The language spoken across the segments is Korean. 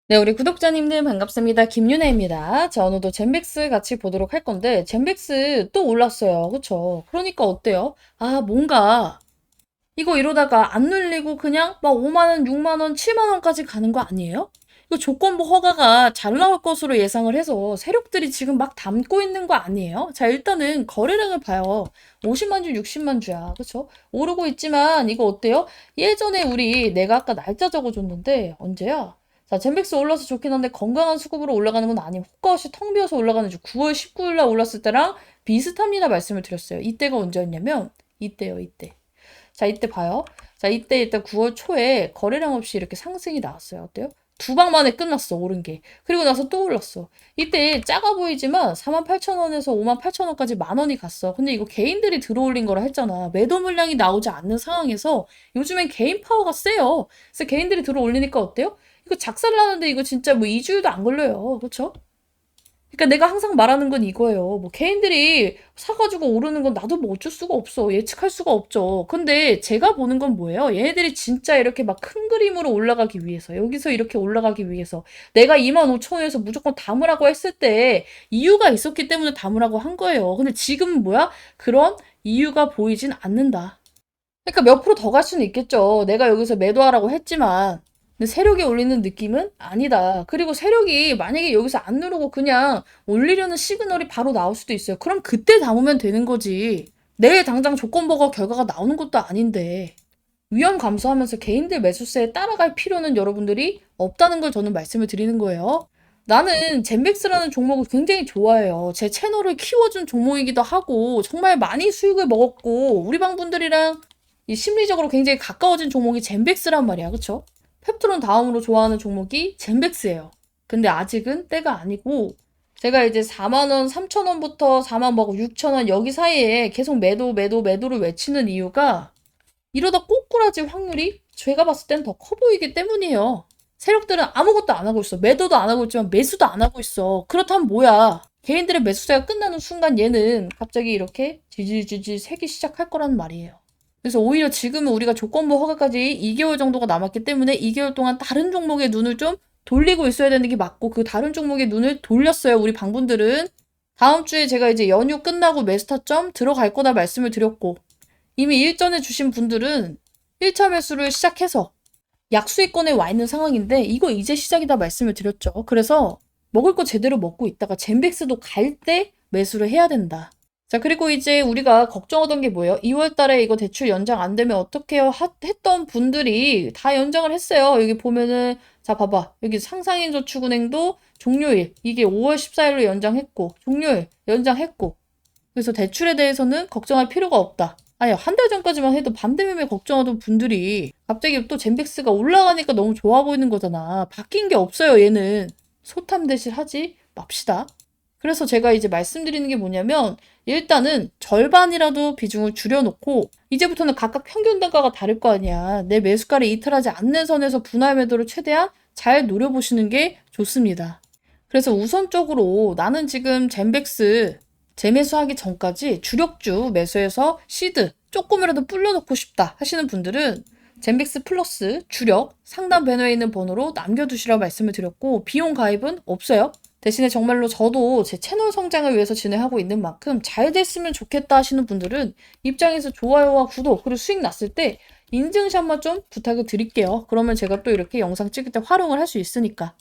네, 우리 구독자님들 반갑습니다. 김윤혜입니다. 자, 오늘도 젠백스 같이 보도록 할 건데, 젠백스 또 올랐어요. 그쵸? 그러니까 어때요? 아, 뭔가, 이거 이러다가 안 눌리고 그냥 막 5만원, 6만원, 7만원까지 가는 거 아니에요? 이거 조건부 허가가 잘 나올 것으로 예상을 해서 세력들이 지금 막 담고 있는 거 아니에요? 자, 일단은 거래량을 봐요. 50만 주, 60만 주야. 그쵸? 오르고 있지만 이거 어때요? 예전에 내가 아까 날짜 적어줬는데, 언제야? 자, 젠백스 올라서 좋긴 한데 건강한 수급으로 올라가는 건 아니고 호가 없이 텅 비어서 올라가는 주 9월 19일 날 올랐을 때랑 비슷합니다 말씀을 드렸어요. 이때가 언제였냐면 이때요, 이때. 자, 이때 봐요. 자, 이때 일단 9월 초에 거래량 없이 이렇게 상승이 나왔어요. 어때요? 두 방 만에 끝났어, 오른 게. 그리고 나서 또 올랐어. 이때 작아 보이지만 48,000원에서 58,000원까지 만 원이 갔어. 근데 이거 개인들이 들어올린 거라 했잖아. 매도 물량이 나오지 않는 상황에서 요즘엔 개인 파워가 세요. 그래서 개인들이 들어올리니까 어때요? 이거 작살나는데 이거 진짜 뭐 2주일도 안 걸려요. 그쵸? 그러니까 내가 항상 말하는 건 이거예요. 뭐 개인들이 사가지고 오르는 건 나도 뭐 어쩔 수가 없어. 예측할 수가 없죠. 근데 제가 보는 건 뭐예요? 얘네들이 진짜 이렇게 막 큰 그림으로 올라가기 위해서, 여기서 이렇게 올라가기 위해서, 내가 25,000원에서 무조건 담으라고 했을 때 이유가 있었기 때문에 담으라고 한 거예요. 근데 지금은 뭐야? 그런 이유가 보이진 않는다. 그러니까 몇 프로 더 갈 수는 있겠죠. 내가 여기서 매도하라고 했지만. 근데 세력이 올리는 느낌은 아니다. 그리고 세력이 만약에 여기서 안 누르고 그냥 올리려는 시그널이 바로 나올 수도 있어요. 그럼 그때 담으면 되는 거지. 내일 당장 조건 보고 결과가 나오는 것도 아닌데. 위험 감수하면서 개인들 매수세에 따라갈 필요는 여러분들이 없다는 걸 저는 말씀을 드리는 거예요. 나는 젠백스라는 종목을 굉장히 좋아해요. 제 채널을 키워준 종목이기도 하고 정말 많이 수익을 먹었고 우리 방 분들이랑 이 심리적으로 굉장히 가까워진 종목이 젠백스란 말이야. 그쵸? 펩트론 다음으로 좋아하는 종목이 젠백스예요. 근데 아직은 때가 아니고 제가 이제 4만원, 3천원부터 4만 뭐 6천원 여기 사이에 계속 매도를 외치는 이유가 이러다 꼬꾸라질 확률이 제가 봤을 땐 더 커 보이기 때문이에요. 세력들은 아무것도 안 하고 있어. 매도도 안 하고 있지만 매수도 안 하고 있어. 그렇다면 뭐야? 개인들의 매수세가 끝나는 순간 얘는 갑자기 이렇게 지질지질 새기 시작할 거란 말이에요. 그래서 오히려 지금은 우리가 조건부 허가까지 2개월 정도가 남았기 때문에 2개월 동안 다른 종목에 눈을 좀 돌리고 있어야 되는 게 맞고 그 다른 종목에 눈을 돌렸어요. 우리 방분들은. 다음 주에 제가 이제 연휴 끝나고 매수타점 들어갈 거다 말씀을 드렸고 이미 일전에 주신 분들은 1차 매수를 시작해서 약수익권에 와 있는 상황인데 이거 이제 시작이다 말씀을 드렸죠. 그래서 먹을 거 제대로 먹고 있다가 젠백스도 갈 때 매수를 해야 된다. 자, 그리고 이제 우리가 걱정하던 게 뭐예요? 2월 달에 이거 대출 연장 안 되면 어떡해요? 했던 분들이 다 연장을 했어요. 여기 보면은, 자, 봐봐. 여기 상상인저축은행도 종료일, 이게 5월 14일로 연장했고, 종료일, 연장했고. 그래서 대출에 대해서는 걱정할 필요가 없다. 아니, 한 달 전까지만 해도 반대매매 걱정하던 분들이 갑자기 또 젠백스가 올라가니까 너무 좋아 보이는 거잖아. 바뀐 게 없어요, 얘는. 소탐대실 하지 맙시다. 그래서 제가 이제 말씀드리는 게 뭐냐면 일단은 절반이라도 비중을 줄여놓고 이제부터는 각각 평균 단가가 다를 거 아니야. 내 매수가를 이탈하지 않는 선에서 분할 매도를 최대한 잘 노려보시는 게 좋습니다. 그래서 우선적으로 나는 지금 젠백스 재매수하기 전까지 주력주 매수해서 시드 조금이라도 불려놓고 싶다 하시는 분들은 젠백스 플러스 주력 상단 배너에 있는 번호로 남겨두시라고 말씀을 드렸고 비용 가입은 없어요. 대신에 정말로 저도 제 채널 성장을 위해서 진행하고 있는 만큼 잘 됐으면 좋겠다 하시는 분들은 입장에서 좋아요와 구독 그리고 수익 났을 때 인증샷만 좀 부탁을 드릴게요. 그러면 제가 또 이렇게 영상 찍을 때 활용을 할 수 있으니까.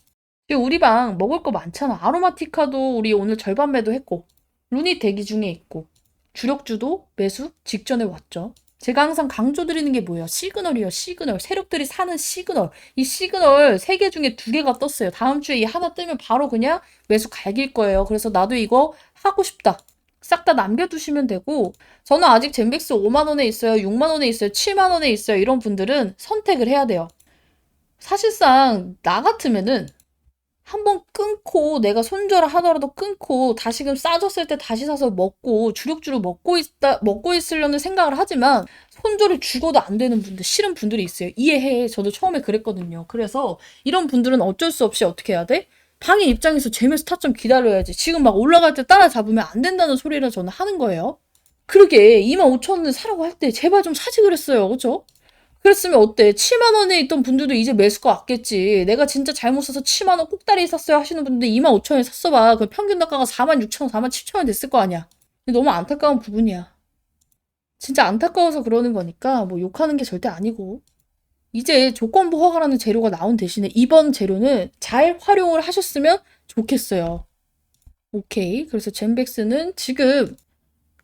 그리고 우리 방 먹을 거 많잖아. 아로마티카도 우리 오늘 절반 매도했고 룬이 대기 중에 있고 주력주도 매수 직전에 왔죠. 제가 항상 강조드리는 게 뭐예요? 시그널이요, 시그널. 세력들이 사는 시그널. 이 시그널 3개 중에 2개가 떴어요. 다음 주에 이 하나 뜨면 바로 그냥 매수 갈길 거예요. 그래서 나도 이거 하고 싶다. 싹 다 남겨두시면 되고 저는 아직 젠백스 5만 원에 있어요. 6만 원에 있어요. 7만 원에 있어요. 이런 분들은 선택을 해야 돼요. 사실상 나 같으면은 한번 끊고 내가 손절을 하더라도 끊고 다시금 싸졌을 때 다시 사서 먹고 주력주로 먹고 있으려는 생각을 하지만 손절을 죽어도 안 되는 분들 싫은 분들이 있어요. 이해해. 저도 처음에 그랬거든요. 그래서 이런 분들은 어쩔 수 없이 어떻게 해야 돼? 방의 입장에서 재매수 타점 기다려야지. 지금 막 올라갈 때 따라잡으면 안 된다는 소리를 저는 하는 거예요. 그러게 25,000원을 사라고 할 때 제발 좀 사지 그랬어요. 그죠? 그랬으면 어때? 7만 원에 있던 분들도 이제 매수가 왔겠지. 내가 진짜 잘못 사서 7만 원 꼭다리 샀어요 하시는 분들 2만 5천 원에 샀어봐. 그 평균 단가가 4만 6천 원, 4만 7천 원 됐을 거 아니야. 너무 안타까운 부분이야. 진짜 안타까워서 그러는 거니까 뭐 욕하는 게 절대 아니고. 이제 조건부 허가라는 재료가 나온 대신에 이번 재료는 잘 활용을 하셨으면 좋겠어요. 오케이. 그래서 젠백스는 지금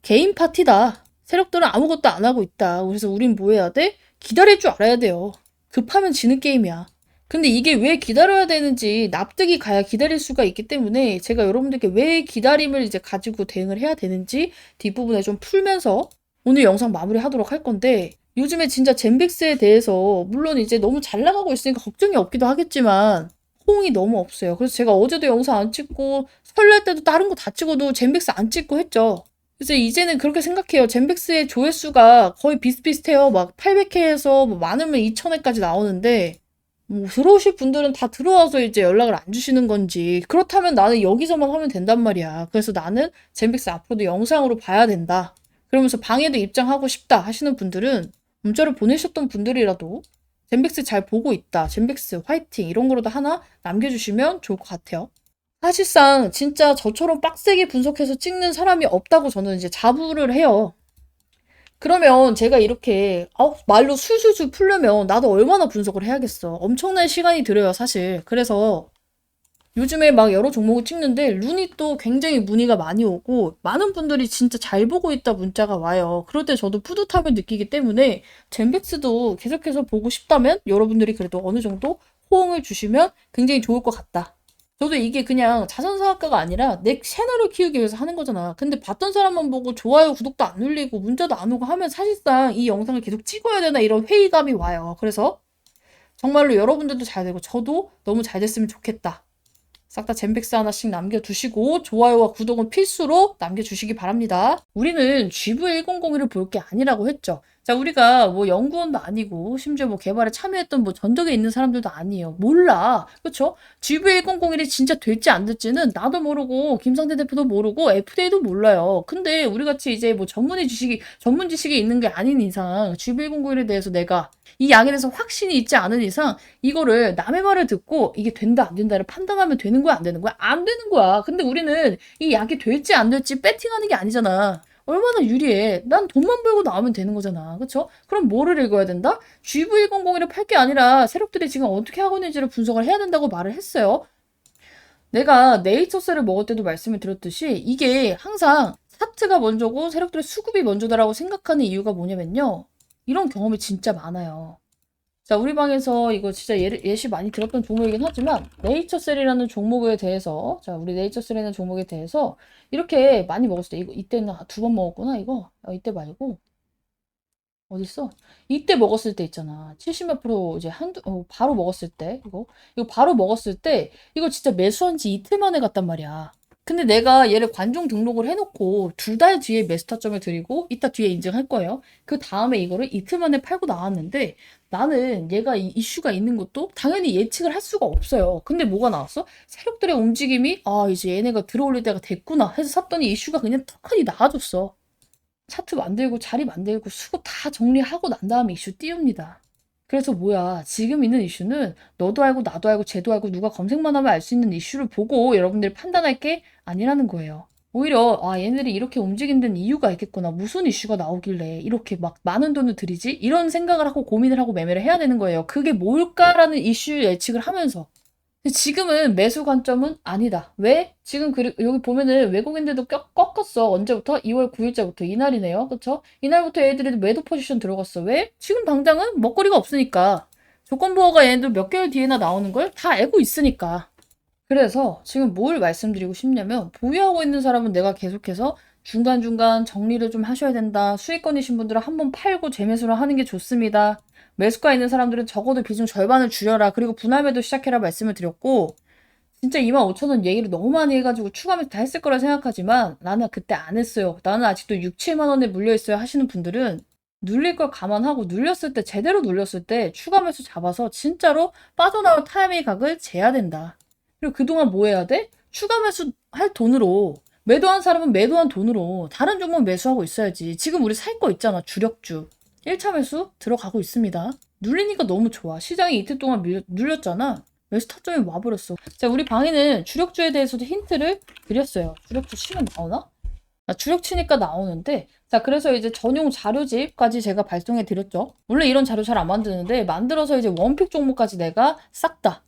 개인 파티다. 세력들은 아무것도 안 하고 있다. 그래서 우린 뭐 해야 돼? 기다릴 줄 알아야 돼요. 급하면 지는 게임이야. 근데 이게 왜 기다려야 되는지 납득이 가야 기다릴 수가 있기 때문에 제가 여러분들께 왜 기다림을 이제 가지고 대응을 해야 되는지 뒷부분에 좀 풀면서 오늘 영상 마무리하도록 할 건데 요즘에 진짜 젠백스에 대해서 물론 이제 너무 잘 나가고 있으니까 걱정이 없기도 하겠지만 호응이 너무 없어요. 그래서 제가 어제도 영상 안 찍고 설날 때도 다른 거 다 찍어도 젠백스 안 찍고 했죠. 그래서 이제는 그렇게 생각해요. 젠백스의 조회수가 거의 비슷비슷해요. 막 800회에서 뭐 많으면 2000회까지 나오는데 뭐 들어오실 분들은 다 들어와서 이제 연락을 안 주시는 건지 그렇다면 나는 여기서만 하면 된단 말이야. 그래서 나는 젠백스 앞으로도 영상으로 봐야 된다. 그러면서 방에도 입장하고 싶다 하시는 분들은 문자를 보내셨던 분들이라도 젠백스 잘 보고 있다. 젠백스 화이팅 이런 거라도 하나 남겨주시면 좋을 것 같아요. 사실상 진짜 저처럼 빡세게 분석해서 찍는 사람이 없다고 저는 이제 자부를 해요. 그러면 제가 이렇게 말로 술술술 풀려면 나도 얼마나 분석을 해야겠어. 엄청난 시간이 들어요, 사실. 그래서 요즘에 막 여러 종목을 찍는데 룬이 또 굉장히 문의가 많이 오고 많은 분들이 진짜 잘 보고 있다 문자가 와요. 그럴 때 저도 뿌듯함을 느끼기 때문에 젠백스도 계속해서 보고 싶다면 여러분들이 그래도 어느 정도 호응을 주시면 굉장히 좋을 것 같다. 저도 이게 그냥 자선사학과가 아니라 내 채널을 키우기 위해서 하는 거잖아. 근데 봤던 사람만 보고 좋아요, 구독도 안 눌리고 문자도 안 오고 하면 사실상 이 영상을 계속 찍어야 되나 이런 회의감이 와요. 그래서 정말로 여러분들도 잘 되고 저도 너무 잘 됐으면 좋겠다. 싹 다 젠백스 하나씩 남겨두시고 좋아요와 구독은 필수로 남겨주시기 바랍니다. 우리는 GV1001을 볼 게 아니라고 했죠. 자, 우리가 뭐 연구원도 아니고 심지어 뭐 개발에 참여했던 뭐 전적에 있는 사람들도 아니에요. 몰라. 그쵸? GV1001이 진짜 될지 안 될지는 나도 모르고 김상태 대표도 모르고 FDA도 몰라요. 근데 우리같이 이제 뭐 전문 지식이 있는 게 아닌 이상 GV1001에 대해서 내가 이 약에 대해서 확신이 있지 않은 이상 이거를 남의 말을 듣고 이게 된다 안 된다를 판단하면 되는 거야 안 되는 거야? 안 되는 거야. 근데 우리는 이 약이 될지 안 될지 배팅하는 게 아니잖아. 얼마나 유리해. 난 돈만 벌고 나오면 되는 거잖아. 그쵸? 그럼 뭐를 읽어야 된다? GV1001을 팔 게 아니라 세력들이 지금 어떻게 하고 있는지를 분석을 해야 된다고 말을 했어요. 내가 네이처셀을 먹을 때도 말씀을 드렸듯이 이게 항상 차트가 먼저고 세력들의 수급이 먼저다라고 생각하는 이유가 뭐냐면요. 이런 경험이 진짜 많아요. 자, 우리 방에서 이거 진짜 예시 많이 들었던 종목이긴 하지만 네이처셀이라는 종목에 대해서 자, 우리 네이처셀이라는 종목에 대해서 이렇게 많이 먹었을 때 이때는 2번 먹었구나 이거. 이때 말고 어딨어? 이때 먹었을 때 있잖아. 70몇 프로 이제 바로 먹었을 때 이거 바로 먹었을 때 이거 진짜 매수한 지 이틀 만에 갔단 말이야. 근데 내가 얘를 관종 등록을 해놓고 2달 뒤에 매수 타점을 드리고 이따 뒤에 인증할 거예요. 그 다음에 이거를 이틀 만에 팔고 나왔는데 나는 얘가 이 이슈가 있는 것도 당연히 예측을 할 수가 없어요. 근데 뭐가 나왔어? 세력들의 움직임이 이제 얘네가 들어올릴 때가 됐구나 해서 샀더니 이슈가 그냥 턱하니 나와줬어. 차트 만들고 자리 만들고 수급 다 정리하고 난 다음에 이슈 띄웁니다. 그래서 뭐야 지금 있는 이슈는 너도 알고 나도 알고 쟤도 알고 누가 검색만 하면 알 수 있는 이슈를 보고 여러분들이 판단할 게 아니라는 거예요. 오히려 얘네들이 이렇게 움직이는 이유가 있겠구나. 무슨 이슈가 나오길래 이렇게 막 많은 돈을 들이지? 이런 생각을 하고 고민을 하고 매매를 해야 되는 거예요. 그게 뭘까라는 이슈 예측을 하면서. 지금은 매수 관점은 아니다. 왜? 지금 여기 보면은 외국인들도 꺾었어. 언제부터? 2월 9일자부터 이날이네요. 그쵸? 이날부터 애들이 매도 포지션 들어갔어. 왜? 지금 당장은 먹거리가 없으니까. 조건부호가 얘네들 몇 개월 뒤에나 나오는 걸 다 알고 있으니까. 그래서 지금 뭘 말씀드리고 싶냐면 보유하고 있는 사람은 내가 계속해서 중간중간 정리를 좀 하셔야 된다. 수익권이신 분들은 한번 팔고 재매수를 하는 게 좋습니다. 매수가 있는 사람들은 적어도 비중 절반을 줄여라. 그리고 분할 매도 시작해라 말씀을 드렸고 진짜 25,000원 얘기를 너무 많이 해가지고 추가 매수 다 했을 거라 생각하지만 나는 그때 안 했어요. 나는 아직도 6, 7만 원에 물려있어요 하시는 분들은 눌릴 걸 감안하고 눌렸을 때 제대로 눌렸을 때 추가 매수 잡아서 진짜로 빠져나올 타이밍 각을 재야 된다. 그리고 그동안 뭐 해야 돼? 추가 매수 할 돈으로 매도한 사람은 매도한 돈으로 다른 종목 매수하고 있어야지. 지금 우리 살 거 있잖아. 주력주. 1차 매수 들어가고 있습니다. 눌리니까 너무 좋아. 시장이 이틀 동안 눌렸잖아. 매수 타점이 와버렸어. 자, 우리 방에는 주력주에 대해서도 힌트를 드렸어요. 주력주 치면 나오나? 주력 치니까 나오는데, 자, 그래서 이제 전용 자료집까지 제가 발송해 드렸죠. 원래 이런 자료 잘 안 만드는데, 만들어서 이제 원픽 종목까지 내가 싹 다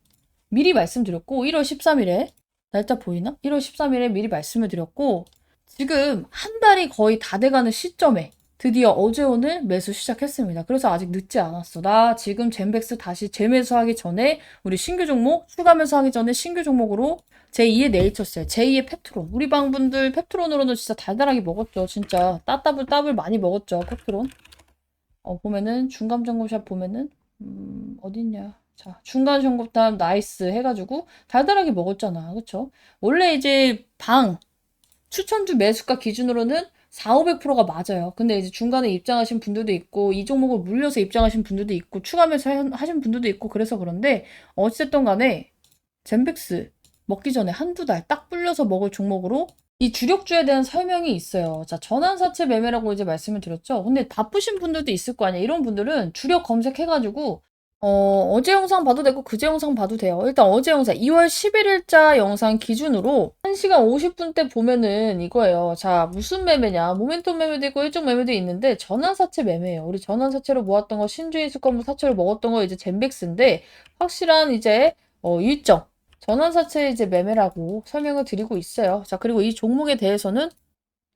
미리 말씀드렸고, 1월 13일에, 날짜 보이나? 1월 13일에 미리 말씀을 드렸고, 지금 한 달이 거의 다 돼가는 시점에 드디어 어제 오늘 매수 시작했습니다. 그래서 아직 늦지 않았어. 나 지금 젠백스 다시 재매수하기 전에 우리 신규 종목, 추가 매수하기 전에 신규 종목으로 제2의 네이처셀, 제2의 펩트론. 우리 방분들 펩트론으로는 진짜 달달하게 먹었죠. 진짜 따따블 많이 먹었죠. 펩트론. 보면은 중간 점검샷 보면은 어딨냐. 자, 중간 점검탑 나이스 해가지고 달달하게 먹었잖아. 그쵸? 원래 이제 추천주 매수가 기준으로는 4, 500%가 맞아요. 근데 이제 중간에 입장하신 분들도 있고, 이 종목을 물려서 입장하신 분들도 있고, 추가 매수 하신 분들도 있고, 그래서 그런데, 어쨌든 간에, 젠백스 먹기 전에 한두 달 딱 불려서 먹을 종목으로 이 주력주에 대한 설명이 있어요. 자, 전환사채 매매라고 이제 말씀을 드렸죠. 근데 바쁘신 분들도 있을 거 아니에요. 이런 분들은 주력 검색해가지고 어제 영상 봐도 되고 그제 영상 봐도 돼요. 일단 어제 영상 2월 11일자 영상 기준으로 1시간 50분 때 보면은 이거예요. 자, 무슨 매매냐. 모멘텀 매매도 있고 일정 매매도 있는데 전환사채 매매예요. 우리 전환사채로 모았던 거 신주인수권부 사채로 먹었던 거 이제 젠백스인데 확실한 이제 일정 전환사채 이제 매매라고 설명을 드리고 있어요. 자, 그리고 이 종목에 대해서는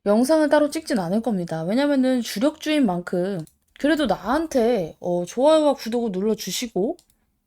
영상을 따로 찍진 않을 겁니다. 왜냐면은 주력주인 만큼 그래도 나한테 좋아요와 구독을 눌러주시고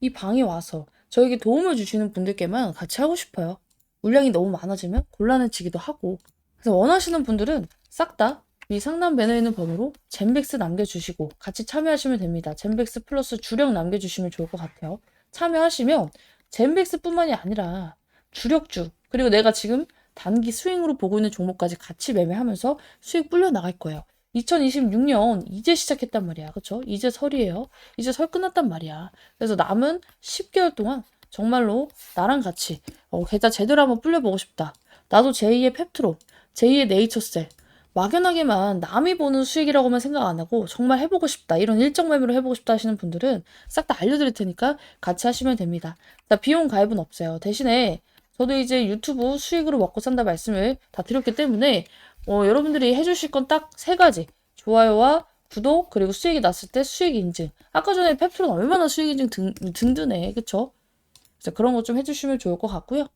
이 방에 와서 저에게 도움을 주시는 분들께만 같이 하고 싶어요. 물량이 너무 많아지면 곤란해지기도 하고 그래서 원하시는 분들은 싹 다 이 상단 배너에 있는 번호로 젠백스 남겨주시고 같이 참여하시면 됩니다. 젠백스 플러스 주력 남겨주시면 좋을 것 같아요. 참여하시면 젠백스뿐만이 아니라 주력주 그리고 내가 지금 단기 스윙으로 보고 있는 종목까지 같이 매매하면서 수익 불려 나갈 거예요. 2026년 이제 시작했단 말이야. 그쵸? 이제 설이에요. 이제 설 끝났단 말이야. 그래서 남은 10개월 동안 정말로 나랑 같이 계좌 제대로 한번 불려보고 싶다. 나도 제2의 펩트론, 제2의 네이처셀 막연하게만 남이 보는 수익이라고만 생각 안 하고 정말 해보고 싶다. 이런 일정 매매로 해보고 싶다 하시는 분들은 싹 다 알려드릴 테니까 같이 하시면 됩니다. 자, 비용 가입은 없어요. 대신에 저도 이제 유튜브 수익으로 먹고 산다 말씀을 다 드렸기 때문에 여러분들이 해주실 건 딱 세 가지. 좋아요와 구독 그리고 수익이 났을 때 수익 인증. 아까 전에 펩트론 얼마나 수익 인증 든든해. 그쵸? 그래서 그런 거 좀 해주시면 좋을 것 같고요.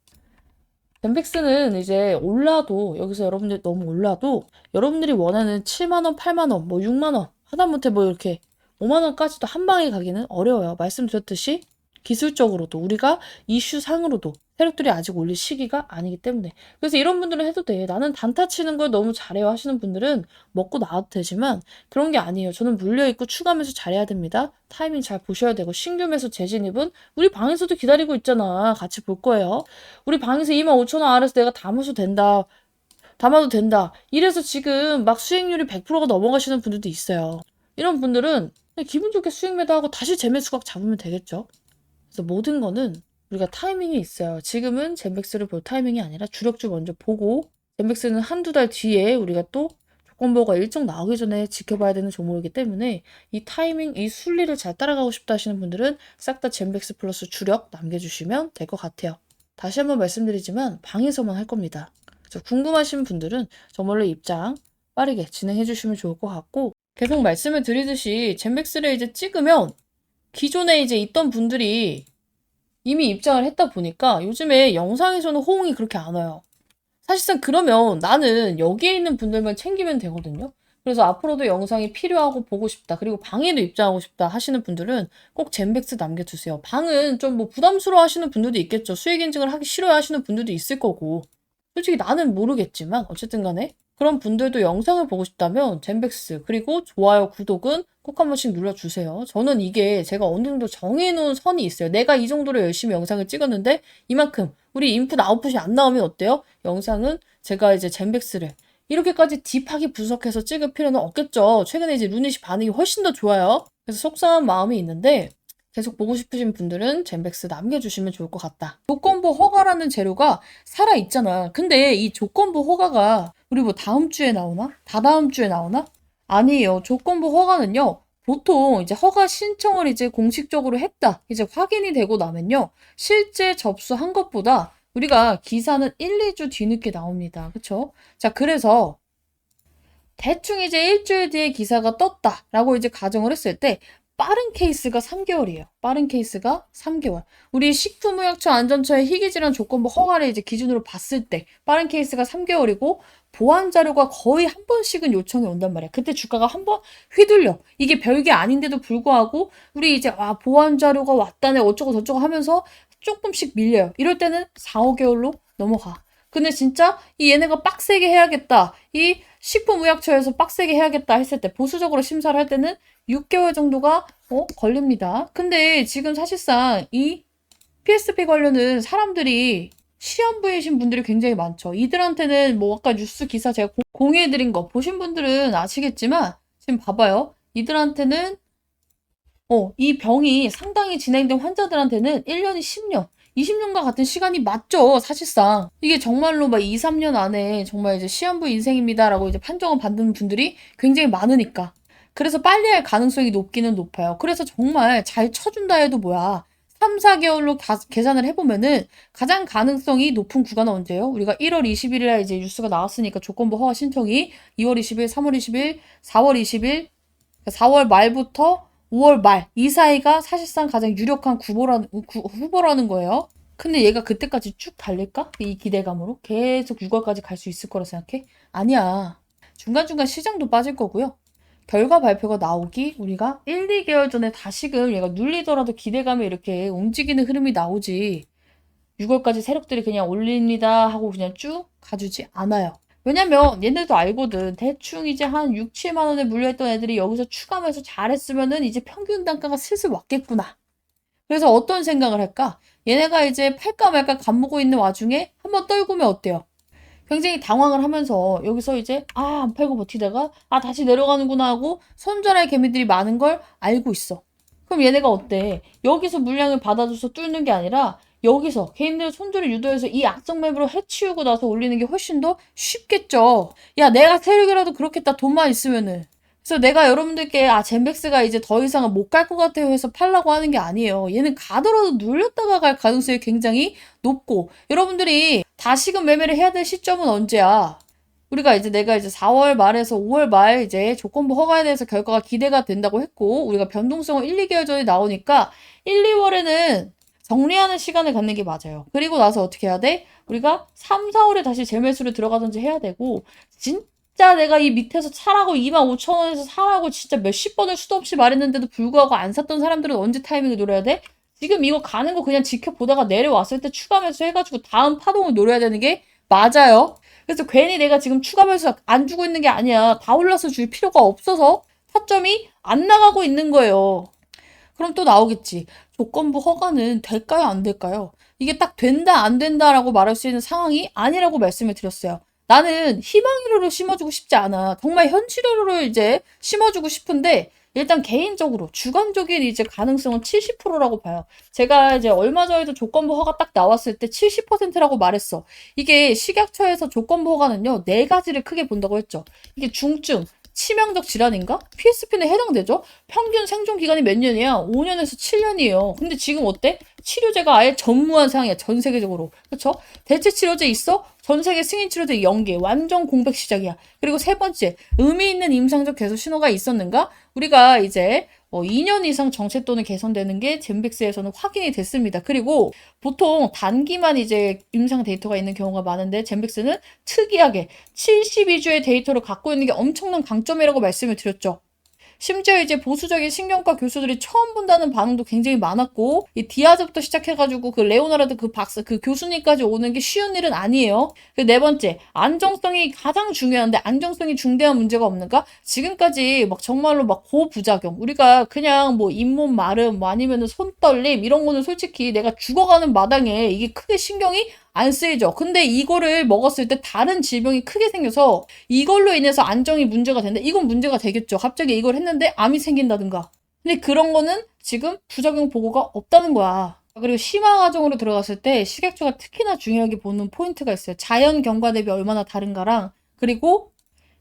젠백스는 이제 올라도 여기서 여러분들 너무 올라도 여러분들이 원하는 7만원, 8만원, 뭐 6만원 하다못해 뭐 이렇게 5만원까지도 한 방에 가기는 어려워요. 말씀드렸듯이 기술적으로도 우리가 이슈상으로도 세력들이 아직 올릴 시기가 아니기 때문에 그래서 이런 분들은 해도 돼. 나는 단타 치는 걸 너무 잘해요 하시는 분들은 먹고 나와도 되지만 그런 게 아니에요. 저는 물려있고 추가 매수 잘해야 됩니다. 타이밍 잘 보셔야 되고 신규 매수 재진입은 우리 방에서도 기다리고 있잖아. 같이 볼 거예요. 우리 방에서 25,000원 아래서 내가 담아도 된다. 이래서 지금 막 수익률이 100%가 넘어가시는 분들도 있어요. 이런 분들은 그냥 기분 좋게 수익 매도하고 다시 재매수각 잡으면 되겠죠. 그래서 모든 거는 우리가 타이밍이 있어요. 지금은 젠백스를 볼 타이밍이 아니라 주력주 먼저 보고 젠백스는 한두 달 뒤에 우리가 또 조건부가 일정 나오기 전에 지켜봐야 되는 종목이기 때문에 이 타이밍, 이 순리를 잘 따라가고 싶다 하시는 분들은 싹 다 젠백스 플러스 주력 남겨주시면 될 것 같아요. 다시 한번 말씀드리지만 방에서만 할 겁니다. 그래서 궁금하신 분들은 정말로 입장 빠르게 진행해 주시면 좋을 것 같고 계속 말씀을 드리듯이 젠백스를 이제 찍으면 기존에 이제 있던 분들이 이미 입장을 했다 보니까 요즘에 영상에서는 호응이 그렇게 안 와요. 사실상 그러면 나는 여기에 있는 분들만 챙기면 되거든요. 그래서 앞으로도 영상이 필요하고 보고 싶다. 그리고 방에도 입장하고 싶다 하시는 분들은 꼭 젠백스 남겨주세요. 방은 좀 뭐 부담스러워 하시는 분들도 있겠죠. 수익 인증을 하기 싫어해 하시는 분들도 있을 거고. 솔직히 나는 모르겠지만 어쨌든 간에 그런 분들도 영상을 보고 싶다면 젠백스 그리고 좋아요, 구독은 꼭 한 번씩 눌러주세요. 저는 이게 제가 어느 정도 정해놓은 선이 있어요. 내가 이 정도로 열심히 영상을 찍었는데 이만큼 우리 인풋 아웃풋이 안 나오면 어때요? 영상은 제가 이제 젠백스를 이렇게까지 딥하게 분석해서 찍을 필요는 없겠죠. 최근에 이제 루닛이 반응이 훨씬 더 좋아요. 그래서 속상한 마음이 있는데 계속 보고 싶으신 분들은 젠백스 남겨주시면 좋을 것 같다. 조건부 허가라는 재료가 살아있잖아. 근데 이 조건부 허가가 우리 뭐 다음 주에 나오나? 다다음 주에 나오나? 아니에요. 조건부 허가는요. 보통 이제 허가 신청을 이제 공식적으로 했다. 이제 확인이 되고 나면요. 실제 접수한 것보다 우리가 기사는 1, 2주 뒤늦게 나옵니다. 그쵸? 자, 그래서 대충 이제 일주일 뒤에 기사가 떴다라고 이제 가정을 했을 때 빠른 케이스가 3개월이에요. 빠른 케이스가 3개월. 우리 식품의약처 안전처의 희귀질환 조건부 허가를 이제 기준으로 봤을 때 빠른 케이스가 3개월이고 보완 자료가 거의 한 번씩은 요청이 온단 말이야. 그때 주가가 한 번 휘둘려. 이게 별게 아닌데도 불구하고 우리 이제 보완 자료가 왔다네 어쩌고 저쩌고 하면서 조금씩 밀려요. 이럴 때는 4, 5개월로 넘어가. 근데 진짜 이 얘네가 빡세게 해야겠다. 이 식품의약처에서 빡세게 해야겠다 했을 때 보수적으로 심사를 할 때는 6개월 정도가 걸립니다. 근데 지금 사실상 이 PSP 관련은 사람들이 시험부이신 분들이 굉장히 많죠. 이들한테는 뭐 아까 뉴스 기사 제가 공유해드린 거 보신 분들은 아시겠지만 지금 봐봐요. 이들한테는 이 병이 상당히 진행된 환자들한테는 1년이 10년, 20년과 같은 시간이 맞죠, 사실상. 이게 정말로 막 2, 3년 안에 정말 이제 시한부 인생입니다라고 이제 판정을 받는 분들이 굉장히 많으니까. 그래서 빨리 할 가능성이 높기는 높아요. 그래서 정말 잘 쳐준다 해도 뭐야. 3, 4개월로 계산을 해보면은 가장 가능성이 높은 구간은 언제예요? 우리가 1월 21일에 이제 뉴스가 나왔으니까 조건부 허가 신청이 2월 20일, 3월 20일, 4월 20일, 4월 말부터 5월 말 이 사이가 사실상 가장 유력한 후보라는 거예요. 근데 얘가 그때까지 쭉 달릴까? 이 기대감으로 계속 6월까지 갈 수 있을 거라 생각해? 아니야. 중간중간 시장도 빠질 거고요. 결과 발표가 나오기 우리가 1, 2개월 전에 다시금 얘가 눌리더라도 기대감에 이렇게 움직이는 흐름이 나오지 6월까지 세력들이 그냥 올립니다 하고 그냥 쭉 가주지 않아요. 왜냐면 얘네도 알거든. 대충 이제 한 6, 7만 원에 물려있던 애들이 여기서 추가하면서 잘했으면은 이제 평균 단가가 슬슬 왔겠구나. 그래서 어떤 생각을 할까? 얘네가 이제 팔까 말까 갑보고 있는 와중에 한번 떨구면 어때요? 굉장히 당황을 하면서 여기서 이제 안 팔고 버티다가 다시 내려가는구나 하고 손절할 개미들이 많은 걸 알고 있어. 그럼 얘네가 어때? 여기서 물량을 받아줘서 뚫는 게 아니라 여기서 개인들 손절을 유도해서 이 악성 맵으로 해치우고 나서 올리는 게 훨씬 더 쉽겠죠. 야, 내가 세력이라도 그렇겠다. 돈만 있으면은. 그래서 내가 여러분들께 젠백스가 이제 더 이상은 못 갈 것 같아요 해서 팔라고 하는 게 아니에요. 얘는 가더라도 눌렸다가 갈 가능성이 굉장히 높고 여러분들이 다시금 매매를 해야 될 시점은 언제야? 우리가 이제 내가 이제 4월 말에서 5월 말 이제 조건부 허가에 대해서 결과가 기대가 된다고 했고 우리가 변동성은 1, 2개월 전에 나오니까 1, 2월에는 정리하는 시간을 갖는 게 맞아요. 그리고 나서 어떻게 해야 돼? 우리가 3, 4월에 다시 재매수를 들어가든지 해야 되고 진짜 내가 이 밑에서 사라고 25,000원에서 사라고 진짜 몇십 번을 수도 없이 말했는데도 불구하고 안 샀던 사람들은 언제 타이밍을 노려야 돼? 지금 이거 가는 거 그냥 지켜보다가 내려왔을 때 추가 매수 해가지고 다음 파동을 노려야 되는 게 맞아요. 그래서 괜히 내가 지금 추가 매수 안 주고 있는 게 아니야. 다 올라서 줄 필요가 없어서 타점이 안 나가고 있는 거예요. 그럼 또 나오겠지. 조건부 허가는 될까요? 안 될까요? 이게 딱 된다, 안 된다라고 말할 수 있는 상황이 아니라고 말씀을 드렸어요. 나는 희망으로 심어주고 싶지 않아. 정말 현실으로 이제 심어주고 싶은데 일단 개인적으로 주관적인 이제 가능성은 70%라고 봐요. 제가 이제 얼마 전에도 조건부 허가 딱 나왔을 때 70%라고 말했어. 이게 식약처에서 조건부 허가는요, 네 가지를 크게 본다고 했죠. 이게 중증, 치명적 질환인가? PSP는 해당되죠? 평균 생존 기간이 몇 년이야? 5년에서 7년이에요. 근데 지금 어때? 치료제가 아예 전무한 상황이야. 전 세계적으로. 그쵸? 대체 치료제 있어? 전 세계 승인 치료제 연계. 완전 공백 시작이야. 그리고 세 번째, 의미 있는 임상적 개선 신호가 있었는가? 우리가 이제 2년 이상 정체 또는 개선되는 게 젠백스에서는 확인이 됐습니다. 그리고 보통 단기만 이제 임상 데이터가 있는 경우가 많은데 젠백스는 특이하게 72주의 데이터를 갖고 있는 게 엄청난 강점이라고 말씀을 드렸죠. 심지어 이제 보수적인 신경과 교수들이 처음 본다는 반응도 굉장히 많았고 이 디아즈부터 시작해가지고 그 레오나르드 그 박사 그 교수님까지 오는 게 쉬운 일은 아니에요. 그 네 번째 안정성이 가장 중요한데 안정성이 중대한 문제가 없는가? 지금까지 막 정말로 막 고부작용 우리가 그냥 뭐 잇몸 마름 뭐 아니면은 손떨림 이런 거는 솔직히 내가 죽어가는 마당에 이게 크게 신경이 안 쓰이죠. 근데 이거를 먹었을 때 다른 질병이 크게 생겨서 이걸로 인해서 안정이 문제가 된다. 이건 문제가 되겠죠. 갑자기 이걸 했는데 암이 생긴다든가. 근데 그런 거는 지금 부작용 보고가 없다는 거야. 그리고 심화 과정으로 들어갔을 때 식약처가 특히나 중요하게 보는 포인트가 있어요. 자연 경과 대비 얼마나 다른가랑 그리고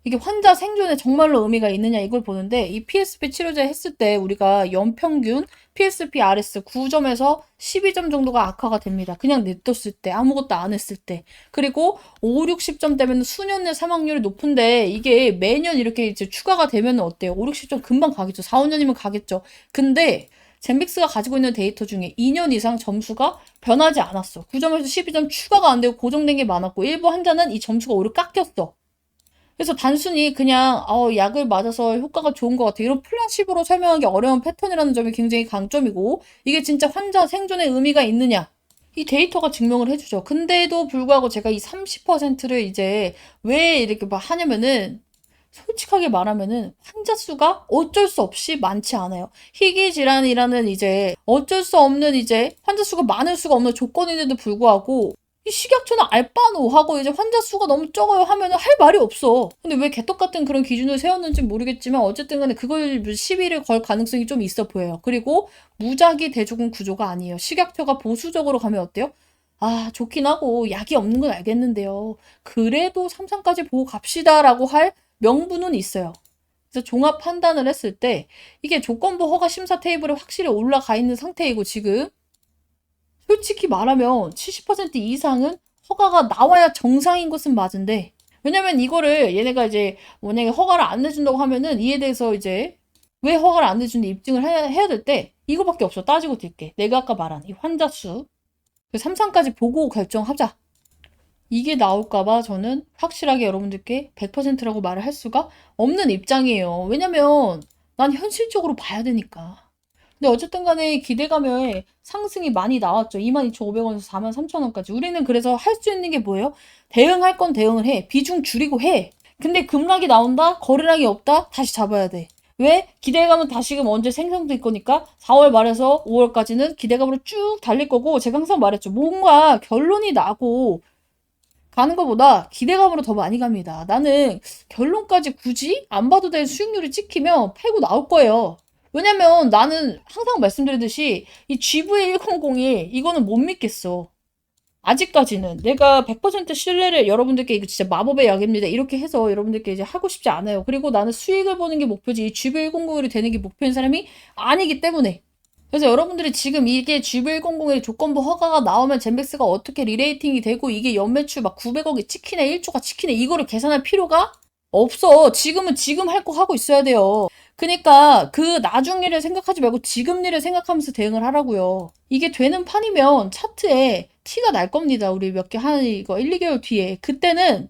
이게 환자 생존에 정말로 의미가 있느냐 이걸 보는데 이 PSP 치료제 했을 때 우리가 연평균 PSP RS 9점에서 12점 정도가 악화가 됩니다. 그냥 냅뒀을 때 아무것도 안 했을 때. 그리고 5, 60점 되면 수년 내 사망률이 높은데 이게 매년 이렇게 이제 추가가 되면 어때요? 5, 60점 금방 가겠죠. 4, 5년이면 가겠죠. 근데 젠빅스가 가지고 있는 데이터 중에 2년 이상 점수가 변하지 않았어. 9점에서 12점 추가가 안 되고 고정된 게 많았고 일부 환자는 이 점수가 오히려 깎였어. 그래서 단순히 그냥 약을 맞아서 효과가 좋은 것 같아. 이런 플라시보로 설명하기 어려운 패턴이라는 점이 굉장히 강점이고 이게 진짜 환자 생존에 의미가 있느냐? 이 데이터가 증명을 해주죠. 근데도 불구하고 제가 이 30%를 이제 왜 이렇게 막 하냐면은 솔직하게 말하면은 환자 수가 어쩔 수 없이 많지 않아요. 희귀 질환이라는 이제 어쩔 수 없는 이제 환자 수가 많을 수가 없는 조건인데도 불구하고 이 식약처는 알바노 하고 이제 환자 수가 너무 적어요 하면은 할 말이 없어. 근데 왜 개떡 같은 그런 기준을 세웠는지 모르겠지만 어쨌든 간에 그걸 시비를 걸 가능성이 좀 있어 보여요. 그리고 무작위 대조군 구조가 아니에요. 식약처가 보수적으로 가면 어때요? 아, 좋긴 하고 약이 없는 건 알겠는데요. 그래도 삼상까지 보고 갑시다라고 할 명분은 있어요. 그래서 종합 판단을 했을 때 이게 조건부 허가 심사 테이블에 확실히 올라가 있는 상태이고 지금 솔직히 말하면 70% 이상은 허가가 나와야 정상인 것은 맞은데 왜냐면 이거를 얘네가 이제 만약에 허가를 안 내준다고 하면은 이에 대해서 이제 왜 허가를 안 내주는지 입증을 해야 될 때 이거밖에 없어. 따지고 딜게. 내가 아까 말한 이 환자 수 3상까지 보고 결정하자. 이게 나올까봐 저는 확실하게 여러분들께 100%라고 말을 할 수가 없는 입장이에요. 왜냐면 난 현실적으로 봐야 되니까. 근데 어쨌든 간에 기대감에 상승이 많이 나왔죠. 22,500원에서 43,000원까지. 우리는 그래서 할 수 있는 게 뭐예요? 대응할 건 대응을 해. 비중 줄이고 해. 근데 급락이 나온다? 거래량이 없다? 다시 잡아야 돼. 왜? 기대감은 다시금 언제 생성될 거니까 4월 말에서 5월까지는 기대감으로 쭉 달릴 거고 제가 항상 말했죠. 뭔가 결론이 나고 가는 것보다 기대감으로 더 많이 갑니다. 나는 결론까지 굳이 안 봐도 될 수익률이 찍히면 팔고 나올 거예요. 왜냐면 나는 항상 말씀드리듯이 이 GV1001 이거는 못 믿겠어. 아직까지는 내가 100% 신뢰를 여러분들께 이거 진짜 마법의 약입니다. 이렇게 해서 여러분들께 이제 하고 싶지 않아요. 그리고 나는 수익을 보는 게 목표지 이 GV1001이 되는 게 목표인 사람이 아니기 때문에 그래서 여러분들이 지금 이게 GV1001 조건부 허가가 나오면 젠백스가 어떻게 리레이팅이 되고 이게 연매출 막 900억이 찍히네 1조가 찍히네 이거를 계산할 필요가 없어. 지금은 지금 할 거 하고 있어야 돼요. 그니까 그 나중 일을 생각하지 말고 지금 일을 생각하면서 대응을 하라고요. 이게 되는 판이면 차트에 티가 날 겁니다. 우리 몇 개 한 이거 1, 2개월 뒤에. 그때는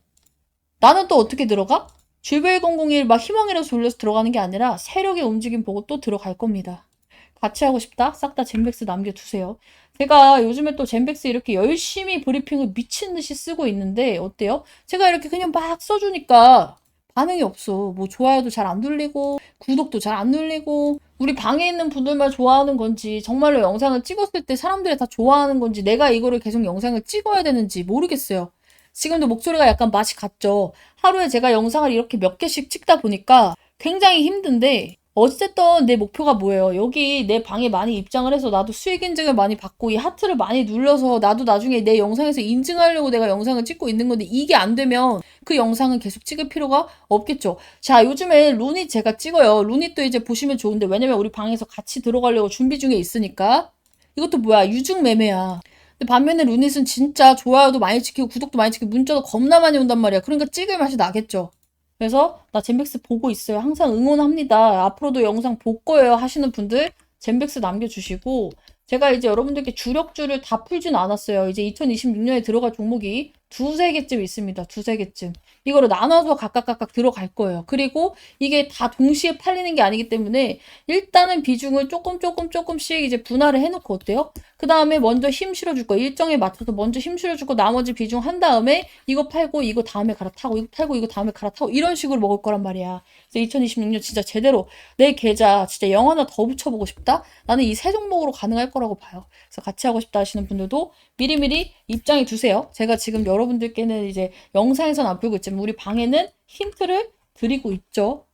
나는 또 어떻게 들어가? GV001 막 희망이라서 돌려서 들어가는 게 아니라 세력의 움직임 보고 또 들어갈 겁니다. 같이 하고 싶다? 싹 다 젠백스 남겨두세요. 제가 요즘에 또 젠백스 이렇게 열심히 브리핑을 미친 듯이 쓰고 있는데 어때요? 제가 이렇게 그냥 막 써주니까 반응이 없어. 뭐 좋아요도 잘 안 눌리고 구독도 잘 안 눌리고 우리 방에 있는 분들만 좋아하는 건지 정말로 영상을 찍었을 때 사람들이 다 좋아하는 건지 내가 이거를 계속 영상을 찍어야 되는지 모르겠어요. 지금도 목소리가 약간 맛이 갔죠. 하루에 제가 영상을 이렇게 몇 개씩 찍다 보니까 굉장히 힘든데 어쨌든 내 목표가 뭐예요? 여기 내 방에 많이 입장을 해서 나도 수익 인증을 많이 받고 이 하트를 많이 눌러서 나도 나중에 내 영상에서 인증하려고 내가 영상을 찍고 있는 건데 이게 안 되면 그 영상은 계속 찍을 필요가 없겠죠. 자, 요즘에 루닛 제가 찍어요. 루닛도 이제 보시면 좋은데 왜냐면 우리 방에서 같이 들어가려고 준비 중에 있으니까 이것도 뭐야? 유증 매매야. 근데 반면에 루닛은 진짜 좋아요도 많이 찍히고 구독도 많이 찍히고 문자도 겁나 많이 온단 말이야. 그러니까 찍을 맛이 나겠죠. 그래서 나 젠백스 보고 있어요. 항상 응원합니다. 앞으로도 영상 볼 거예요 하시는 분들 젠백스 남겨주시고 제가 이제 여러분들께 주력주를 다 풀진 않았어요. 이제 2026년에 들어갈 종목이 두세 개쯤 있습니다. 두세 개쯤. 이거를 나눠서 각각 들어갈 거예요. 그리고 이게 다 동시에 팔리는 게 아니기 때문에 일단은 비중을 조금씩 이제 분할을 해놓고 어때요? 그 다음에 먼저 힘 실어줄 거 일정에 맞춰서 먼저 힘 실어주고 나머지 비중 한 다음에 이거 팔고 이거 다음에 갈아타고 이거 팔고 이거 다음에 갈아타고 이런 식으로 먹을 거란 말이야. 그래서 2026년 진짜 제대로 내 계좌 진짜 영 하나 더 붙여보고 싶다? 나는 이 세 종목으로 가능할 거라고 봐요. 그래서 같이 하고 싶다 하시는 분들도 미리미리 입장해 두세요. 제가 지금 여러분들께는 이제 영상에서는 안 풀고 있지만 우리 방에는 힌트를 드리고 있죠.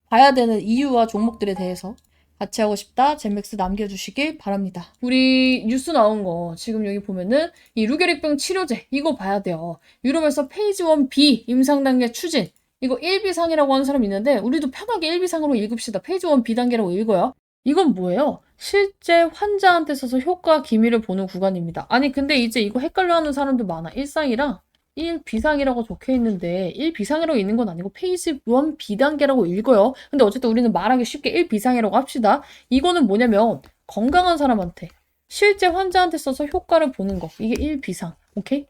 봐야 되는 이유와 종목들에 대해서. 같이 하고 싶다 젠맥스 남겨주시길 바랍니다. 우리 뉴스 나온 거 지금 여기 보면은 이 루게릭병 치료제 이거 봐야 돼요. 유럽에서 페이지 1B 임상 단계 추진 이거 1비상이라고 하는 사람이 있는데 우리도 편하게 1비상으로 읽읍시다. 페이지 1 B단계라고 읽어요. 이건 뭐예요? 실제 환자한테 써서 효과 기미를 보는 구간입니다. 아니 근데 이제 이거 헷갈려하는 사람도 많아. 1상이랑 1비상이라고 적혀 있는데 1비상이라고 있는 건 아니고 페이지 1 B단계라고 읽어요. 근데 어쨌든 우리는 말하기 쉽게 1비상이라고 합시다. 이거는 뭐냐면 건강한 사람한테 실제 환자한테 써서 효과를 보는 거. 이게 1비상. 오케이?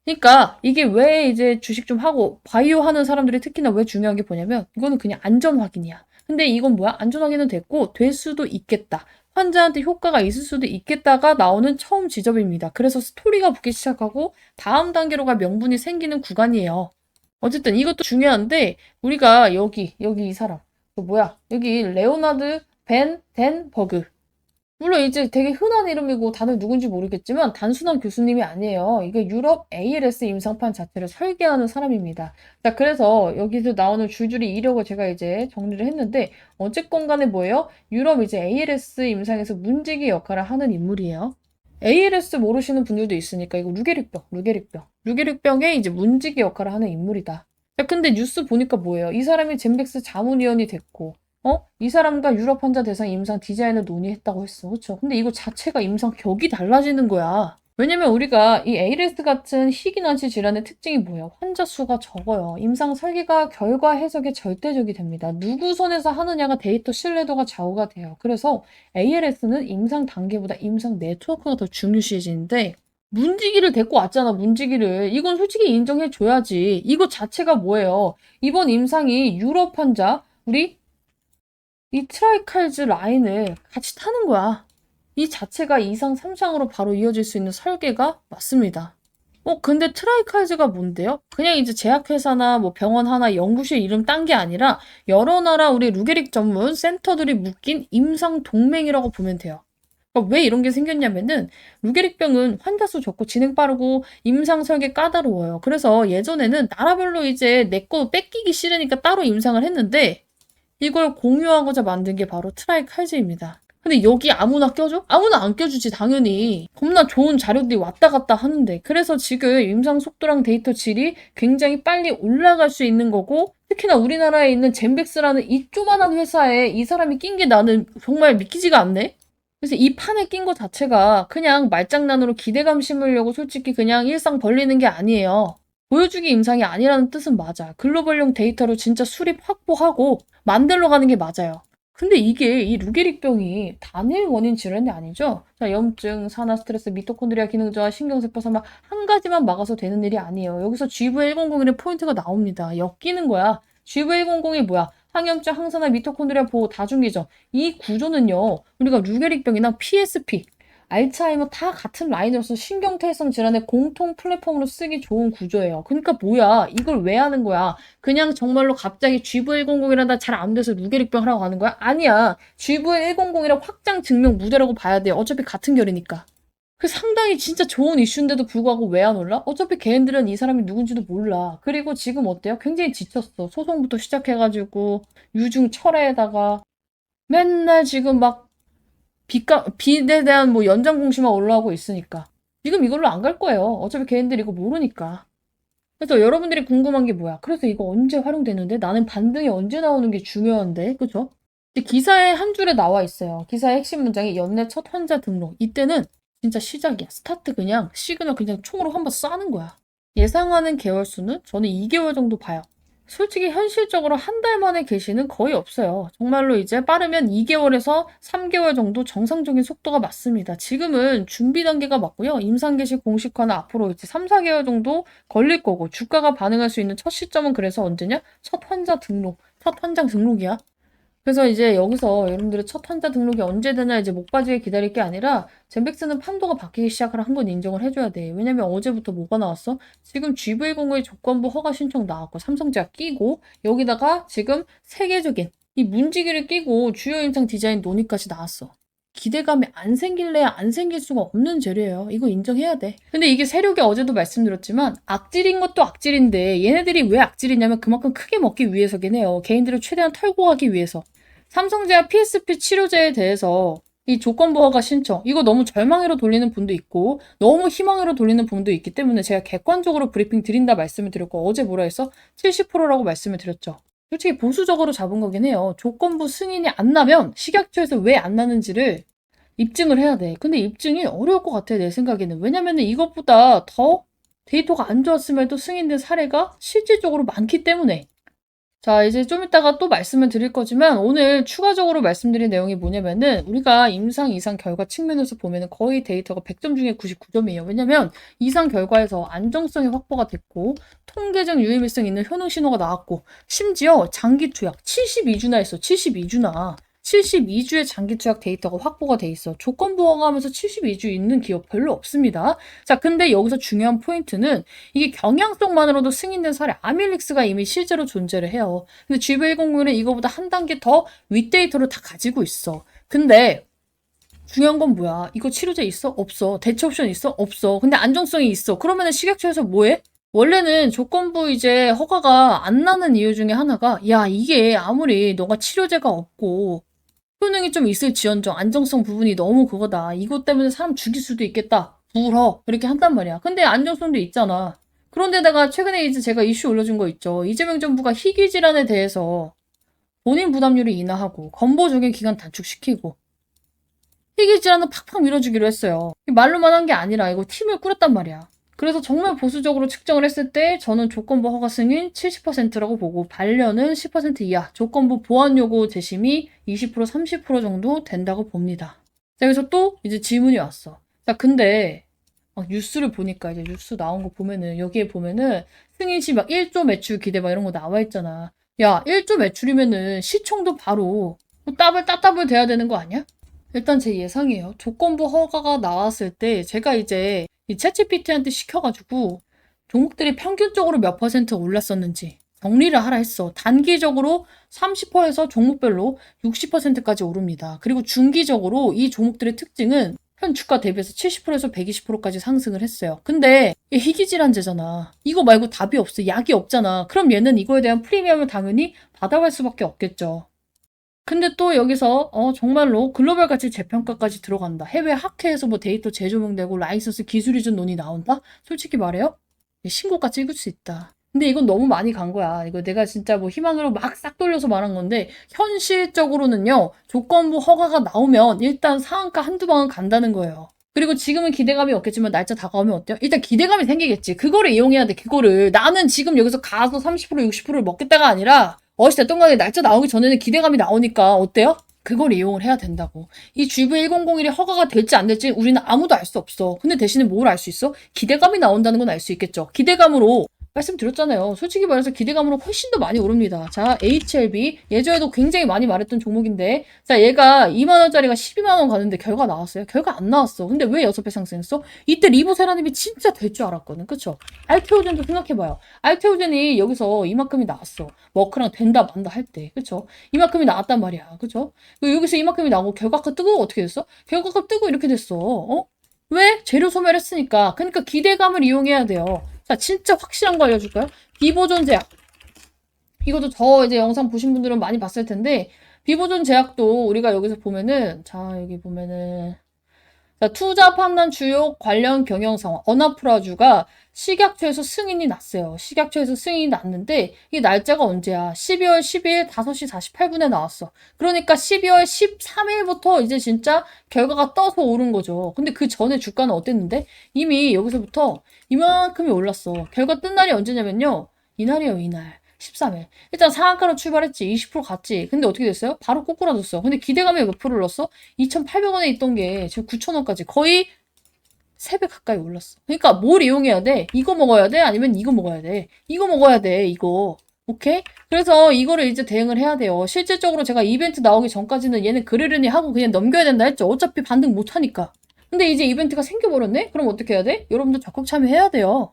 그러니까 이게 왜 이제 주식 좀 하고 바이오 하는 사람들이 특히나 왜 중요한 게 뭐냐면 이거는 그냥 안전 확인이야. 근데 이건 뭐야? 안전 확인은 됐고 될 수도 있겠다. 환자한테 효과가 있을 수도 있겠다가 나오는 처음 지점입니다. 그래서 스토리가 붙기 시작하고 다음 단계로 가 명분이 생기는 구간이에요. 어쨌든 이것도 중요한데 우리가 여기 이 사람 뭐야? 여기 레오나드 벤 덴 버그 물론 이제 되게 흔한 이름이고 다들 누군지 모르겠지만 단순한 교수님이 아니에요. 이게 유럽 ALS 임상판 자체를 설계하는 사람입니다. 자, 그래서 여기서 나오는 줄줄이 이력을 제가 이제 정리를 했는데 어쨌건 간에 뭐예요? 유럽 이제 ALS 임상에서 문지기 역할을 하는 인물이에요. ALS 모르시는 분들도 있으니까 이거 루게릭병의 이제 문지기 역할을 하는 인물이다. 자, 근데 뉴스 보니까 뭐예요? 이 사람이 젠백스 자문위원이 됐고 이 사람과 유럽 환자 대상 임상 디자인을 논의했다고 했어. 그쵸? 근데 이거 자체가 임상 격이 달라지는 거야. 왜냐면 우리가 이 ALS 같은 희귀난치 질환의 특징이 뭐예요? 환자 수가 적어요. 임상 설계가 결과 해석에 절대적이 됩니다. 누구 손에서 하느냐가 데이터 신뢰도가 좌우가 돼요. 그래서 ALS는 임상 단계보다 임상 네트워크가 더 중요시해지는데 문지기를 데리고 왔잖아, 문지기를. 이건 솔직히 인정해줘야지. 이거 자체가 뭐예요? 이번 임상이 유럽 환자, 우리 이 트라이칼즈 라인을 같이 타는 거야. 이 자체가 2상, 3상으로 바로 이어질 수 있는 설계가 맞습니다. 근데 트라이칼즈가 뭔데요? 그냥 이제 제약회사나 뭐 병원 하나 연구실 이름 딴 게 아니라 여러 나라 우리 루게릭 전문 센터들이 묶인 임상 동맹이라고 보면 돼요. 그러니까 왜 이런 게 생겼냐면은 루게릭병은 환자 수 적고 진행 빠르고 임상 설계 까다로워요. 그래서 예전에는 나라별로 이제 내 거 뺏기기 싫으니까 따로 임상을 했는데 이걸 공유하고자 만든 게 바로 트라이칼즈입니다. 근데 여기 아무나 껴줘? 아무나 안 껴주지 당연히. 겁나 좋은 자료들이 왔다 갔다 하는데 그래서 지금 임상 속도랑 데이터 질이 굉장히 빨리 올라갈 수 있는 거고 특히나 우리나라에 있는 젠백스라는 이 조만한 회사에 이 사람이 낀 게 나는 정말 믿기지가 않네? 그래서 이 판에 낀 거 자체가 그냥 말장난으로 기대감 심으려고 솔직히 그냥 일상 벌리는 게 아니에요. 보여주기 임상이 아니라는 뜻은 맞아. 글로벌용 데이터로 진짜 수립 확보하고 만들러 가는 게 맞아요. 근데 이게 이 루게릭병이 단일 원인 질환이 아니죠? 자, 염증, 산화, 스트레스, 미토콘드리아 기능 저하, 신경세포 사막 한 가지만 막아서 되는 일이 아니에요. 여기서 GV100의 포인트가 나옵니다. 엮이는 거야. GV100이 뭐야? 항염증, 항산화, 미토콘드리아 보호, 다중기전. 이 구조는요. 우리가 루게릭병이나 PSP, 알츠하이머 다 같은 라인으로서 신경퇴성 질환의 공통 플랫폼으로 쓰기 좋은 구조예요. 그러니까 뭐야? 이걸 왜 하는 거야? 그냥 정말로 갑자기 GV100이란다 잘 안 돼서 루게릭병 하라고 하는 거야? 아니야. GV100이랑 확장 증명 무대라고 봐야 돼요. 어차피 같은 결이니까. 그 상당히 진짜 좋은 이슈인데도 불구하고 왜 안 올라? 어차피 걔네들은 이 사람이 누군지도 몰라. 그리고 지금 어때요? 굉장히 지쳤어. 소송부터 시작해가지고 유증 철회에다가 맨날 지금 막 빚에 대한 뭐 연장 공시만 올라오고 있으니까. 지금 이걸로 안 갈 거예요. 어차피 걔네들 이거 모르니까. 그래서 여러분들이 궁금한 게 뭐야? 그래서 이거 언제 활용되는데? 나는 반등이 언제 나오는 게 중요한데? 그죠? 기사에 한 줄에 나와 있어요. 기사의 핵심 문장이 연내 첫 환자 등록. 이때는 진짜 시작이야. 스타트 그냥 시그널 그냥 총으로 한번 쏴는 거야. 예상하는 개월 수는 저는 2개월 정도 봐요. 솔직히 현실적으로 한 달 만에 게시는 거의 없어요. 정말로 이제 빠르면 2개월에서 3개월 정도 정상적인 속도가 맞습니다. 지금은 준비 단계가 맞고요. 임상 게시 공식화는 앞으로 이제 3, 4개월 정도 걸릴 거고 주가가 반응할 수 있는 첫 시점은 그래서 언제냐? 첫 환자 등록, 첫 환자 등록이야. 그래서 이제 여기서 여러분들의 첫 환자 등록이 언제 되나 이제 목 빠지게 기다릴 게 아니라 젠백스는 판도가 바뀌기 시작을 한 번 인정을 해줘야 돼. 왜냐면 어제부터 뭐가 나왔어? 지금 GV0의 조건부 허가 신청 나왔고 삼성제약 끼고 여기다가 지금 세계적인 이 문지기를 끼고 주요 임상 디자인 논의까지 나왔어. 기대감이 안 생길래야 안 생길 수가 없는 재료예요. 이거 인정해야 돼. 근데 이게 세력이 어제도 말씀드렸지만 악질인 것도 악질인데 얘네들이 왜 악질이냐면 그만큼 크게 먹기 위해서긴 해요. 개인들을 최대한 털고 가기 위해서. 삼성제약 PSP 치료제에 대해서 이 조건부 허가 신청, 이거 너무 절망으로 돌리는 분도 있고 너무 희망으로 돌리는 분도 있기 때문에 제가 객관적으로 브리핑 드린다 말씀을 드렸고, 어제 뭐라 했어? 70%라고 말씀을 드렸죠. 솔직히 보수적으로 잡은 거긴 해요. 조건부 승인이 안 나면 식약처에서 왜 안 나는지를 입증을 해야 돼. 근데 입증이 어려울 것 같아, 내 생각에는. 왜냐면은 이것보다 더 데이터가 안 좋았음에도 승인된 사례가 실질적으로 많기 때문에. 자, 이제 좀 이따가 또 말씀을 드릴 거지만 오늘 추가적으로 말씀드린 내용이 뭐냐면은, 우리가 임상 이상 결과 측면에서 보면은 거의 데이터가 100점 중에 99점이에요. 왜냐면 이상 결과에서 안정성이 확보가 됐고 통계적 유의미성 있는 효능 신호가 나왔고, 심지어 장기 투약 72주나 했어. 72주나. 72주의 장기 투약 데이터가 확보가 돼 있어. 조건부 허가하면서 72주 있는 기업 별로 없습니다. 자, 근데 여기서 중요한 포인트는 이게 경향성만으로도 승인된 사례, 아밀릭스가 이미 실제로 존재를 해요. 근데 GV109는 이거보다 한 단계 더 윗데이터를 다 가지고 있어. 근데 중요한 건 뭐야? 이거 치료제 있어? 없어. 대체 옵션 있어? 없어. 근데 안정성이 있어. 그러면은 식약처에서 뭐해? 원래는 조건부 이제 허가가 안 나는 이유 중에 하나가, 야, 이게 아무리 너가 치료제가 없고 효능이 좀 있을지언정 안정성 부분이 너무 그거다. 이것 때문에 사람 죽일 수도 있겠다. 불허. 이렇게 한단 말이야. 근데 안정성도 있잖아. 그런데다가 최근에 이제 제가 이슈 올려준 거 있죠. 이재명 정부가 희귀 질환에 대해서 본인 부담률을 인하하고 건보 적용 기간 단축시키고 희귀 질환은 팍팍 밀어주기로 했어요. 말로만 한 게 아니라 이거 팀을 꾸렸단 말이야. 그래서 정말 보수적으로 측정을 했을 때 저는 조건부 허가 승인 70%라고 보고 반려는 10% 이하, 조건부 보완 요구 재심이 20% 30% 정도 된다고 봅니다. 자, 여기서 또 이제 질문이 왔어. 자, 근데 막 뉴스를 보니까 이제 뉴스 나온 거 보면은 여기에 보면은 승인 시 막 1조 매출 기대 막 이런 거 나와 있잖아. 야, 1조 매출이면은 시총도 바로 따블 돼야 되는 거 아니야? 일단 제 예상이에요. 조건부 허가가 나왔을 때 제가 이제 이 챗GPT한테 시켜가지고 종목들이 평균적으로 몇 퍼센트 올랐었는지 정리를 하라 했어. 단기적으로 30%에서 종목별로 60%까지 오릅니다. 그리고 중기적으로 이 종목들의 특징은 현 주가 대비해서 70%에서 120%까지 상승을 했어요. 근데 이게 희귀질환제잖아. 이거 말고 답이 없어. 약이 없잖아. 그럼 얘는 이거에 대한 프리미엄을 당연히 받아갈 수밖에 없겠죠. 근데 또 여기서 정말로 글로벌 가치 재평가까지 들어간다. 해외 학회에서 뭐 데이터 재조명되고 라이선스 기술 이전 논의 나온다? 솔직히 말해요. 신고가 찍을 수 있다. 근데 이건 너무 많이 간 거야. 이거 내가 진짜 뭐 희망으로 막 싹 돌려서 말한 건데 현실적으로는요. 조건부 허가가 나오면 일단 상한가 한두 방은 간다는 거예요. 그리고 지금은 기대감이 없겠지만 날짜 다가오면 어때요? 일단 기대감이 생기겠지. 그거를 이용해야 돼. 그거를. 나는 지금 여기서 가서 30% 60%를 먹겠다가 아니라 됐든 간에 날짜 나오기 전에는 기대감이 나오니까 어때요? 그걸 이용을 해야 된다고. 이 GV1001이 허가가 될지 안 될지 우리는 아무도 알 수 없어. 근데 대신에 뭘 알 수 있어? 기대감이 나온다는 건 알 수 있겠죠. 기대감으로 말씀드렸잖아요. 솔직히 말해서 기대감으로 훨씬 더 많이 오릅니다. 자, HLB. 예전에도 굉장히 많이 말했던 종목인데, 자, 얘가 2만원짜리가 12만원 가는데 결과 나왔어요? 결과 안 나왔어. 근데 왜 6배 상승했어? 이때 리보세라님이 진짜 될 줄 알았거든. 그쵸? 알테오젠도 생각해봐요. 알테오젠이 여기서 이만큼이 나왔어. 머크랑 된다 만다 할 때. 그쵸? 이만큼이 나왔단 말이야. 그쵸? 여기서 이만큼이 나오고 결과가 뜨고 어떻게 됐어? 결과가 뜨고 이렇게 됐어. 왜? 재료 소멸 했으니까. 그러니까 기대감을 이용해야 돼요. 자, 진짜 확실한 거 알려줄까요? 비보존 제약. 이것도 저 이제 영상 보신 분들은 많이 봤을 텐데, 비보존 제약도 우리가 여기서 보면은, 자, 여기 보면은, 자, 투자 판단 주요 관련 경영 상황, 어나프라주가 식약처에서 승인이 났어요. 식약처에서 승인이 났는데, 이 날짜가 언제야? 12월 12일 5시 48분에 나왔어. 그러니까 12월 13일부터 이제 진짜 결과가 떠서 오른 거죠. 근데 그 전에 주가는 어땠는데? 이미 여기서부터 이만큼이 올랐어. 결과 뜬 날이 언제냐면요. 이날이에요, 이날. 13일. 일단 상한가로 출발했지. 20% 갔지. 근데 어떻게 됐어요? 바로 꼬꾸라졌어. 근데 기대감이 몇 프로 올랐어? 2,800원에 있던 게 지금 9,000원까지 거의 3배 가까이 올랐어. 그러니까 뭘 이용해야 돼? 이거 먹어야 돼? 아니면 이거 먹어야 돼? 이거 먹어야 돼, 이거. 오케이? 그래서 이거를 이제 대응을 해야 돼요. 실질적으로 제가 이벤트 나오기 전까지는 얘는 그러려니 하고 그냥 넘겨야 된다 했죠. 어차피 반등 못 하니까. 근데 이제 이벤트가 생겨버렸네? 그럼 어떻게 해야 돼? 여러분들 적극 참여해야 돼요.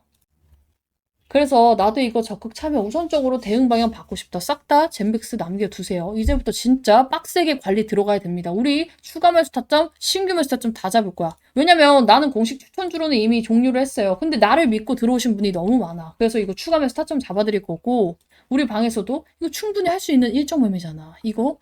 그래서 나도 이거 적극 참여 우선적으로 대응 방향 받고 싶다. 싹 다 젠백스 남겨두세요. 이제부터 진짜 빡세게 관리 들어가야 됩니다. 우리 추가 매수 타점, 신규 매수 타점 다 잡을 거야. 왜냐면 나는 공식 추천주로는 이미 종료를 했어요. 근데 나를 믿고 들어오신 분이 너무 많아. 그래서 이거 추가 매수 타점 잡아드릴 거고, 우리 방에서도 이거 충분히 할 수 있는 일정 매매잖아. 이거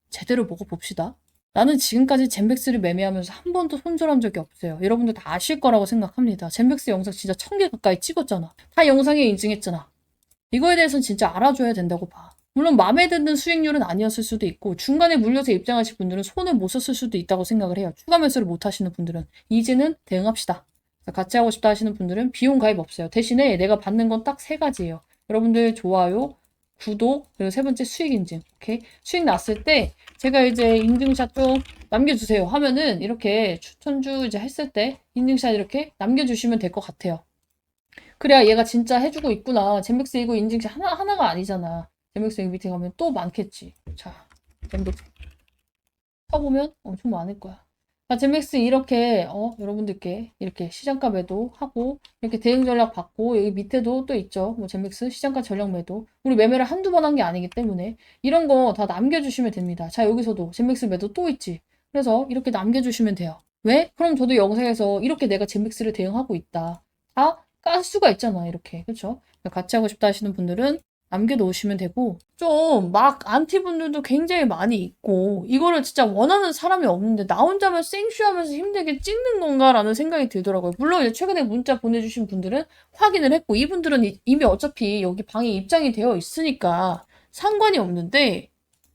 제대로 먹어봅시다. 나는 지금까지 젠백스를 매매하면서 한 번도 손절한 적이 없어요. 여러분들 다 아실 거라고 생각합니다. 젠백스 영상 진짜 1000개 가까이 찍었잖아. 다 영상에 인증했잖아. 이거에 대해서는 진짜 알아줘야 된다고 봐. 물론 마음에 드는 수익률은 아니었을 수도 있고 중간에 물려서 입장하실 분들은 손을 못 썼을 수도 있다고 생각을 해요. 추가 매수를 못 하시는 분들은 이제는 대응합시다. 같이 하고 싶다 하시는 분들은 비용 가입 없어요. 대신에 내가 받는 건 딱 세 가지예요. 여러분들 좋아요, 구독, 그리고 세 번째 수익 인증. 오케이? 수익 났을 때 제가 이제 인증샷 좀 남겨주세요 하면은 이렇게 추천주 이제 했을 때 인증샷 이렇게 남겨주시면 될 것 같아요. 그래야 얘가 진짜 해주고 있구나. 젠백스 이거 인증샷 하나가 아니잖아. 젠백스 여기 밑에 가면 또 많겠지. 자, 젠백스 쳐보면 엄청 많을 거야. 자, 젠백스 이렇게, 여러분들께 이렇게 시장가 매도 하고, 이렇게 대응 전략 받고, 여기 밑에도 또 있죠. 뭐, 젠백스 시장가 전략 매도. 우리 매매를 한두 번 한 게 아니기 때문에, 이런 거 다 남겨주시면 됩니다. 자, 여기서도 젠백스 매도 또 있지. 그래서 이렇게 남겨주시면 돼요. 왜? 그럼 저도 영상에서 이렇게 내가 젠백스를 대응하고 있다. 다 깔 수가 있잖아, 이렇게. 그쵸? 같이 하고 싶다 하시는 분들은 남겨놓으시면 되고, 좀 막 안티 분들도 굉장히 많이 있고, 이거를 진짜 원하는 사람이 없는데, 나 혼자만 생쇼하면서 힘들게 찍는 건가라는 생각이 들더라고요. 물론 이제 최근에 문자 보내주신 분들은 확인을 했고, 이분들은 이미 어차피 여기 방에 입장이 되어 있으니까 상관이 없는데,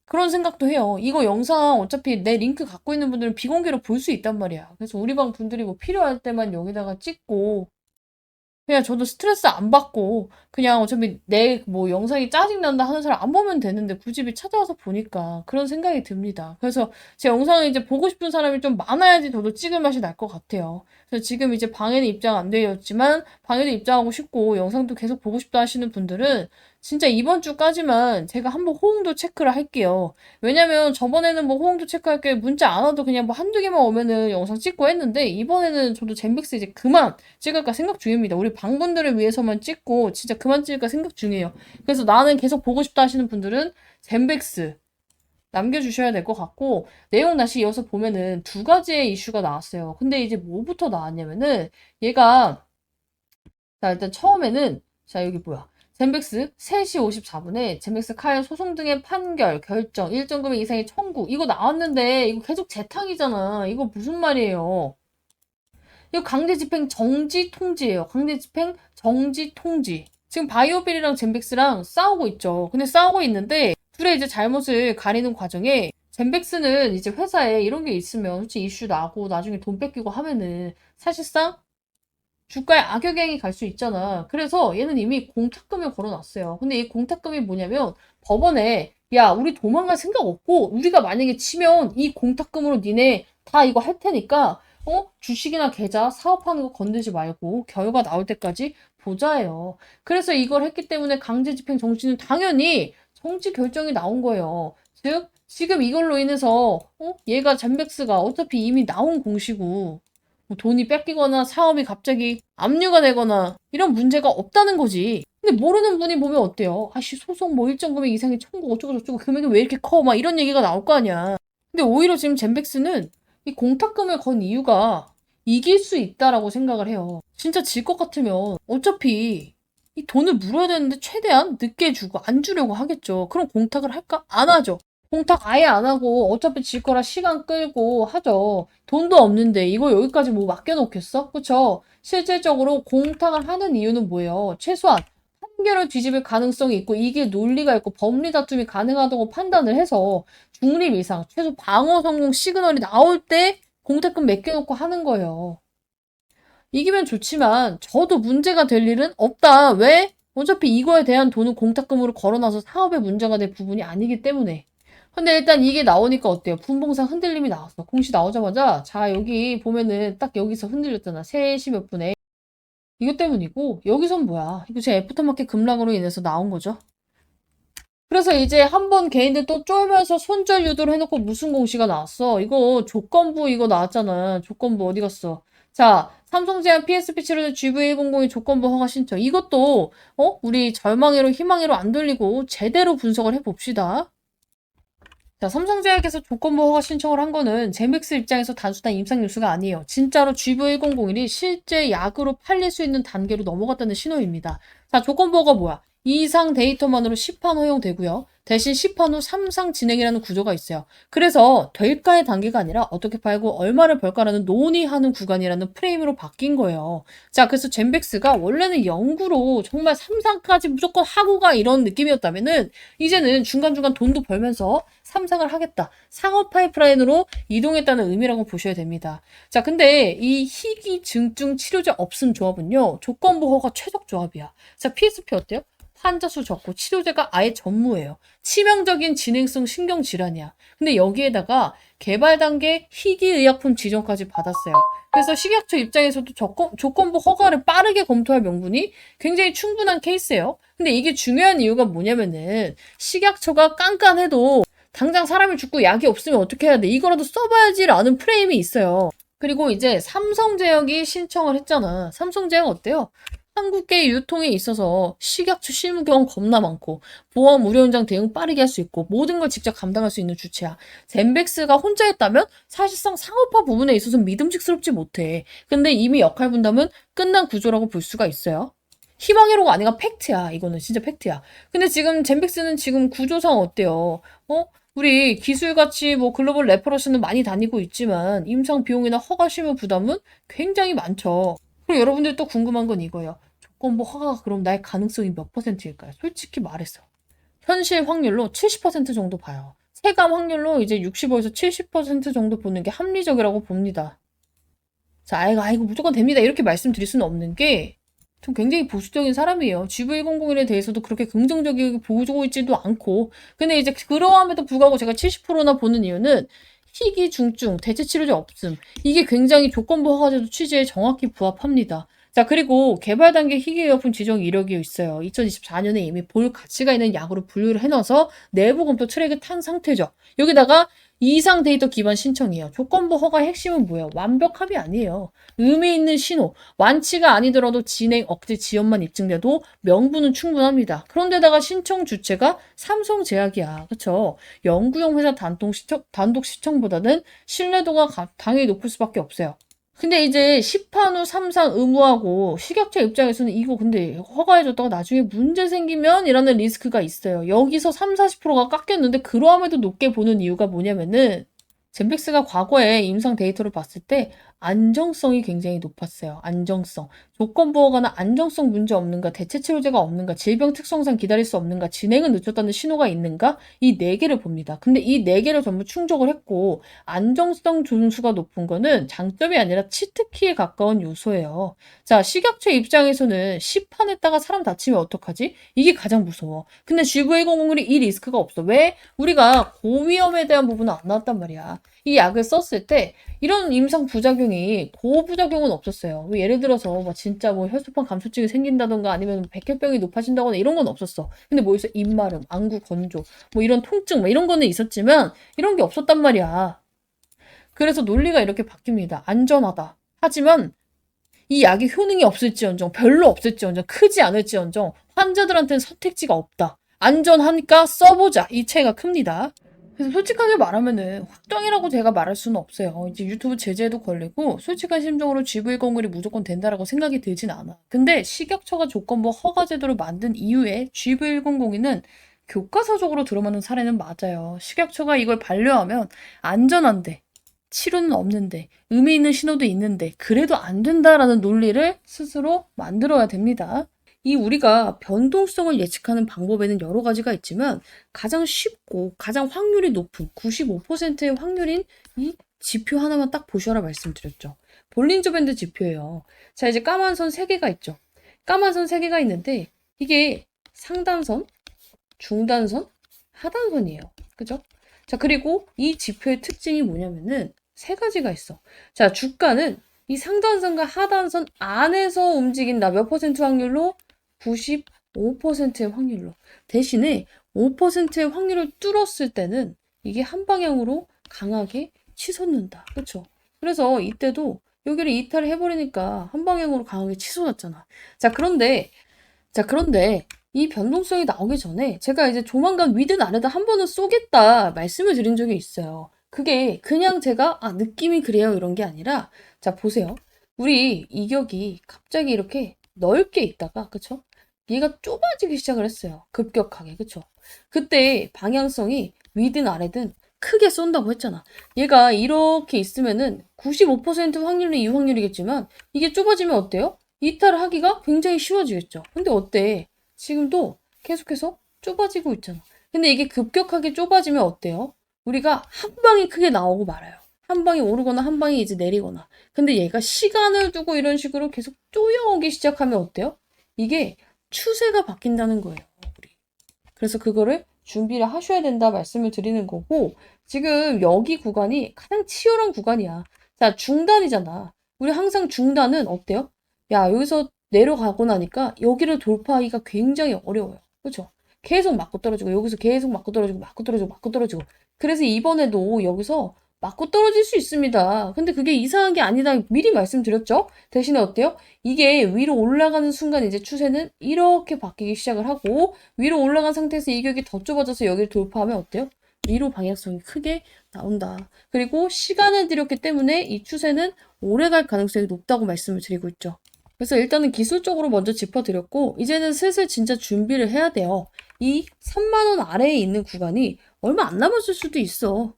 그런 생각도 해요. 이거 영상 어차피 내 링크 갖고 있는 분들은 비공개로 볼 수 있단 말이야. 그래서 우리 방 분들이 뭐 필요할 때만 여기다가 찍고, 그냥 저도 스트레스 안 받고 그냥 어차피 내 뭐 영상이 짜증난다 하는 사람 안 보면 되는데 굳이 찾아와서 보니까 그런 생각이 듭니다. 그래서 제 영상을 이제 보고 싶은 사람이 좀 많아야지 저도 찍을 맛이 날 것 같아요. 그래서 지금 이제 방에는 입장 안 되어 있지만 방에도 입장하고 싶고 영상도 계속 보고 싶다 하시는 분들은 진짜 이번 주까지만 제가 한번 호응도 체크를 할게요. 왜냐면 저번에는 뭐 호응도 체크할 게 문자 안 와도 그냥 뭐 한두 개만 오면은 영상 찍고 했는데 이번에는 저도 젠백스 이제 그만 찍을까 생각 중입니다. 우리 방분들을 위해서만 찍고 진짜 그만 찍을까 생각 중이에요. 그래서 나는 계속 보고 싶다 하시는 분들은 젠백스 남겨주셔야 될 것 같고 내용 다시 이어서 보면은 두 가지의 이슈가 나왔어요. 근데 이제 뭐부터 나왔냐면은 얘가 자 일단 처음에는 자 여기 뭐야 젠백스 3시 54분에 젠백스 카일 소송 등의 판결, 결정, 일정 금액 이상의 청구 이거 나왔는데 이거 계속 재탕이잖아. 이거 무슨 말이에요? 이거 강제 집행 정지 통지예요. 강제 집행 정지 통지. 지금 바이오빌이랑 젠백스랑 싸우고 있죠. 근데 싸우고 있는데 둘의 이제 잘못을 가리는 과정에 젠백스는 이제 회사에 이런 게 있으면 솔직히 이슈 나고 나중에 돈 뺏기고 하면은 사실상 주가에 악영향이 갈 수 있잖아. 그래서 얘는 이미 공탁금을 걸어놨어요. 근데 이 공탁금이 뭐냐면 법원에 야 우리 도망갈 생각 없고 우리가 만약에 치면 이 공탁금으로 니네 다 이거 할 테니까 주식이나 계좌 사업하는 거 건들지 말고 결과 나올 때까지 보자예요. 그래서 이걸 했기 때문에 강제집행 정지는 당연히 정지 결정이 나온 거예요. 즉 지금 이걸로 인해서 얘가 젠백스가 어차피 이미 나온 공시고 뭐 돈이 뺏기거나 사업이 갑자기 압류가 되거나 이런 문제가 없다는 거지. 근데 모르는 분이 보면 어때요? 아씨 소송 뭐 일정 금액 이상의 청구 어쩌고 저쩌고 금액이 왜 이렇게 커? 막 이런 얘기가 나올 거 아니야. 근데 오히려 지금 젠백스는 이 공탁금을 건 이유가 이길 수 있다라고 생각을 해요. 진짜 질 것 같으면 어차피 이 돈을 물어야 되는데 최대한 늦게 주고 안 주려고 하겠죠. 그럼 공탁을 할까? 안 하죠. 공탁 아예 안 하고 어차피 질 거라 시간 끌고 하죠. 돈도 없는데 이거 여기까지 뭐 맡겨놓겠어? 그쵸? 실질적으로 공탁을 하는 이유는 뭐예요? 최소한 판결을 뒤집을 가능성이 있고 이게 논리가 있고 법리 다툼이 가능하다고 판단을 해서 중립 이상, 최소 방어 성공 시그널이 나올 때 공탁금 맡겨놓고 하는 거예요. 이기면 좋지만 저도 문제가 될 일은 없다. 왜? 어차피 이거에 대한 돈은 공탁금으로 걸어놔서 사업에 문제가 될 부분이 아니기 때문에. 근데 일단 이게 나오니까 어때요? 분봉상 흔들림이 나왔어. 공시 나오자마자 자 여기 보면은 딱 여기서 흔들렸잖아. 3시 몇 분에. 이것 때문이고 여기선 뭐야? 이거 제 애프터마켓 급락으로 인해서 나온 거죠. 그래서 이제 한번 개인들 또 쫄면서 손절 유도를 해놓고 무슨 공시가 나왔어? 이거 조건부 이거 나왔잖아. 조건부 어디 갔어? 자, 삼성제약 PSP 치료제 GV100이 조건부 허가 신청. 이것도 우리 절망회로 희망회로 안 돌리고 제대로 분석을 해봅시다. 자, 삼성제약에서 조건부 허가 신청을 한 거는 제맥스 입장에서 단순한 임상 뉴스가 아니에요. 진짜로 GV1001이 실제 약으로 팔릴 수 있는 단계로 넘어갔다는 신호입니다. 자, 조건부호가 뭐야? 이상 데이터만으로 시판 허용되고요. 대신 시판 후 3상 진행이라는 구조가 있어요. 그래서 될까의 단계가 아니라 어떻게 팔고 얼마를 벌까라는 논의하는 구간이라는 프레임으로 바뀐 거예요. 자, 그래서 젠백스가 원래는 연구로 정말 3상까지 무조건 하고 가 이런 느낌이었다면은 이제는 중간중간 돈도 벌면서 3상을 하겠다. 상업 파이프라인으로 이동했다는 의미라고 보셔야 됩니다. 자, 근데 이 희귀증증 치료제 없음 조합은요. 조건부호가 최적 조합이야. 자, PSP 어때요? 환자 수 적고 치료제가 아예 전무예요. 치명적인 진행성 신경질환이야. 근데 여기에다가 개발 단계 희귀의약품 지정까지 받았어요. 그래서 식약처 입장에서도 조건부 허가를 빠르게 검토할 명분이 굉장히 충분한 케이스예요. 근데 이게 중요한 이유가 뭐냐면은 식약처가 깐깐해도 당장 사람이 죽고 약이 없으면 어떻게 해야 돼? 이거라도 써봐야지라는 프레임이 있어요. 그리고 이제 삼성제약이 신청을 했잖아. 삼성제약 어때요? 한국계 유통에 있어서 식약처 실무 경험 겁나 많고 보험 의료 현장 대응 빠르게 할 수 있고 모든 걸 직접 감당할 수 있는 주체야. 젠백스가 혼자 했다면 사실상 상업화 부분에 있어서 믿음직스럽지 못해. 근데 이미 역할 분담은 끝난 구조라고 볼 수가 있어요. 희망회로가 아니라 팩트야. 이거는 진짜 팩트야. 근데 지금 젠백스는 지금 구조상 어때요? 우리 기술같이 뭐 글로벌 레퍼런스는 많이 다니고 있지만 임상 비용이나 허가 실무 부담은 굉장히 많죠. 그리고 여러분들 또 궁금한 건 이거예요. 조건부 허가가 그럼 나의 가능성이 몇 퍼센트일까요? 솔직히 말해서. 현실 확률로 70% 정도 봐요. 체감 확률로 이제 65에서 70% 정도 보는 게 합리적이라고 봅니다. 자, 아이고, 무조건 됩니다. 이렇게 말씀드릴 수는 없는 게, 전 굉장히 보수적인 사람이에요. GV101에 대해서도 그렇게 긍정적이게 보고 있지도 않고. 근데 이제 그러함에도 불구하고 제가 70%나 보는 이유는 희귀, 중증, 대체 치료제 없음. 이게 굉장히 조건부 허가제도 취지에 정확히 부합합니다. 자, 그리고 개발 단계 희귀의약품 지정 이력이 있어요. 2024년에 이미 볼 가치가 있는 약으로 분류를 해놔서 내부 검토 트랙을 탄 상태죠. 여기다가 이상 데이터 기반 신청이에요. 조건부 허가의 핵심은 뭐예요? 완벽함이 아니에요. 의미 있는 신호, 완치가 아니더라도 진행 억제 지연만 입증돼도 명분은 충분합니다. 그런데다가 신청 주체가 삼성제약이야. 그쵸? 연구용 회사 단독 시청보다는 신뢰도가 당연히 높을 수밖에 없어요. 근데 이제 시판 후 3상 의무하고 식약처 입장에서는 이거 근데 허가해줬다가 나중에 문제 생기면 이라는 리스크가 있어요. 여기서 3, 40%가 깎였는데 그러함에도 높게 보는 이유가 뭐냐면은 젠백스가 과거에 임상 데이터를 봤을 때 안정성이 굉장히 높았어요. 안정성. 조건부 허가나 안정성 문제 없는가, 대체 치료제가 없는가, 질병 특성상 기다릴 수 없는가, 진행은 늦췄다는 신호가 있는가, 이 네 개를 봅니다. 근데 이 네 개를 전부 충족을 했고 안정성 존수가 높은 거는 장점이 아니라 치트키에 가까운 요소예요. 자, 식약처 입장에서는 시판했다가 사람 다치면 어떡하지? 이게 가장 무서워. 근데 GV101이 이 리스크가 없어. 왜? 우리가 고위험에 대한 부분은 안 나왔단 말이야. 이 약을 썼을 때 이런 임상 부작용이 고부작용은 없었어요. 뭐 예를 들어서 뭐 진짜 뭐 혈소판 감소증이 생긴다던가 아니면 백혈병이 높아진다거나 이런 건 없었어. 근데 뭐 있어? 입마름, 안구 건조, 뭐 이런 통증, 뭐 이런 거는 있었지만 이런 게 없었단 말이야. 그래서 논리가 이렇게 바뀝니다. 안전하다. 하지만 이 약이 효능이 없을지언정, 별로 없을지언정, 크지 않을지언정 환자들한테는 선택지가 없다. 안전하니까 써보자. 이 차이가 큽니다. 그래서 솔직하게 말하면은 확정이라고 제가 말할 수는 없어요. 이제 유튜브 제재도 걸리고 솔직한 심정으로 GV101이 무조건 된다라고 생각이 들진 않아. 근데 식약처가 조건부 허가 제도를 만든 이후에 GV100는 교과서적으로 들어맞는 사례는 맞아요. 식약처가 이걸 반려하면 안전한데 치료는 없는데 의미 있는 신호도 있는데 그래도 안 된다라는 논리를 스스로 만들어야 됩니다. 이 우리가 변동성을 예측하는 방법에는 여러 가지가 있지만 가장 쉽고 가장 확률이 높은 95%의 확률인 이 지표 하나만 딱 보셔라 말씀드렸죠. 볼린저 밴드 지표예요. 자, 이제 까만 선 3개가 있죠. 까만 선 3개가 있는데 이게 상단선, 중단선, 하단선이에요. 그죠? 자, 그리고 이 지표의 특징이 뭐냐면은 3가지가 있어. 자, 주가는 이 상단선과 하단선 안에서 움직인다. 몇 퍼센트 확률로? 95%의 확률로. 대신에 5%의 확률을 뚫었을 때는 이게 한 방향으로 강하게 치솟는다. 그쵸? 그래서 이때도 여기를 이탈을 해버리니까 한 방향으로 강하게 치솟았잖아. 자, 그런데 이 변동성이 나오기 전에 제가 이제 조만간 위든 아래든 한 번은 쏘겠다 말씀을 드린 적이 있어요. 그게 그냥 제가 느낌이 그래요 이런 게 아니라 자 보세요. 우리 이격이 갑자기 이렇게 넓게 있다가 그쵸? 얘가 좁아지기 시작을 했어요. 급격하게. 그쵸? 그때 방향성이 위든 아래든 크게 쏜다고 했잖아. 얘가 이렇게 있으면은 95% 확률로 이 확률이겠지만 이게 좁아지면 어때요? 이탈을 하기가 굉장히 쉬워지겠죠. 근데 어때? 지금도 계속해서 좁아지고 있잖아. 근데 이게 급격하게 좁아지면 어때요? 우리가 한 방이 크게 나오고 말아요. 한 방이 오르거나 한 방이 이제 내리거나. 근데 얘가 시간을 두고 이런 식으로 계속 쪼여오기 시작하면 어때요? 이게 추세가 바뀐다는 거예요. 우리. 그래서 그거를 준비를 하셔야 된다 말씀을 드리는 거고, 지금 여기 구간이 가장 치열한 구간이야. 자, 중단이잖아. 우리 항상 중단은 어때요? 야, 여기서 내려가고 나니까 여기를 돌파하기가 굉장히 어려워요. 그렇죠? 계속 맞고 떨어지고, 여기서 계속 맞고 떨어지고, 맞고 떨어지고, 맞고 떨어지고. 그래서 이번에도 여기서 맞고 떨어질 수 있습니다. 근데 그게 이상한 게 아니다. 미리 말씀드렸죠? 대신에 어때요? 이게 위로 올라가는 순간 이제 추세는 이렇게 바뀌기 시작을 하고, 위로 올라간 상태에서 이격이 더 좁아져서 여기를 돌파하면 어때요? 위로 방향성이 크게 나온다. 그리고 시간을 들였기 때문에 이 추세는 오래 갈 가능성이 높다고 말씀을 드리고 있죠. 그래서 일단은 기술적으로 먼저 짚어드렸고, 이제는 슬슬 진짜 준비를 해야 돼요. 이 3만원 아래에 있는 구간이 얼마 안 남았을 수도 있어.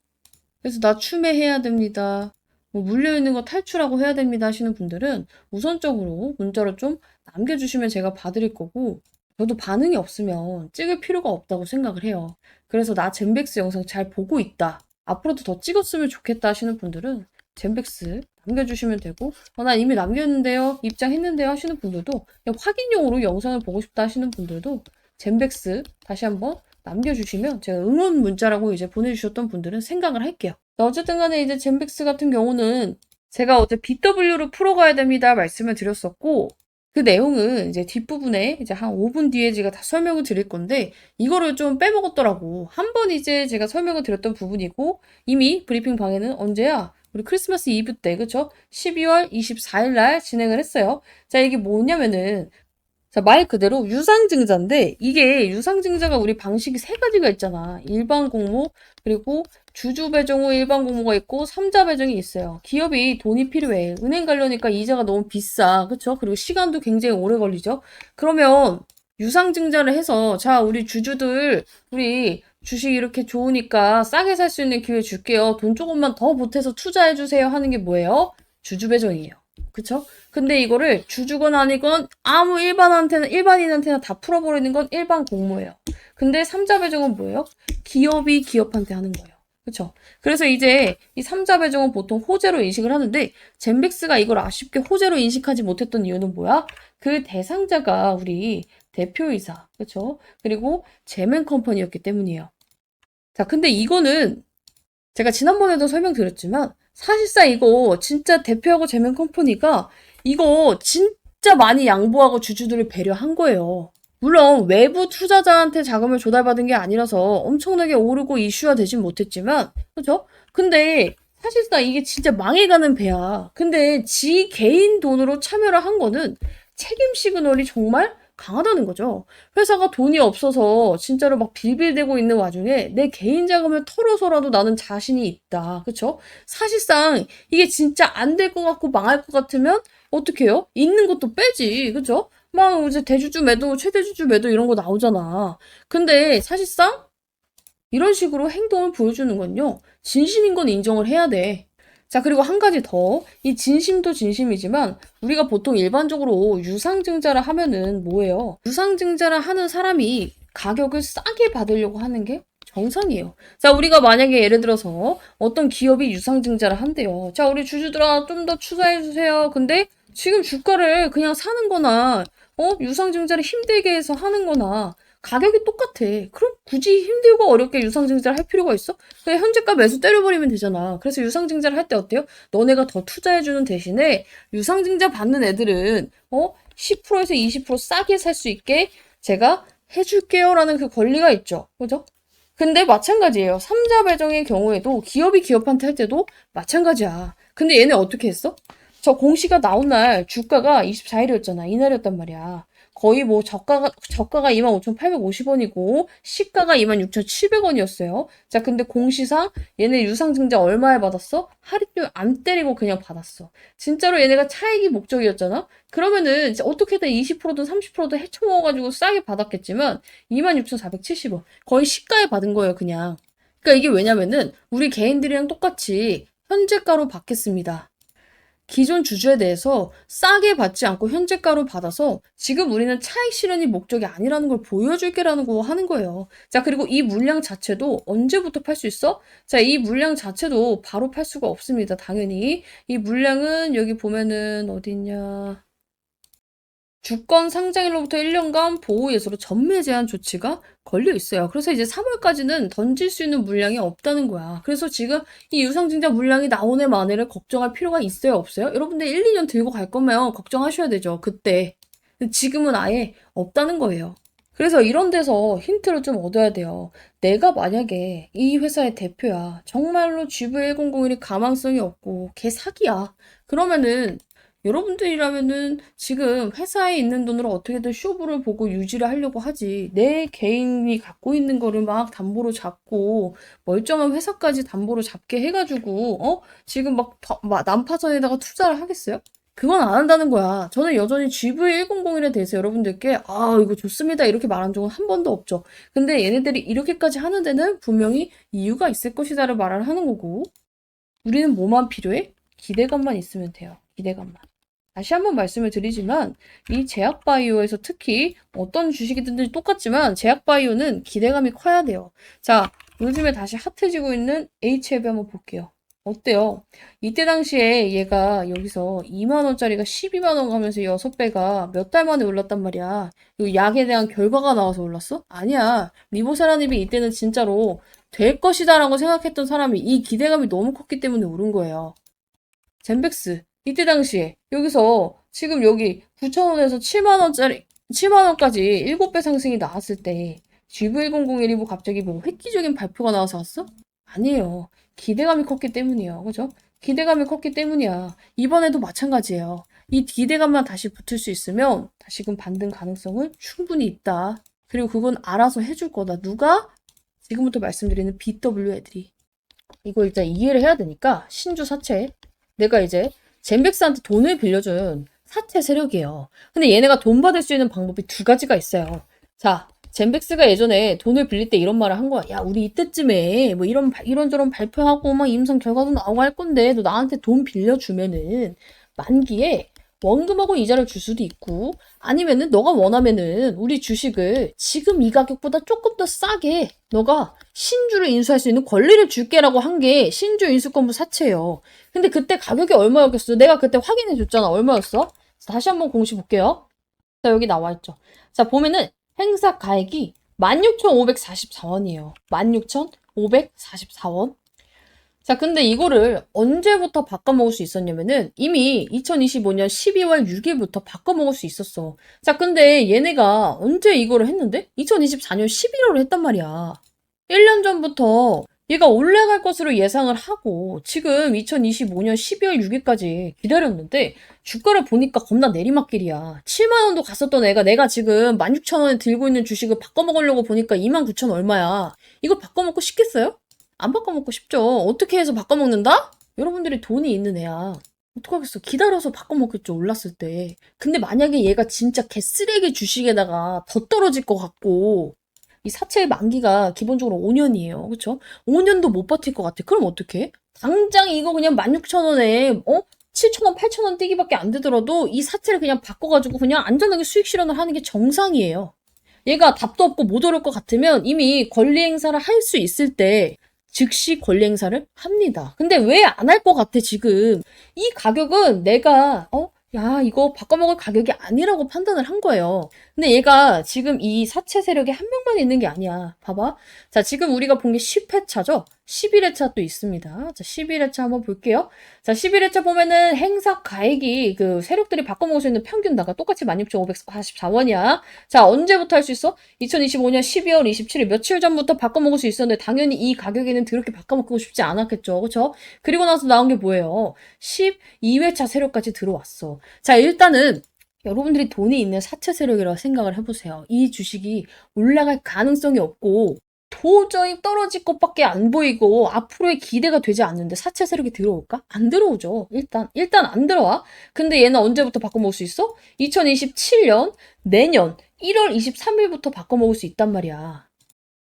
그래서 나 추매해야 됩니다. 뭐 물려있는 거 탈출하고 해야 됩니다 하시는 분들은 우선적으로 문자로 좀 남겨주시면 제가 봐드릴 거고, 저도 반응이 없으면 찍을 필요가 없다고 생각을 해요. 그래서 나 젠백스 영상 잘 보고 있다. 앞으로도 더 찍었으면 좋겠다 하시는 분들은 젠백스 남겨주시면 되고, 난 이미 남겼는데요, 입장했는데요 하시는 분들도, 그냥 확인용으로 영상을 보고 싶다 하시는 분들도 젠백스 다시 한번 남겨주시면 제가 응원 문자라고 이제 보내주셨던 분들은 생각을 할게요. 어쨌든 간에 이제 젠백스 같은 경우는 제가 어제 BW로 풀어가야 됩니다 말씀을 드렸었고, 그 내용은 이제 뒷부분에 이제 한 5분 뒤에 제가 다 설명을 드릴 건데, 이거를 좀 빼먹었더라고. 한 번 이제 제가 설명을 드렸던 부분이고, 이미 브리핑 방에는 언제야? 우리 크리스마스 이브 때, 그쵸? 12월 24일 날 진행을 했어요. 자, 이게 뭐냐면은, 자, 말 그대로 유상증자인데, 이게 유상증자가 우리 방식이 세 가지가 있잖아. 일반 공모, 그리고 주주 배정 후 일반 공모가 있고, 삼자 배정이 있어요. 기업이 돈이 필요해. 은행 가려니까 이자가 너무 비싸. 그쵸? 그리고 시간도 굉장히 오래 걸리죠? 그러면 유상증자를 해서, 자, 우리 주주들, 우리 주식 이렇게 좋으니까 싸게 살 수 있는 기회 줄게요. 돈 조금만 더 보태서 투자해주세요 하는 게 뭐예요? 주주 배정이에요. 그쵸? 근데 이거를 주주건 아니건 아무 일반인한테나 다 풀어버리는 건 일반 공모예요. 근데 삼자 배정은 뭐예요? 기업이 기업한테 하는 거예요. 그쵸? 그래서 이제 이 삼자 배정은 보통 호재로 인식을 하는데, 젠백스가 이걸 아쉽게 호재로 인식하지 못했던 이유는 뭐야? 그 대상자가 우리 대표이사, 그쵸? 그리고 제맨 컴퍼니였기 때문이에요. 자, 근데 이거는 제가 지난번에도 설명드렸지만, 사실상 이거 진짜 대표하고 제면 컴퍼니가 이거 진짜 많이 양보하고 주주들을 배려한 거예요. 물론 외부 투자자한테 자금을 조달받은 게 아니라서 엄청나게 오르고 이슈화 되진 못했지만, 그죠? 근데 사실상 이게 진짜 망해가는 배야. 근데 지 개인 돈으로 참여를 한 거는 책임 시그널이 정말 강하다는 거죠. 회사가 돈이 없어서 진짜로 막 빌빌대고 있는 와중에 내 개인 자금을 털어서라도 나는 자신이 있다. 그쵸? 사실상 이게 진짜 안 될 것 같고 망할 것 같으면 어떻게 해요? 있는 것도 빼지. 그쵸? 막 이제 대주주 매도, 최대주주 매도 이런 거 나오잖아. 근데 사실상 이런 식으로 행동을 보여주는 건요, 진심인 건 인정을 해야 돼. 자, 그리고 한 가지 더. 이 진심도 진심이지만 우리가 보통 일반적으로 유상증자를 하면은 뭐예요? 유상증자를 하는 사람이 가격을 싸게 받으려고 하는 게 정상이에요. 자, 우리가 만약에 예를 들어서 어떤 기업이 유상증자를 한대요. 자, 우리 주주들아 좀 더 투자해주세요. 근데 지금 주가를 그냥 사는 거나 유상증자를 힘들게 해서 하는 거나 가격이 똑같아. 그럼 굳이 힘들고 어렵게 유상증자를 할 필요가 있어? 그냥 현재가 매수 때려버리면 되잖아. 그래서 유상증자를 할 때 어때요? 너네가 더 투자해주는 대신에 유상증자 받는 애들은 10%에서 20% 싸게 살 수 있게 제가 해줄게요 라는 그 권리가 있죠. 그죠? 근데 마찬가지예요. 삼자 배정의 경우에도 기업이 기업한테 할 때도 마찬가지야. 근데 얘네 어떻게 했어? 저 공시가 나온 날 주가가 24일이었잖아. 이날이었단 말이야. 거의 뭐 저가가 25,850원이고 시가가 26,700원이었어요. 자, 근데 공시상 얘네 유상증자 얼마에 받았어? 할인율 안 때리고 그냥 받았어. 진짜로 얘네가 차익이 목적이었잖아? 그러면은 이제 어떻게든 20%든 30%든 헤쳐먹어가지고 싸게 받았겠지만 26,470원. 거의 시가에 받은 거예요, 그냥. 그러니까 이게 왜냐면은 우리 개인들이랑 똑같이 현재가로 받겠습니다. 기존 주주에 대해서 싸게 받지 않고 현재가로 받아서 지금 우리는 차익 실현이 목적이 아니라는 걸 보여줄게라는 거 하는 거예요. 자, 그리고 이 물량 자체도 언제부터 팔 수 있어? 자, 이 물량 자체도 바로 팔 수가 없습니다. 당연히. 이 물량은 여기 보면은 어디 있냐. 주권 상장일로부터 1년간 보호 예수로 전매 제한 조치가 걸려 있어요. 그래서 이제 3월까지는 던질 수 있는 물량이 없다는 거야. 그래서 지금 이 유상증자 물량이 나오네 마네를 걱정할 필요가 있어요, 없어요? 여러분들 1, 2년 들고 갈 거면 걱정하셔야 되죠, 그때. 지금은 아예 없다는 거예요. 그래서 이런 데서 힌트를 좀 얻어야 돼요. 내가 만약에 이 회사의 대표야. 정말로 GV1001이 가망성이 없고 걔 사기야. 그러면은 여러분들이라면은 지금 회사에 있는 돈으로 어떻게든 쇼부를 보고 유지를 하려고 하지. 내 개인이 갖고 있는 거를 막 담보로 잡고 멀쩡한 회사까지 담보로 잡게 해가지고 지금 막 난파선에다가 투자를 하겠어요? 그건 안 한다는 거야. 저는 여전히 GV1001에 대해서 여러분들께 이거 좋습니다 이렇게 말한 적은 한 번도 없죠. 근데 얘네들이 이렇게까지 하는 데는 분명히 이유가 있을 것이다를 말을 하는 거고 우리는 뭐만 필요해? 기대감만 있으면 돼요. 기대감만. 다시 한번 말씀을 드리지만 이 제약바이오에서 특히 어떤 주식이든지 똑같지만 제약바이오는 기대감이 커야 돼요. 자, 요즘에 다시 핫해지고 있는 HLB 한번 볼게요. 어때요? 이때 당시에 얘가 여기서 2만원짜리가 12만원 가면서 6배가 몇 달 만에 올랐단 말이야. 이 약에 대한 결과가 나와서 올랐어? 아니야. 리보세라닙이 이때는 진짜로 될 것이다 라고 생각했던 사람이 이 기대감이 너무 컸기 때문에 오른 거예요. 젠백스 이때 당시에 여기서 지금 여기 9,000원에서 7만원짜리 7만원까지 7배 상승이 나왔을 때 GV1001이 뭐 갑자기 뭐 획기적인 발표가 나와서 왔어? 아니에요. 기대감이 컸기 때문이에요. 그죠? 기대감이 컸기 때문이야. 이번에도 마찬가지예요. 이 기대감만 다시 붙을 수 있으면 다시금 반등 가능성은 충분히 있다. 그리고 그건 알아서 해줄 거다. 누가? 지금부터 말씀드리는 BW 애들이. 이거 일단 이해를 해야 되니까 신주 사채. 내가 이제 젠백스한테 돈을 빌려준 사채 세력이에요. 근데 얘네가 돈 받을 수 있는 방법이 두 가지가 있어요. 자, 젠백스가 예전에 돈을 빌릴 때 이런 말을 한 거야. 야, 우리 이때쯤에 뭐 이런저런 발표하고 막 임상 결과도 나오고 할 건데 너 나한테 돈 빌려주면은 만기에 원금하고 이자를 줄 수도 있고 아니면은 너가 원하면은 우리 주식을 지금 이 가격보다 조금 더 싸게 너가 신주를 인수할 수 있는 권리를 줄게라고 한 게 신주 인수권부 사채예요. 근데 그때 가격이 얼마였겠어? 내가 그때 확인해 줬잖아. 얼마였어? 다시 한번 공시 볼게요. 자, 여기 나와 있죠. 자, 보면은 행사 가액이 16,544원이에요. 16,544원. 자, 근데 이거를 언제부터 바꿔먹을 수 있었냐면은 이미 2025년 12월 6일부터 바꿔먹을 수 있었어. 자, 근데 얘네가 언제 이거를 했는데? 2024년 11월에 했단 말이야. 1년 전부터 얘가 올라갈 것으로 예상을 하고 지금 2025년 12월 6일까지 기다렸는데 주가를 보니까 겁나 내리막길이야. 7만 원도 갔었던 애가 내가 지금 16,000원에 들고 있는 주식을 바꿔먹으려고 보니까 29,000 얼마야. 이거 바꿔먹고 싶겠어요? 안 바꿔먹고 싶죠. 어떻게 해서 바꿔먹는다? 여러분들이 돈이 있는 애야. 어떡하겠어. 기다려서 바꿔먹겠죠. 올랐을 때. 근데 만약에 얘가 진짜 개쓰레기 주식에다가 더 떨어질 것 같고 이 사채의 만기가 기본적으로 5년이에요. 그쵸? 5년도 못 버틸 것 같아. 그럼 어떡해? 당장 이거 그냥 16,000원에 7,000원, 8,000원 뛰기밖에 안 되더라도 이 사채를 그냥 바꿔가지고 그냥 안전하게 수익 실현을 하는 게 정상이에요. 얘가 답도 없고 못 오를 것 같으면 이미 권리 행사를 할 수 있을 때 즉시 권리 행사를 합니다. 근데 왜 안 할 것 같아, 지금? 이 가격은 내가, 야, 이거 바꿔먹을 가격이 아니라고 판단을 한 거예요. 근데 얘가 지금 이 사채 세력이 한 명만 있는 게 아니야. 봐봐. 자, 지금 우리가 본 게 10회차죠? 11회차 또 있습니다. 자, 11회차 한번 볼게요. 자, 11회차 보면은 행사 가액이 그 세력들이 바꿔먹을 수 있는 평균다가 똑같이 16,544원이야. 자, 언제부터 할 수 있어? 2025년 12월 27일 며칠 전부터 바꿔먹을 수 있었는데 당연히 이 가격에는 더럽게 바꿔먹고 싶지 않았겠죠. 그쵸? 그리고 나서 나온 게 뭐예요? 12회차 세력까지 들어왔어. 자, 일단은 여러분들이 돈이 있는 사채 세력이라고 생각을 해보세요. 이 주식이 올라갈 가능성이 없고 도저히 떨어질 것밖에 안 보이고 앞으로의 기대가 되지 않는데 사채 세력이 들어올까? 안 들어오죠. 일단 안 들어와. 근데 얘는 언제부터 바꿔먹을 수 있어? 2027년 내년 1월 23일부터 바꿔먹을 수 있단 말이야.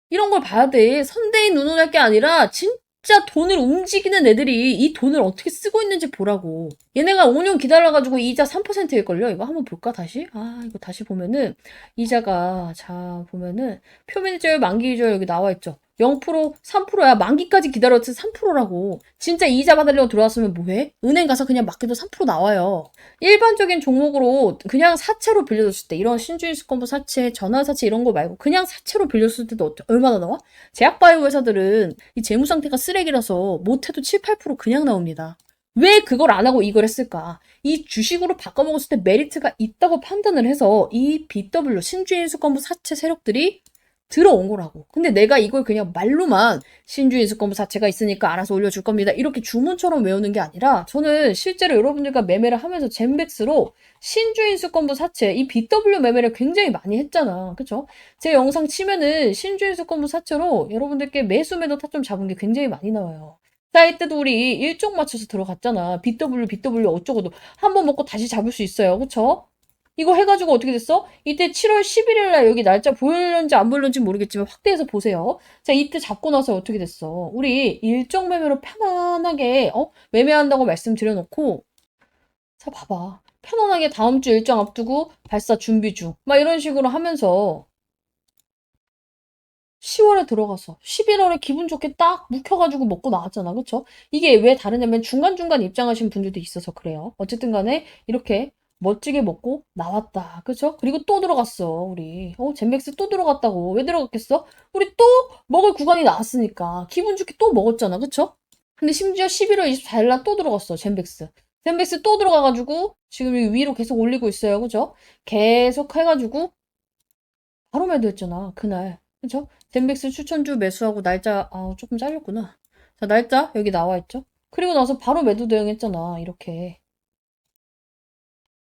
이런 걸 봐야 돼. 선대인 운운할 게 아니라 진짜 돈을 움직이는 애들이 이 돈을 어떻게 쓰고 있는지 보라고. 얘네가 5년 기다려가지고 이자 3%일걸요? 이거 한번 볼까, 다시? 아, 이거 다시 보면은, 이자가, 자, 보면은, 표면이자율, 만기이자율 여기 나와있죠? 0%, 3%야. 만기까지 기다렸지 3%라고. 진짜 이자 받으려고 들어왔으면 뭐해? 은행 가서 그냥 맡겨도 3% 나와요. 일반적인 종목으로 그냥 사채로 빌려줬을 때, 이런 신주인수권부 사채, 전환사채 이런 거 말고 그냥 사채로 빌렸을 때도 얼마나 나와? 제약바이오 회사들은 이 재무 상태가 쓰레기라서 못해도 7, 8% 그냥 나옵니다. 왜 그걸 안 하고 이걸 했을까? 이 주식으로 바꿔먹었을 때 메리트가 있다고 판단을 해서 이 BW 신주인수권부 사채 세력들이 들어온 거라고. 근데 내가 이걸 그냥 말로만 신주인수권부 사채가 있으니까 알아서 올려줄 겁니다. 이렇게 주문처럼 외우는 게 아니라 저는 실제로 여러분들과 매매를 하면서 젠백스로 신주인수권부 사채, 이 BW 매매를 굉장히 많이 했잖아. 그쵸? 제 영상 치면은 신주인수권부 사채로 여러분들께 매수 매도 타점 잡은 게 굉장히 많이 나와요. 자, 이때도 우리 일종 맞춰서 들어갔잖아. BW 어쩌고도. 한 번 먹고 다시 잡을 수 있어요. 그쵸? 이거 해가지고 어떻게 됐어? 이때 7월 11일 날 여기 날짜 보였는지 안 보였는지 모르겠지만 확대해서 보세요. 자, 이때 잡고 나서 어떻게 됐어? 우리 일정 매매로 편안하게 매매한다고 말씀드려놓고 자, 봐봐. 편안하게 다음 주 일정 앞두고 발사 준비 중. 막 이런 식으로 하면서 10월에 들어가서 11월에 기분 좋게 딱 묵혀가지고 먹고 나왔잖아. 그쵸? 이게 왜 다르냐면 중간중간 입장하신 분들도 있어서 그래요. 어쨌든 간에 이렇게 멋지게 먹고 나왔다. 그쵸? 그리고 또 들어갔어, 우리. 젠백스 또 들어갔다고. 왜 들어갔겠어? 우리 또 먹을 구간이 나왔으니까. 기분 좋게 또 먹었잖아. 그쵸? 근데 심지어 11월 24일 날 또 들어갔어, 젠백스. 젠백스 또 들어가가지고 지금 위로 계속 올리고 있어요. 그죠? 계속 해가지고 바로 매도했잖아, 그날. 그쵸? 젠백스 추천주 매수하고 날짜, 조금 잘렸구나. 자, 날짜 여기 나와 있죠? 그리고 나서 바로 매도 대응했잖아, 이렇게.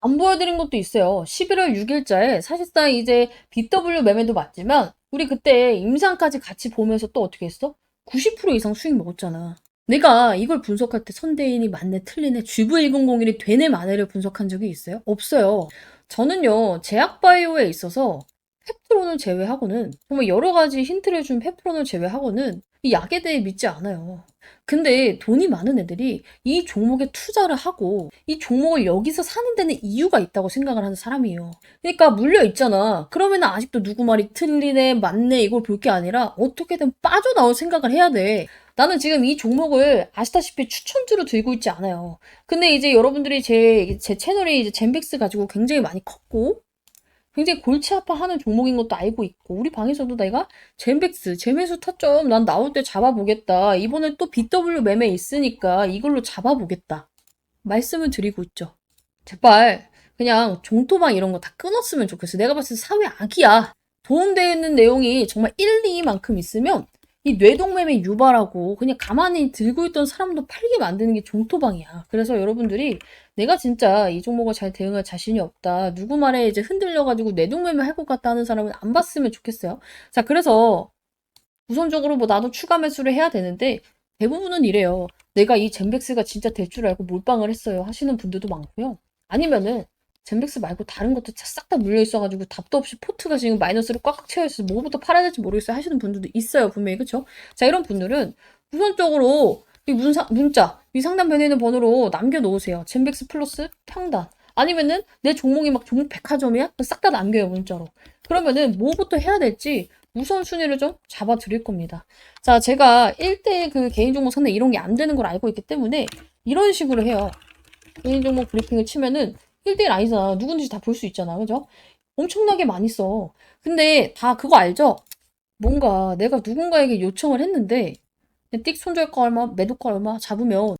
안 보여드린 것도 있어요. 11월 6일자에 사실상 이제 BW 매매도 맞지만 우리 그때 임상까지 같이 보면서 또 어떻게 했어? 90% 이상 수익 먹었잖아. 내가 이걸 분석할 때 선대인이 맞네, 틀리네, GV1001이 되네, 마네를 분석한 적이 있어요? 없어요. 저는요, 제약바이오에 있어서 페프론을 제외하고는 정말 여러 가지 힌트를 준 페프론을 제외하고는 이 약에 대해 믿지 않아요. 근데 돈이 많은 애들이 이 종목에 투자를 하고 이 종목을 여기서 사는 데는 이유가 있다고 생각을 하는 사람이에요. 그러니까 물려 있잖아. 그러면 아직도 누구 말이 틀리네, 맞네 이걸 볼 게 아니라 어떻게든 빠져나올 생각을 해야 돼. 나는 지금 이 종목을 아시다시피 추천주로 들고 있지 않아요. 근데 이제 여러분들이 제 채널이 이제 젠백스 가지고 굉장히 많이 컸고 굉장히 골치 아파하는 종목인 것도 알고 있고 우리 방에서도 내가 젠백스 재매수 타점 난 나올 때 잡아보겠다. 이번에 또 BW 매매 있으니까 이걸로 잡아보겠다. 말씀을 드리고 있죠. 제발 그냥 종토방 이런 거 다 끊었으면 좋겠어. 내가 봤을 때 사회 악이야. 도움되는 내용이 정말 1, 2만큼 있으면 이 뇌동매매 유발하고 그냥 가만히 들고 있던 사람도 팔게 만드는 게 종토방이야. 그래서 여러분들이 내가 진짜 이 종목을 잘 대응할 자신이 없다. 누구 말에 이제 흔들려가지고 뇌동매매 할 것 같다 하는 사람은 안 봤으면 좋겠어요. 자, 그래서 우선적으로 뭐 나도 추가 매수를 해야 되는데 대부분은 이래요. 내가 이 젠백스가 진짜 될 줄 알고 몰빵을 했어요. 하시는 분들도 많고요. 아니면은 젠백스 말고 다른 것도 싹 다 물려 있어가지고 답도 없이 포트가 지금 마이너스로 꽉꽉 채워 있어서 뭐부터 팔아야 될지 모르겠어요 하시는 분들도 있어요 분명히. 그쵸? 자, 이런 분들은 우선적으로 이 문자 위상단 변에 있는 번호로 남겨놓으세요. 젠백스 플러스 평단. 아니면은 내 종목이 막 종목 백화점이야? 싹 다 남겨요 문자로. 그러면은 뭐부터 해야 될지 우선순위를 좀 잡아 드릴 겁니다. 자, 제가 1대 그 개인 종목 상대 이런 게 안 되는 걸 알고 있기 때문에 이런 식으로 해요. 개인 종목 브리핑을 치면은 1대1 아니잖아. 누군지 다 볼 수 있잖아. 그죠? 엄청나게 많이 써. 근데 다 그거 알죠? 뭔가 내가 누군가에게 요청을 했는데 띡 손절가 얼마, 매도가 얼마 잡으면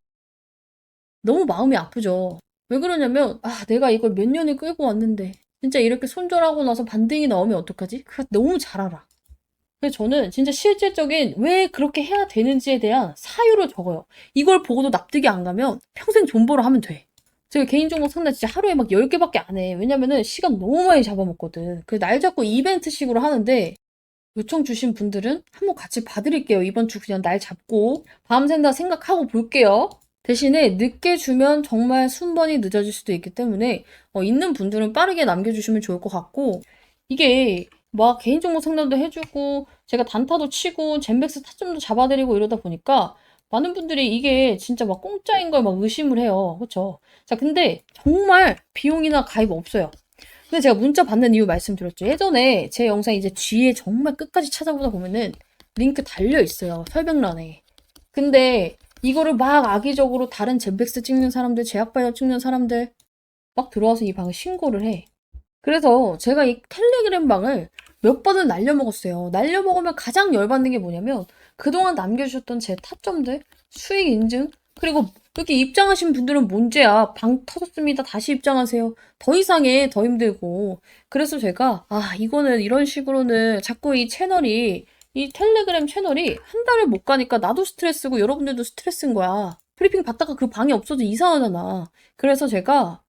너무 마음이 아프죠. 왜 그러냐면, 아, 내가 이걸 몇 년을 끌고 왔는데, 진짜 이렇게 손절하고 나서 반등이 나오면 어떡하지? 그거 너무 잘 알아. 그래서 저는 진짜 실질적인 왜 그렇게 해야 되는지에 대한 사유를 적어요. 이걸 보고도 납득이 안 가면 평생 존버를 하면 돼. 제가 개인정보 상담 진짜 하루에 막 10개밖에 안 해. 왜냐면은 시간 너무 많이 잡아먹거든. 그 날 잡고 이벤트식으로 하는데 요청 주신 분들은 한번 같이 봐드릴게요. 이번 주 그냥 날 잡고 밤샌다 생각하고 볼게요. 대신에 늦게 주면 정말 순번이 늦어질 수도 있기 때문에 있는 분들은 빠르게 남겨주시면 좋을 것 같고 이게 막 개인정보 상담도 해주고 제가 단타도 치고 젠백스 타점도 잡아드리고 이러다 보니까 많은 분들이 이게 진짜 막 공짜인 걸 막 의심을 해요. 그렇죠? 자, 근데 정말 비용이나 가입 없어요. 근데 제가 문자 받는 이유 말씀드렸죠. 예전에 제 영상 이제 뒤에 정말 끝까지 찾아보다 보면은 링크 달려 있어요. 설명란에. 근데 이거를 막 악의적으로 다른 젠백스 찍는 사람들, 제약바이오 찍는 사람들 막 들어와서 이 방에 신고를 해. 그래서 제가 이 텔레그램 방을 몇 번을 날려먹었어요. 날려먹으면 가장 열받는 게 뭐냐면 그동안 남겨주셨던 제 타점들, 수익 인증, 그리고 여기 입장하신 분들은 문제야. 방 터졌습니다. 다시 입장하세요. 더 이상해. 더 힘들고. 그래서 제가 이거는 이런 식으로는 자꾸 이 텔레그램 채널이 한 달을 못 가니까 나도 스트레스고 여러분들도 스트레스인 거야. 브리핑 받다가 그 방이 없어져 이상하잖아. 그래서 제가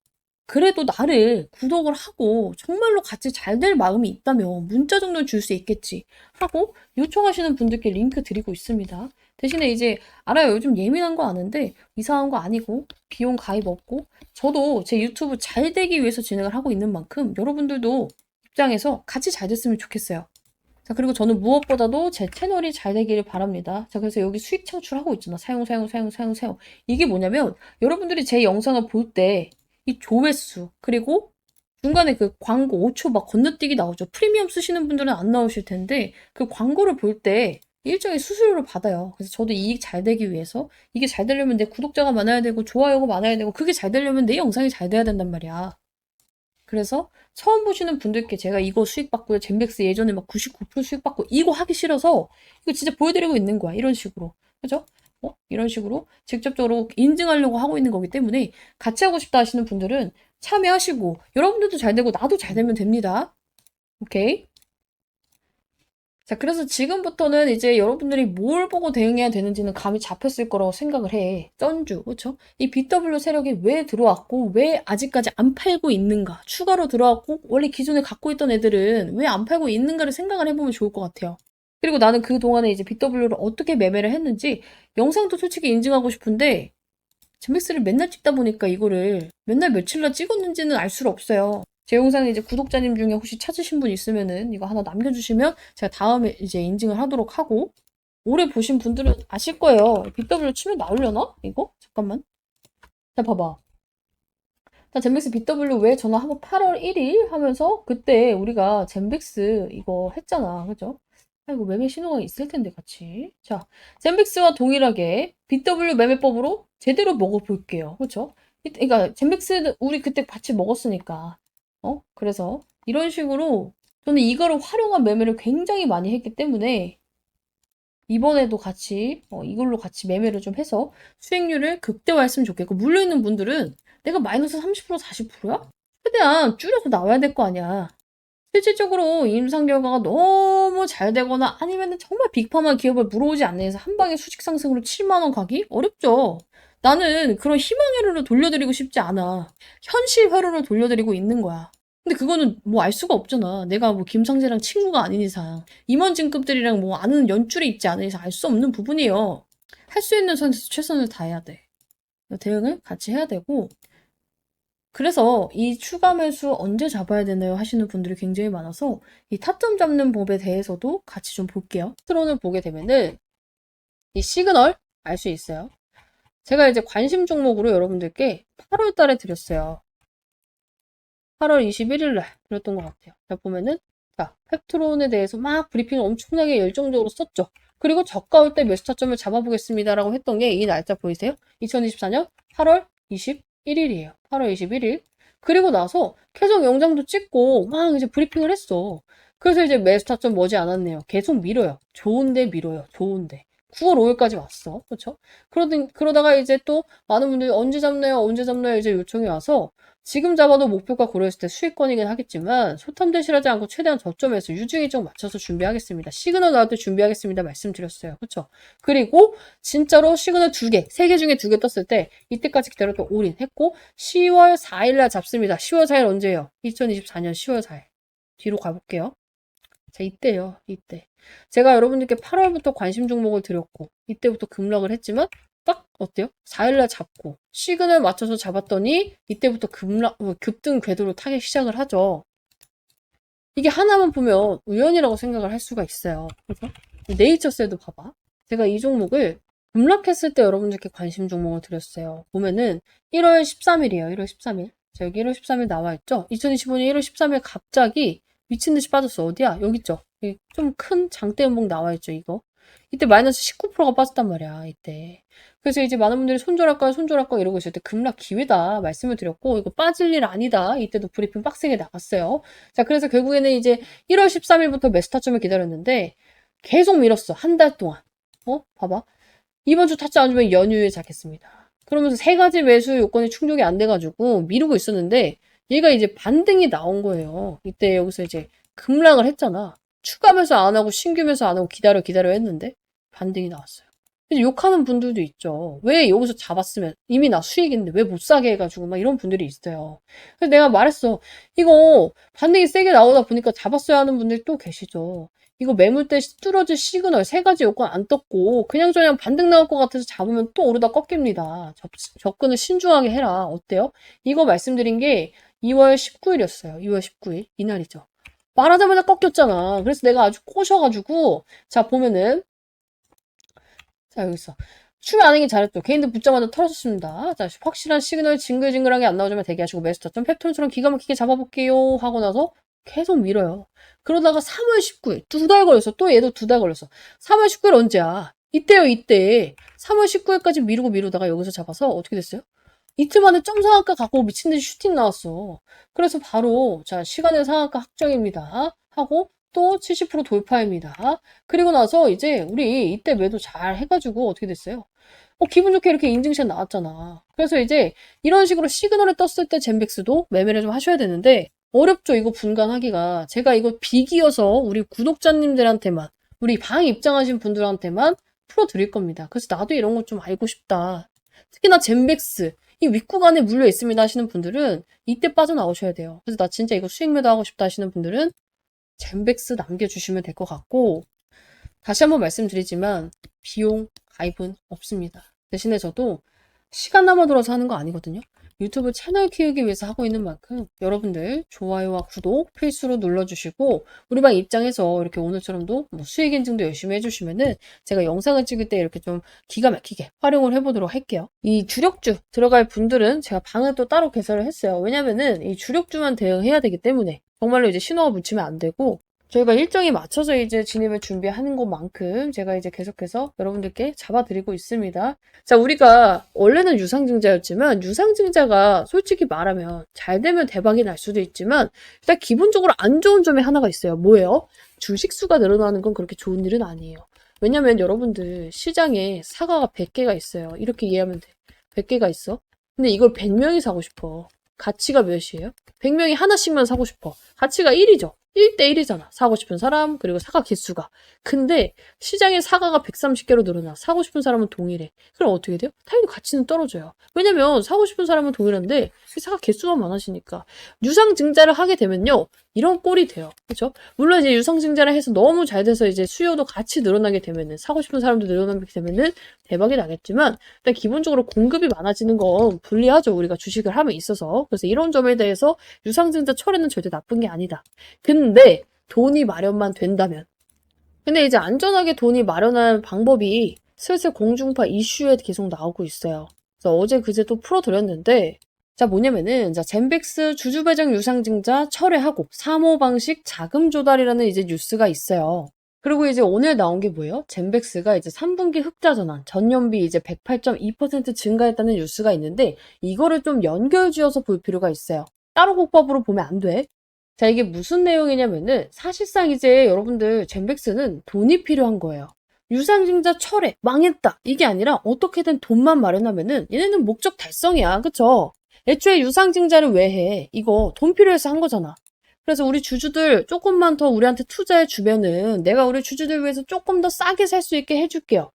그래도 나를 구독을 하고 정말로 같이 잘 될 마음이 있다면 문자 정도는 줄 수 있겠지 하고 요청하시는 분들께 링크 드리고 있습니다. 대신에 이제 알아요. 요즘 예민한 거 아는데 이상한 거 아니고 비용 가입 없고 저도 제 유튜브 잘 되기 위해서 진행을 하고 있는 만큼 여러분들도 입장에서 같이 잘 됐으면 좋겠어요. 자, 그리고 저는 무엇보다도 제 채널이 잘 되기를 바랍니다. 자, 그래서 여기 수익 창출하고 있잖아. 사용. 이게 뭐냐면 여러분들이 제 영상을 볼때 이 조회수 그리고 중간에 그 광고 5초 막 건너뛰기 나오죠. 프리미엄 쓰시는 분들은 안 나오실 텐데 그 광고를 볼 때 일정의 수수료를 받아요. 그래서 저도 이익 잘 되기 위해서 이게 잘 되려면 내 구독자가 많아야 되고 좋아요가 많아야 되고 그게 잘 되려면 내 영상이 잘 돼야 된단 말이야. 그래서 처음 보시는 분들께 제가 이거 수익 받고요. 젠백스 예전에 막 99% 수익 받고 이거 하기 싫어서 이거 진짜 보여드리고 있는 거야. 이런 식으로. 그죠? 이런 식으로 직접적으로 인증하려고 하고 있는 거기 때문에 같이 하고 싶다 하시는 분들은 참여하시고 여러분들도 잘 되고 나도 잘 되면 됩니다. 오케이? 자, 그래서 지금부터는 이제 여러분들이 뭘 보고 대응해야 되는지는 감이 잡혔을 거라고 생각을 해. 쩐주, 그렇죠? 이 BW 세력이 왜 들어왔고 왜 아직까지 안 팔고 있는가? 추가로 들어왔고 원래 기존에 갖고 있던 애들은 왜 안 팔고 있는가를 생각을 해보면 좋을 것 같아요. 그리고 나는 그 동안에 이제 BW를 어떻게 매매를 했는지 영상도 솔직히 인증하고 싶은데 젠백스를 맨날 찍다 보니까 이거를 맨날 며칠날 찍었는지는 알 수가 없어요. 제 영상에 이제 구독자님 중에 혹시 찾으신 분 있으면은 이거 하나 남겨주시면 제가 다음에 이제 인증을 하도록 하고 오래 보신 분들은 아실 거예요. BW 치면 나오려나? 이거? 잠깐만. 자, 봐봐. 자, 젠백스 BW 왜 전화 한번 8월 1일 하면서 그때 우리가 젠백스 이거 했잖아. 그죠? 이거 매매 신호가 있을 텐데 같이. 자, 젠백스와 동일하게 BW 매매법으로 제대로 먹어볼게요. 그렇죠? 그러니까 젠백스 우리 그때 같이 먹었으니까. 그래서 이런 식으로 저는 이거를 활용한 매매를 굉장히 많이 했기 때문에 이번에도 같이 이걸로 같이 매매를 좀 해서 수익률을 극대화했으면 좋겠고 물려있는 분들은 내가 마이너스 30% 40%야? 최대한 줄여서 나와야 될 거 아니야. 실질적으로 임상 결과가 너무 잘 되거나 아니면 정말 빅파만 기업을 물어오지 않는 이상 한 방에 수직 상승으로 7만 원 가기 어렵죠. 나는 그런 희망 회로를 돌려드리고 싶지 않아. 현실 회로를 돌려드리고 있는 거야. 근데 그거는 뭐 알 수가 없잖아. 내가 뭐 김상재랑 친구가 아닌 이상, 임원진급들이랑 뭐 아는 연줄이 있지 않은 이상 알 수 없는 부분이에요. 할 수 있는 선에서 최선을 다해야 돼. 대응을 같이 해야 되고, 그래서 이 추가 매수 언제 잡아야 되나요? 하시는 분들이 굉장히 많아서 이 타점 잡는 법에 대해서도 같이 좀 볼게요. 트론을 보게 되면은 이 시그널 알 수 있어요. 제가 이제 관심 종목으로 여러분들께 8월 달에 드렸어요. 8월 21일 날 드렸던 것 같아요. 자, 보면은 자, 펩트론에 대해서 막 브리핑을 엄청나게 열정적으로 썼죠. 그리고 저가 올 때 매수 타점을 잡아보겠습니다라고 했던 게 이 날짜 보이세요? 2024년 8월 21일이에요. 8월 21일. 그리고 나서 계속 영상도 찍고 막 이제 브리핑을 했어. 그래서 이제 매수 타점 머지 않았네요. 계속 밀어요. 좋은데 밀어요. 좋은데. 9월 5일까지 왔어. 그쵸? 그러다가 이제 또 많은 분들이 언제 잡나요? 언제 잡나요? 이제 요청이 와서 지금 잡아도 목표가 고려했을 때 수익권이긴 하겠지만 소탐대실하지 않고 최대한 저점에서 유증 일정 맞춰서 준비하겠습니다. 시그널 나올 때 준비하겠습니다. 말씀드렸어요. 그쵸? 그리고 진짜로 시그널 2개, 3개 중에 2개 떴을 때 이때까지 기다렸던 올인했고 10월 4일날 잡습니다. 10월 4일 언제예요? 2024년 10월 4일. 뒤로 가볼게요. 자, 이때요. 이때. 제가 여러분들께 8월부터 관심 종목을 드렸고 이때부터 급락을 했지만 딱 어때요? 4일날 잡고 시그널 맞춰서 잡았더니 이때부터 급등 궤도로 타기 시작을 하죠. 이게 하나만 보면 우연이라고 생각을 할 수가 있어요. 그래서 네이처셀도 봐봐. 제가 이 종목을 급락했을 때 여러분들께 관심 종목을 드렸어요. 보면은 1월 13일이에요. 1월 13일. 자, 여기 1월 13일 나와 있죠? 2025년 1월 13일 갑자기 미친 듯이 빠졌어. 어디야? 여기 있죠? 좀 큰 장대 음봉 나와 있죠, 이거. 이때 마이너스 19%가 빠졌단 말이야, 이때. 그래서 이제 많은 분들이 손절할까, 손절할까 이러고 있을 때 급락 기회다 말씀을 드렸고, 이거 빠질 일 아니다. 이때도 브리핑 빡세게 나갔어요. 자, 그래서 결국에는 이제 1월 13일부터 매수 타점을 기다렸는데, 계속 밀었어. 한 달 동안. 봐봐. 이번 주 타점 안 주면 연휴에 잡겠습니다. 그러면서 3가지 매수 요건이 충족이 안 돼가지고 미루고 있었는데, 얘가 이제 반등이 나온 거예요. 이때 여기서 이제 급락을 했잖아. 추가 매수 안 하고 신규 매수 안 하고 기다려 했는데 반등이 나왔어요. 이제 욕하는 분들도 있죠. 왜 여기서 잡았으면 이미 나 수익인데 왜 못 사게 해가지고 막 이런 분들이 있어요. 그래서 내가 말했어. 이거 반등이 세게 나오다 보니까 잡았어야 하는 분들이 또 계시죠. 이거 매물대 뚫어질 시그널 3가지 요건 안 떴고 그냥 반등 나올 것 같아서 잡으면 또 오르다 꺾입니다. 접근을 신중하게 해라. 어때요? 이거 말씀드린 게 2월 19일이었어요. 2월 19일. 이날이죠. 말하자마자 꺾였잖아. 그래서 내가 아주 꼬셔가지고, 자, 보면은, 자, 여기 있어. 출연 안 하긴 잘했죠. 개인들 붙자마자 털어줬습니다. 자, 확실한 시그널 징글징글하게 안 나오자면 대기하시고 매스터 좀 펩톤처럼 기가 막히게 잡아볼게요. 하고 나서 계속 밀어요. 그러다가 3월 19일, 2달 걸렸어. 또 얘도 2달 걸렸어. 3월 19일 언제야? 이때요, 이때. 3월 19일까지 미루다가 여기서 잡아서 어떻게 됐어요? 이틀 만에 점 상한가 갖고 미친듯이 슈팅 나왔어. 그래서 바로 자 시간의 상한가 확정입니다. 하고 또 70% 돌파입니다. 그리고 나서 이제 우리 이때 매도 잘 해가지고 어떻게 됐어요? 기분 좋게 이렇게 인증샷 나왔잖아. 그래서 이제 이런 식으로 시그널을 떴을 때 젠백스도 매매를 좀 하셔야 되는데 어렵죠. 이거 분간하기가. 제가 이거 비기여서 우리 구독자님들한테만 우리 방 입장하신 분들한테만 풀어드릴 겁니다. 그래서 나도 이런 거 좀 알고 싶다. 특히나 젠백스 이 윗구간에 물려 있습니다 하시는 분들은 이때 빠져나오셔야 돼요. 그래서 나 진짜 이거 수익 매도하고 싶다 하시는 분들은 젠백스 남겨주시면 될 것 같고 다시 한번 말씀드리지만 비용 가입은 없습니다. 대신에 저도 시간 남아 돌아서 하는 거 아니거든요. 유튜브 채널 키우기 위해서 하고 있는 만큼 여러분들 좋아요와 구독 필수로 눌러주시고 우리 방 입장에서 이렇게 오늘처럼도 뭐 수익 인증도 열심히 해주시면은 제가 영상을 찍을 때 이렇게 좀 기가 막히게 활용을 해보도록 할게요. 이 주력주 들어갈 분들은 제가 방을 또 따로 개설을 했어요. 왜냐면은 이 주력주만 대응해야 되기 때문에 정말로 이제 신호가 묻히면 안 되고 저희가 일정에 맞춰서 이제 진입을 준비하는 것만큼 제가 이제 계속해서 여러분들께 잡아드리고 있습니다. 자, 우리가 원래는 유상증자였지만 유상증자가 솔직히 말하면 잘 되면 대박이 날 수도 있지만 일단 기본적으로 안 좋은 점이 하나가 있어요. 뭐예요? 주식수가 늘어나는 건 그렇게 좋은 일은 아니에요. 왜냐면 여러분들 시장에 사과가 100개가 있어요. 이렇게 이해하면 돼. 100개가 있어. 근데 이걸 100명이 사고 싶어. 가치가 몇이에요? 100명이 하나씩만 사고 싶어. 가치가 1이죠. 1대1이잖아. 사고 싶은 사람, 그리고 사과 개수가. 근데 시장에 사과가 130개로 늘어나. 사고 싶은 사람은 동일해. 그럼 어떻게 돼요? 당연히 가치는 떨어져요. 왜냐면 사고 싶은 사람은 동일한데 사과 개수가 많아지니까. 유상증자를 하게 되면요. 이런 꼴이 돼요. 그렇죠? 물론 이제 유상증자를 해서 너무 잘 돼서 이제 수요도 같이 늘어나게 되면은 사고 싶은 사람도 늘어나게 되면은 대박이 나겠지만 일단 기본적으로 공급이 많아지는 건 불리하죠. 우리가 주식을 함에 있어서. 그래서 이런 점에 대해서 유상증자 철회는 절대 나쁜 게 아니다. 근데 돈이 마련만 된다면. 근데 이제 안전하게 돈이 마련할 방법이 슬슬 공중파 이슈에 계속 나오고 있어요. 그래서 어제 그제 또 풀어드렸는데 자 뭐냐면은 자 젠백스 주주배정 유상증자 철회하고 사모방식 자금 조달이라는 이제 뉴스가 있어요. 그리고 이제 오늘 나온 게 뭐예요? 젠백스가 이제 3분기 흑자 전환, 전년비 이제 108.2% 증가했다는 뉴스가 있는데 이거를 좀 연결지어서 볼 필요가 있어요. 따로 국밥으로 보면 안 돼. 자, 이게 무슨 내용이냐면은 사실상 이제 여러분들 젠백스는 돈이 필요한 거예요. 유상증자 철회, 망했다. 이게 아니라 어떻게든 돈만 마련하면은 얘네는 목적 달성이야. 그쵸? 애초에 유상증자를 왜 해? 이거 돈 필요해서 한 거잖아. 그래서 우리 주주들 조금만 더 우리한테 투자해 주면은 내가 우리 주주들 위해서 조금 더 싸게 살 수 있게 해줄게요.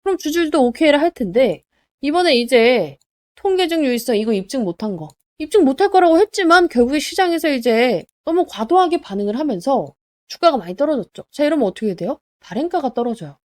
그럼 주주들도 오케이를 할 텐데 이번에 이제 통계적 유의성 이거 입증 못한 거. 입증 못할 거라고 했지만 결국에 시장에서 이제 너무 과도하게 반응을 하면서 주가가 많이 떨어졌죠. 자, 이러면 어떻게 돼요? 발행가가 떨어져요.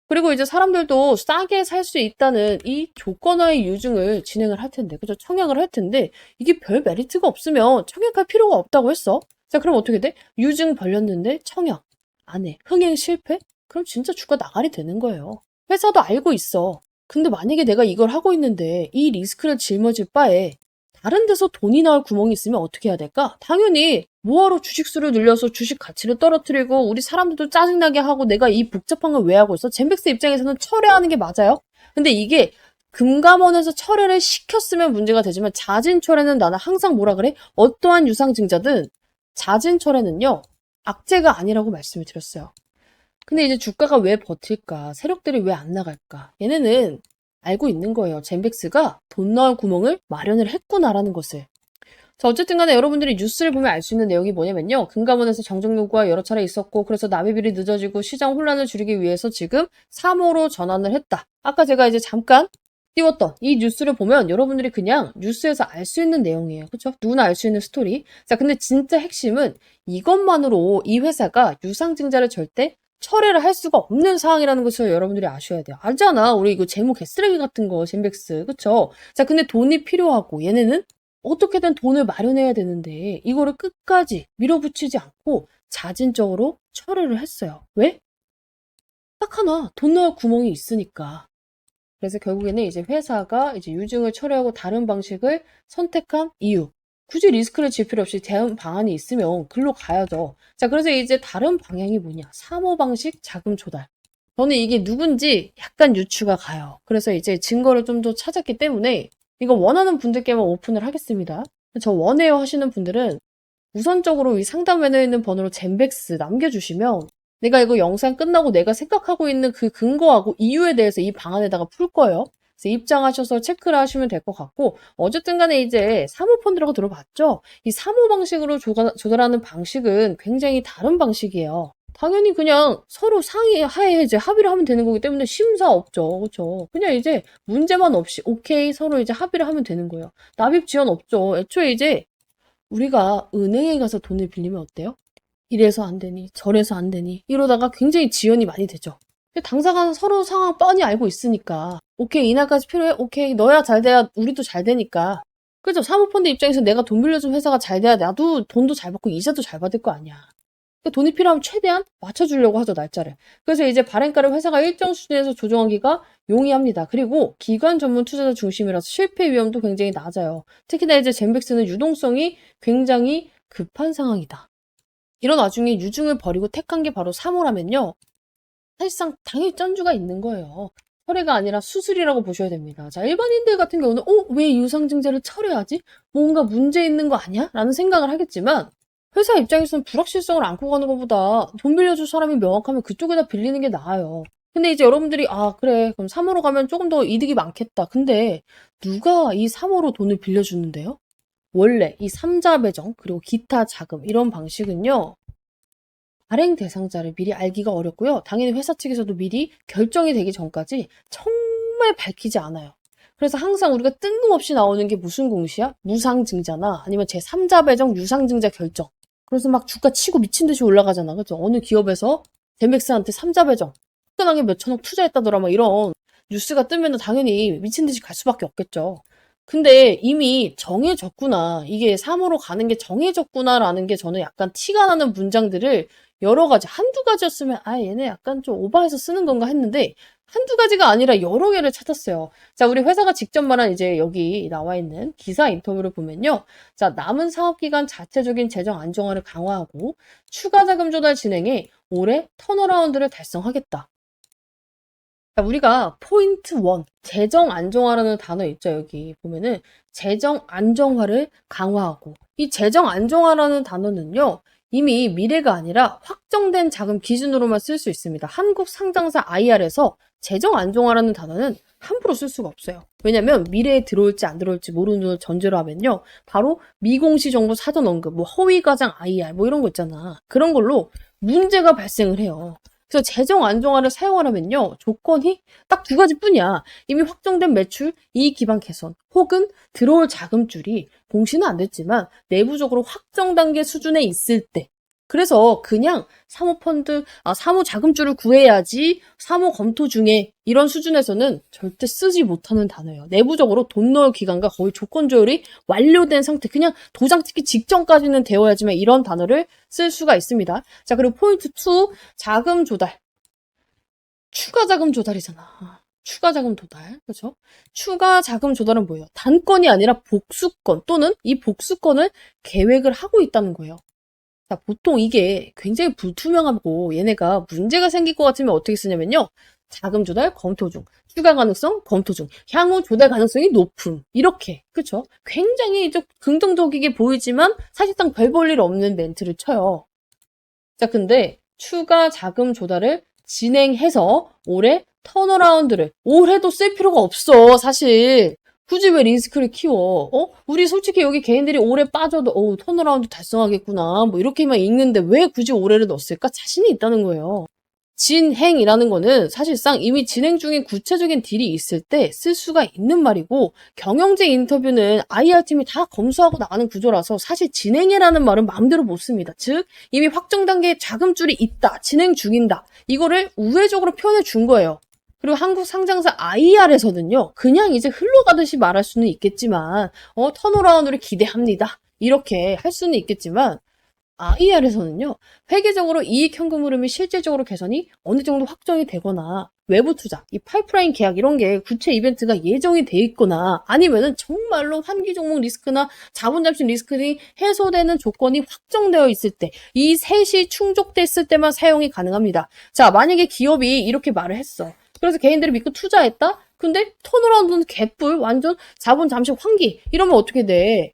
그리고 이제 사람들도 싸게 살 수 있다는 이 조건화의 유증을 진행을 할 텐데, 그죠? 청약을 할 텐데, 이게 별 메리트가 없으면 청약할 필요가 없다고 했어. 자, 그럼 어떻게 돼? 유증 벌렸는데 청약 안 해. 흥행 실패? 그럼 진짜 주가 나가리 되는 거예요. 회사도 알고 있어. 근데 만약에 내가 이걸 하고 있는데 이 리스크를 짊어질 바에 다른 데서 돈이 나올 구멍이 있으면 어떻게 해야 될까? 당연히 뭐하러 주식수를 늘려서 주식 가치를 떨어뜨리고 우리 사람들도 짜증나게 하고 내가 이 복잡한 걸 왜 하고 있어? 젠백스 입장에서는 철회하는 게 맞아요. 근데 이게 금감원에서 철회를 시켰으면 문제가 되지만 자진 철회는 나는 항상 뭐라 그래? 어떠한 유상증자든 자진 철회는요. 악재가 아니라고 말씀을 드렸어요. 근데 이제 주가가 왜 버틸까? 세력들이 왜 안 나갈까? 얘네는 알고 있는 거예요. 젠백스가 돈 나올 구멍을 마련을 했구나라는 것을. 자, 어쨌든 간에 여러분들이 뉴스를 보면 알 수 있는 내용이 뭐냐면요. 금감원에서 정정 요구가 여러 차례 있었고 그래서 납입일이 늦어지고 시장 혼란을 줄이기 위해서 지금 3호로 전환을 했다. 아까 제가 이제 잠깐 띄웠던 이 뉴스를 보면 여러분들이 그냥 뉴스에서 알 수 있는 내용이에요. 그렇죠? 누구나 알 수 있는 스토리. 자, 근데 진짜 핵심은 이것만으로 이 회사가 유상증자를 절대 철회를 할 수가 없는 상황이라는 것을 여러분들이 아셔야 돼요. 알잖아. 우리 이거 재무 개쓰레기 같은 거, 젠백스. 그쵸? 자, 근데 돈이 필요하고 얘네는 어떻게든 돈을 마련해야 되는데 이거를 끝까지 밀어붙이지 않고 자진적으로 철회를 했어요. 왜? 딱 하나. 돈 넣을 구멍이 있으니까. 그래서 결국에는 이제 회사가 이제 유증을 철회하고 다른 방식을 선택한 이유. 굳이 리스크를 질 필요 없이 대응 방안이 있으면 글로 가야죠. 자, 그래서 이제 다른 방향이 뭐냐? 3호 방식 자금 조달. 저는 이게 누군지 약간 유추가 가요. 그래서 이제 증거를 좀 더 찾았기 때문에 이거 원하는 분들께만 오픈을 하겠습니다. 저 원해요 하시는 분들은 우선적으로 이 상담 메뉴에 있는 번호로 젠백스 남겨주시면 내가 이거 영상 끝나고 내가 생각하고 있는 그 근거하고 이유에 대해서 이 방안에다가 풀 거예요. 그래서 입장하셔서 체크를 하시면 될 것 같고 어쨌든 간에 이제 사모펀드라고 들어봤죠? 이 사모 방식으로 조달하는 방식은 굉장히 다른 방식이에요. 당연히 그냥 서로 상의하에 이제 합의를 하면 되는 거기 때문에 심사 없죠. 그렇죠? 그냥 이제 문제만 없이 오케이 서로 이제 합의를 하면 되는 거예요. 납입 지원 없죠. 애초에 이제 우리가 은행에 가서 돈을 빌리면 어때요? 이래서 안 되니 저래서 안 되니 이러다가 굉장히 지연이 많이 되죠. 근데 당사자는 서로 상황 뻔히 알고 있으니까 오케이 이날까지 필요해? 오케이 너야 잘 돼야 우리도 잘 되니까 그죠? 사모펀드 입장에서 내가 돈 빌려준 회사가 잘 돼야 나도 돈도 잘 받고 이자도 잘 받을 거 아니야. 그러니까 돈이 필요하면 최대한 맞춰주려고 하죠 날짜를. 그래서 이제 발행가를 회사가 일정 수준에서 조정하기가 용이합니다. 그리고 기관 전문 투자자 중심이라서 실패 위험도 굉장히 낮아요. 특히나 이제 젠백스는 유동성이 굉장히 급한 상황이다. 이런 와중에 유증을 버리고 택한 게 바로 3호라면요. 사실상 당연히 쩐주가 있는 거예요. 철회가 아니라 수술이라고 보셔야 됩니다. 자, 일반인들 같은 경우는 왜 유상증자를 철회하지? 뭔가 문제 있는 거 아니야? 라는 생각을 하겠지만 회사 입장에서는 불확실성을 안고 가는 것보다 돈 빌려줄 사람이 명확하면 그쪽에다 빌리는 게 나아요. 근데 이제 여러분들이 그래 그럼 3호로 가면 조금 더 이득이 많겠다. 근데 누가 이 3호로 돈을 빌려주는데요? 원래 이 3자 배정 그리고 기타 자금 이런 방식은요. 발행 대상자를 미리 알기가 어렵고요. 당연히 회사 측에서도 미리 결정이 되기 전까지 정말 밝히지 않아요. 그래서 항상 우리가 뜬금없이 나오는 게 무슨 공시야? 무상증자나 아니면 제3자 배정 유상증자 결정. 그래서 막 주가 치고 미친 듯이 올라가잖아. 그죠? 어느 기업에서 젠백스한테 3자 배정 화끈하게 몇천억 투자했다더라 막 이런 뉴스가 뜨면 당연히 미친 듯이 갈 수밖에 없겠죠. 근데 이미 정해졌구나. 이게 3호로 가는 게 정해졌구나라는 게 저는 약간 티가 나는 문장들을 여러 가지, 한두 가지였으면 얘네 약간 좀 오버해서 쓰는 건가 했는데 한두 가지가 아니라 여러 개를 찾았어요. 자, 우리 회사가 직접 말한 이제 여기 나와 있는 기사 인터뷰를 보면요. 자, 남은 사업기간 자체적인 재정 안정화를 강화하고 추가 자금 조달 진행에 올해 턴어라운드를 달성하겠다. 자, 우리가 포인트 1, 재정 안정화라는 단어 있죠. 여기 보면은 재정 안정화를 강화하고 이 재정 안정화라는 단어는요. 이미 미래가 아니라 확정된 자금 기준으로만 쓸 수 있습니다. 한국 상장사 IR에서 재정 안정화라는 단어는 함부로 쓸 수가 없어요. 왜냐면 미래에 들어올지 안 들어올지 모르는 전제로 하면요. 바로 미공시 정보 사전 언급, 뭐 허위 과장 IR 뭐 이런 거 있잖아. 그런 걸로 문제가 발생을 해요. 그래서 재정 안정화를 사용하려면요. 조건이 딱 두 가지뿐이야. 이미 확정된 매출, 이익 기반 개선, 혹은 들어올 자금줄이 공시는 안 됐지만 내부적으로 확정 단계 수준에 있을 때. 그래서 그냥 사모 자금줄을 구해야지 사모 검토 중에 이런 수준에서는 절대 쓰지 못하는 단어예요. 내부적으로 돈 넣을 기간과 거의 조건 조율이 완료된 상태, 그냥 도장 찍기 직전까지는 되어야지만 이런 단어를 쓸 수가 있습니다. 자, 그리고 포인트 2, 자금 조달. 추가 자금 조달이잖아. 추가 자금 조달. 그렇죠? 추가 자금 조달은 뭐예요? 단건이 아니라 복수건 또는 이 복수건을 계획을 하고 있다는 거예요. 자, 보통 이게 굉장히 불투명하고 얘네가 문제가 생길 것 같으면 어떻게 쓰냐면요. 자금 조달 검토 중, 추가 가능성 검토 중, 향후 조달 가능성이 높음. 이렇게. 그렇죠? 굉장히 좀 긍정적이게 보이지만 사실상 별 볼 일 없는 멘트를 쳐요. 자, 근데 추가 자금 조달을 진행해서 올해 턴어라운드를 올해도 쓸 필요가 없어, 사실. 굳이 왜 리스크를 키워? 우리 솔직히 여기 개인들이 올해 빠져도 턴어라운드 달성하겠구나 뭐 이렇게만 읽는데 왜 굳이 올해를 넣었을까? 자신이 있다는 거예요. 진행이라는 거는 사실상 이미 진행 중인 구체적인 딜이 있을 때 쓸 수가 있는 말이고, 경영진 인터뷰는 IR팀이 다 검수하고 나가는 구조라서 사실 진행이라는 말은 마음대로 못 씁니다. 즉 이미 확정 단계에 자금줄이 있다, 진행 중인다, 이거를 우회적으로 표현해 준 거예요. 그리고 한국 상장사 IR에서는요, 그냥 이제 흘러가듯이 말할 수는 있겠지만 턴어라운드를 기대합니다, 이렇게 할 수는 있겠지만, IR에서는요, 회계적으로 이익 현금 흐름이 실질적으로 개선이 어느 정도 확정이 되거나, 외부 투자, 이 파이프라인 계약 이런 게 구체 이벤트가 예정이 돼 있거나, 아니면은 정말로 환기 종목 리스크나 자본 잠식 리스크 등이 해소되는 조건이 확정되어 있을 때, 이 셋이 충족됐을 때만 사용이 가능합니다. 자, 만약에 기업이 이렇게 말을 했어. 그래서 개인들이 믿고 투자했다? 근데 턴어라운드는 개뿔, 완전 자본 잠식 환기, 이러면 어떻게 돼?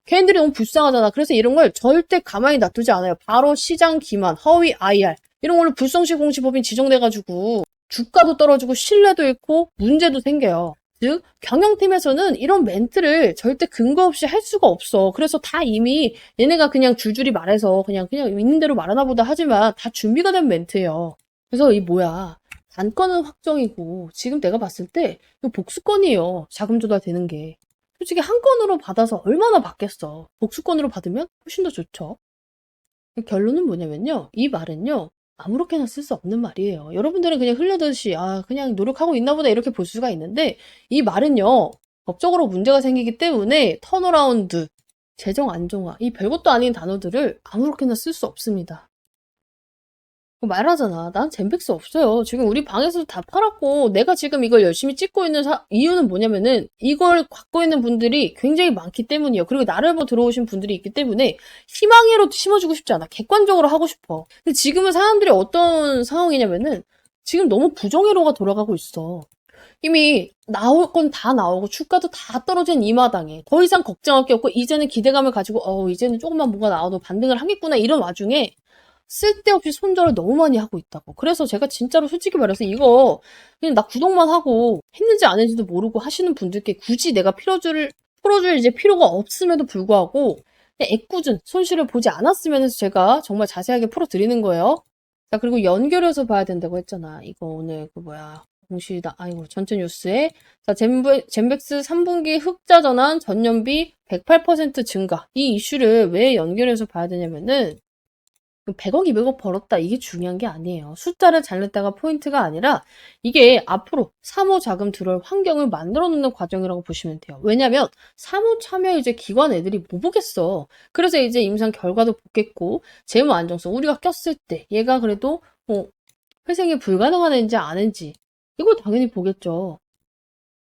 걔네들이 너무 불쌍하잖아. 그래서 이런 걸 절대 가만히 놔두지 않아요. 바로 시장 기만, 허위 IR 이런 걸로 불성시 공시법인 지정돼가지고 주가도 떨어지고 신뢰도 잃고 문제도 생겨요. 즉 경영팀에서는 이런 멘트를 절대 근거 없이 할 수가 없어. 그래서 다 이미 얘네가 그냥 줄줄이 말해서 그냥 있는 대로 말하나 보다 하지만 다 준비가 된 멘트예요. 그래서 이 뭐야, 단건은 확정이고 지금 내가 봤을 때 이거 복수건이에요. 자금 조달 되는 게. 솔직히 한 건으로 받아서 얼마나 받겠어. 복수건으로 받으면 훨씬 더 좋죠. 결론은 뭐냐면요. 이 말은요, 아무렇게나 쓸 수 없는 말이에요. 여러분들은 그냥 흘려듯이 그냥 노력하고 있나 보다 이렇게 볼 수가 있는데, 이 말은요, 법적으로 문제가 생기기 때문에 턴어라운드, 재정 안정화, 이 별것도 아닌 단어들을 아무렇게나 쓸 수 없습니다. 말하잖아. 난 젠백스 없어요. 지금 우리 방에서도 다 팔았고, 내가 지금 이걸 열심히 찍고 있는 이유는 뭐냐면은, 이걸 갖고 있는 분들이 굉장히 많기 때문이에요. 그리고 나를 보고 들어오신 분들이 있기 때문에, 희망으로 심어주고 싶지 않아. 객관적으로 하고 싶어. 근데 지금은 사람들이 어떤 상황이냐면은, 지금 너무 부정회로가 돌아가고 있어. 이미 나올 건 다 나오고, 주가도 다 떨어진 이 마당에, 더 이상 걱정할 게 없고, 이제는 기대감을 가지고, 이제는 조금만 뭐가 나와도 반등을 하겠구나, 이런 와중에, 쓸데없이 손절을 너무 많이 하고 있다고. 그래서 제가 진짜로 솔직히 말해서 이거 그냥 나 구독만 하고 했는지 안 했는지도 모르고 하시는 분들께 굳이 내가 풀어줄 이제 필요가 없음에도 불구하고 그냥 애꿎은 손실을 보지 않았으면 해서 제가 정말 자세하게 풀어드리는 거예요. 자, 그리고 연결해서 봐야 된다고 했잖아. 이거 오늘 공시다. 전체 뉴스에. 자, 젠백스 3분기 흑자 전환 전년비 108% 증가. 이 이슈를 왜 연결해서 봐야 되냐면은, 100억, 200억 벌었다, 이게 중요한 게 아니에요. 숫자를 잘 냈다가 포인트가 아니라 이게 앞으로 사모 자금 들어올 환경을 만들어 놓는 과정이라고 보시면 돼요. 왜냐면 사모 참여 이제 기관 애들이 뭐 보겠어. 그래서 이제 임상 결과도 보겠고, 재무 안정성, 우리가 꼈을 때 얘가 그래도 회생이 불가능한 애인지 아닌지 이걸 당연히 보겠죠.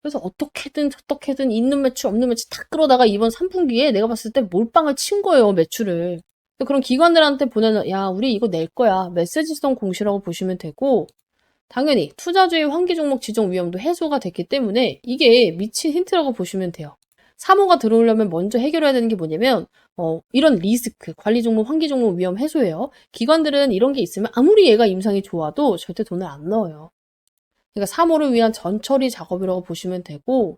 그래서 어떻게든 저떻게든 있는 매출 없는 매출 다 끌어다가 이번 3분기에 내가 봤을 때 몰빵을 친 거예요, 매출을. 그런 기관들한테 보내는, 야, 우리 이거 낼 거야, 메시지성 공시라고 보시면 되고, 당연히 투자주의 환기 종목 지정 위험도 해소가 됐기 때문에 이게 미친 힌트라고 보시면 돼요. 3호가 들어오려면 먼저 해결해야 되는 게 뭐냐면 이런 리스크, 관리 종목, 환기 종목 위험 해소예요. 기관들은 이런 게 있으면 아무리 얘가 임상이 좋아도 절대 돈을 안 넣어요. 그러니까 3호를 위한 전처리 작업이라고 보시면 되고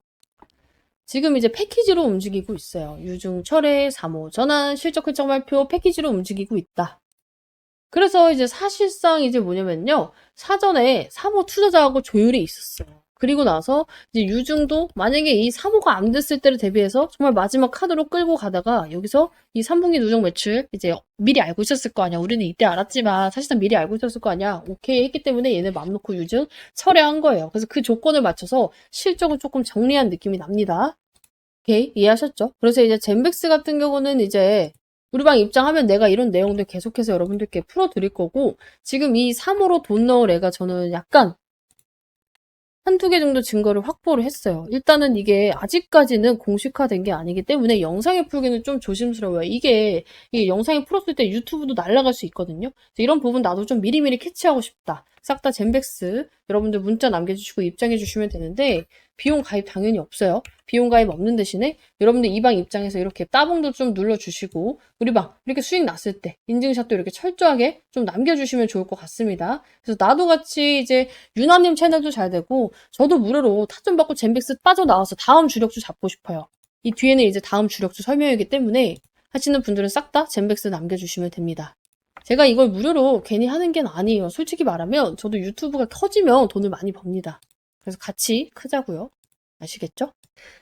지금 이제 패키지로 움직이고 있어요. 유증 철회, 3호 전환, 실적 실적 발표 패키지로 움직이고 있다. 그래서 이제 사실상 이제 뭐냐면요. 사전에 3호 투자자하고 조율이 있었어요. 그리고 나서 이제 유증도 만약에 이 3호가 안 됐을 때를 대비해서 정말 마지막 카드로 끌고 가다가 여기서 이 3분기 누적 매출 이제 미리 알고 있었을 거 아니야. 우리는 이때 알았지만 사실상 미리 알고 있었을 거 아니야. 오케이 했기 때문에 얘네 맘 놓고 유증 철회한 거예요. 그래서 그 조건을 맞춰서 실적을 조금 정리한 느낌이 납니다. 오케이 이해하셨죠? 그래서 이제 젠백스 같은 경우는 이제 우리 방 입장하면 내가 이런 내용들 계속해서 여러분들께 풀어드릴 거고 지금 이 3호로 돈 넣을 애가 저는 약간 한두 개 정도 증거를 확보를 했어요. 일단은 이게 아직까지는 공식화된 게 아니기 때문에 영상에 풀기는 좀 조심스러워요. 이게 영상에 풀었을 때 유튜브도 날아갈 수 있거든요. 이런 부분 나도 좀 미리미리 캐치하고 싶다. 싹 다 젠백스 여러분들 문자 남겨주시고 입장해 주시면 되는데 비용 가입 당연히 없어요. 비용 가입 없는 대신에 여러분들 이 방 입장에서 이렇게 따봉도 좀 눌러주시고 우리 방 이렇게 수익 났을 때 인증샷도 이렇게 철저하게 좀 남겨주시면 좋을 것 같습니다. 그래서 나도 같이 이제 유나님 채널도 잘 되고 저도 무료로 타점 받고 젠백스 빠져나와서 다음 주력주 잡고 싶어요. 이 뒤에는 이제 다음 주력주 설명이기 때문에 하시는 분들은 싹 다 젠백스 남겨주시면 됩니다. 제가 이걸 무료로 괜히 하는 게 아니에요. 솔직히 말하면 저도 유튜브가 커지면 돈을 많이 법니다. 그래서 같이 크자고요. 아시겠죠?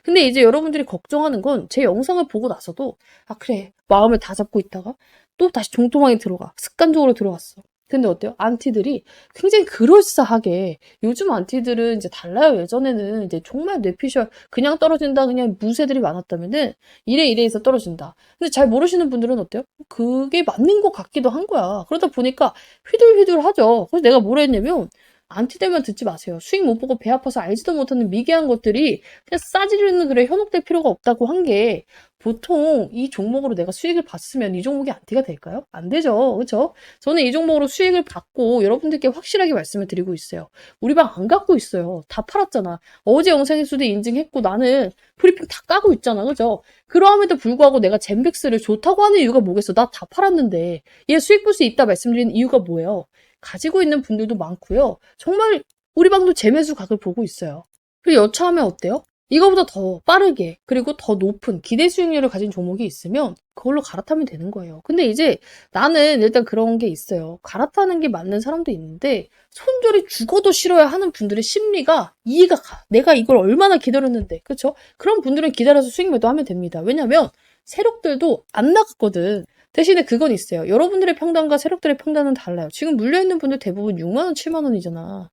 근데 이제 여러분들이 걱정하는 건 제 영상을 보고 나서도 아 그래 마음을 다 잡고 있다가 또 다시 종토망에 들어가 습관적으로 들어갔어. 근데 어때요? 안티들이 굉장히 그럴싸하게 요즘 안티들은 이제 달라요. 예전에는 이제 정말 뇌피셜 그냥 떨어진다 그냥 무새들이 많았다면은 이래 해서 떨어진다. 근데 잘 모르시는 분들은 어때요? 그게 맞는 것 같기도 한 거야. 그러다 보니까 휘둘휘둘하죠. 그래서 내가 뭐라 했냐면 안티들만 듣지 마세요. 수익 못 보고 배 아파서 알지도 못하는 미개한 것들이 그냥 싸지르는 글에 현혹될 필요가 없다고 한 게 보통 이 종목으로 내가 수익을 봤으면 이 종목이 안티가 될까요? 안 되죠. 그렇죠? 저는 이 종목으로 수익을 받고 여러분들께 확실하게 말씀을 드리고 있어요. 우리 방 안 갖고 있어요. 다 팔았잖아. 어제 영상에서도 인증했고 나는 브리핑 다 까고 있잖아. 그죠? 그러함에도 불구하고 내가 젠백스를 좋다고 하는 이유가 뭐겠어? 나 다 팔았는데 얘 수익 볼 수 있다 말씀드리는 이유가 뭐예요? 가지고 있는 분들도 많고요. 정말 우리 방도 재매수 각을 보고 있어요. 그리고 여차하면 어때요? 이거보다 더 빠르게 그리고 더 높은 기대 수익률을 가진 종목이 있으면 그걸로 갈아타면 되는 거예요. 근데 이제 나는 일단 그런 게 있어요. 갈아타는 게 맞는 사람도 있는데 손절이 죽어도 싫어야 하는 분들의 심리가 이해가 가. 내가 이걸 얼마나 기다렸는데 그렇죠? 그런 분들은 기다려서 수익 매도하면 됩니다. 왜냐면 세력들도 안 나갔거든. 대신에 그건 있어요. 여러분들의 평단과 세력들의 평단은 달라요. 지금 물려있는 분들 대부분 6만원, 7만원이잖아.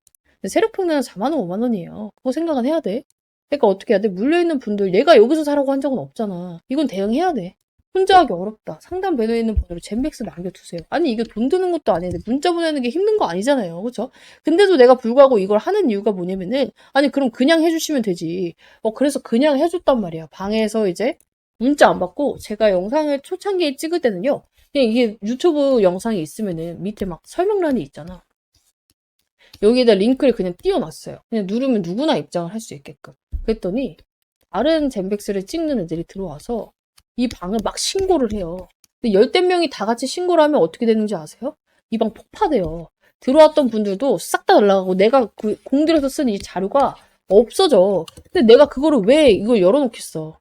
세력 평단은 4만원, 5만원이에요. 그거 생각은 해야 돼. 그러니까 어떻게 해야 돼? 물려있는 분들 얘가 여기서 사라고 한 적은 없잖아. 이건 대응해야 돼. 혼자 하기 어렵다. 상담 배너에 있는 분들은 젠백스 남겨두세요. 아니 이게 돈 드는 것도 아닌데 문자 보내는 게 힘든 거 아니잖아요. 그렇죠? 근데도 내가 불구하고 이걸 하는 이유가 뭐냐면은 아니 그럼 그냥 해주시면 되지. 그래서 그냥 해줬단 말이야. 방에서 이제 문자 안 받고 제가 영상을 초창기에 찍을 때는요. 그냥 이게 유튜브 영상이 있으면은 밑에 막 설명란이 있잖아. 여기에다 링크를 그냥 띄워놨어요. 그냥 누르면 누구나 입장을 할 수 있게끔. 그랬더니 다른 젠백스를 찍는 애들이 들어와서 이 방을 막 신고를 해요. 근데 열댓 명이 다 같이 신고를 하면 어떻게 되는지 아세요? 이 방 폭파돼요. 들어왔던 분들도 싹 다 날라가고 내가 그 공들여서 쓴 이 자료가 없어져. 근데 내가 그거를 왜 이걸 열어놓겠어.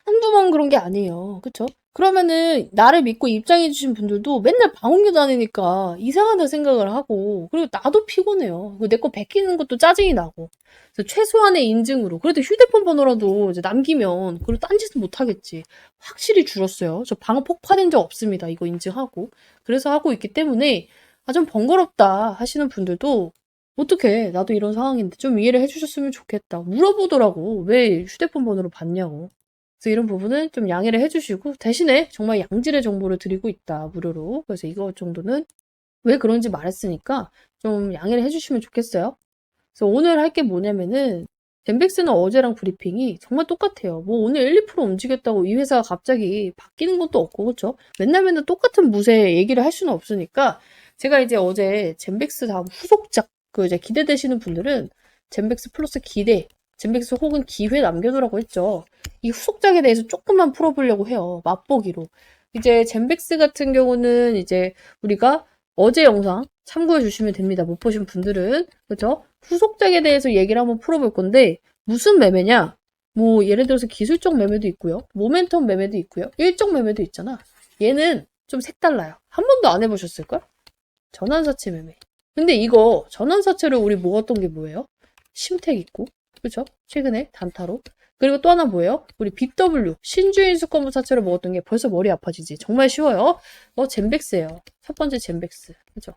한두 번 그런 게 아니에요. 그쵸? 그러면은 나를 믿고 입장해주신 분들도 맨날 방 옮겨 다니니까 이상하다 생각을 하고 그리고 나도 피곤해요. 내 거 베끼는 것도 짜증이 나고 그래서 최소한의 인증으로 그래도 휴대폰 번호라도 이제 남기면 그걸 딴짓은 못하겠지. 확실히 줄었어요. 저 방 폭파된 적 없습니다. 이거 인증하고 그래서 하고 있기 때문에 좀 번거롭다 하시는 분들도 어떡해 나도 이런 상황인데 좀 이해를 해주셨으면 좋겠다. 물어보더라고. 왜 휴대폰 번호를 받냐고. 그래서 이런 부분은 좀 양해를 해주시고 대신에 정말 양질의 정보를 드리고 있다 무료로. 그래서 이거 정도는 왜 그런지 말했으니까 좀 양해를 해주시면 좋겠어요. 그래서 오늘 할 게 뭐냐면은 젠백스는 어제랑 브리핑이 정말 똑같아요. 뭐 오늘 1, 2% 움직였다고 이 회사가 갑자기 바뀌는 것도 없고 그렇죠? 맨날 똑같은 무쇠 얘기를 할 수는 없으니까 제가 이제 어제 젠백스 다음 후속작 그 이제 기대되시는 분들은 젠백스 플러스 기대 젠백스 혹은 기회 남겨두라고 했죠. 이 후속작에 대해서 조금만 풀어보려고 해요. 맛보기로. 이제 젠백스 같은 경우는 이제 우리가 어제 영상 참고해 주시면 됩니다. 못 보신 분들은. 그죠? 후속작에 대해서 얘기를 한번 풀어볼 건데 무슨 매매냐? 뭐 예를 들어서 기술적 매매도 있고요. 모멘텀 매매도 있고요. 일정 매매도 있잖아. 얘는 좀 색달라요. 한 번도 안 해보셨을걸? 전환사채 매매. 근데 이거 전환사채로 우리 먹었던 게 뭐예요? 심택 있고, 그죠? 최근에 단타로. 그리고 또 하나 뭐예요? 우리 BW 신주인수권부 사채로 먹었던 게 벌써 머리 아파지지. 정말 쉬워요. 젠백스예요. 첫 번째 젠백스. 그죠?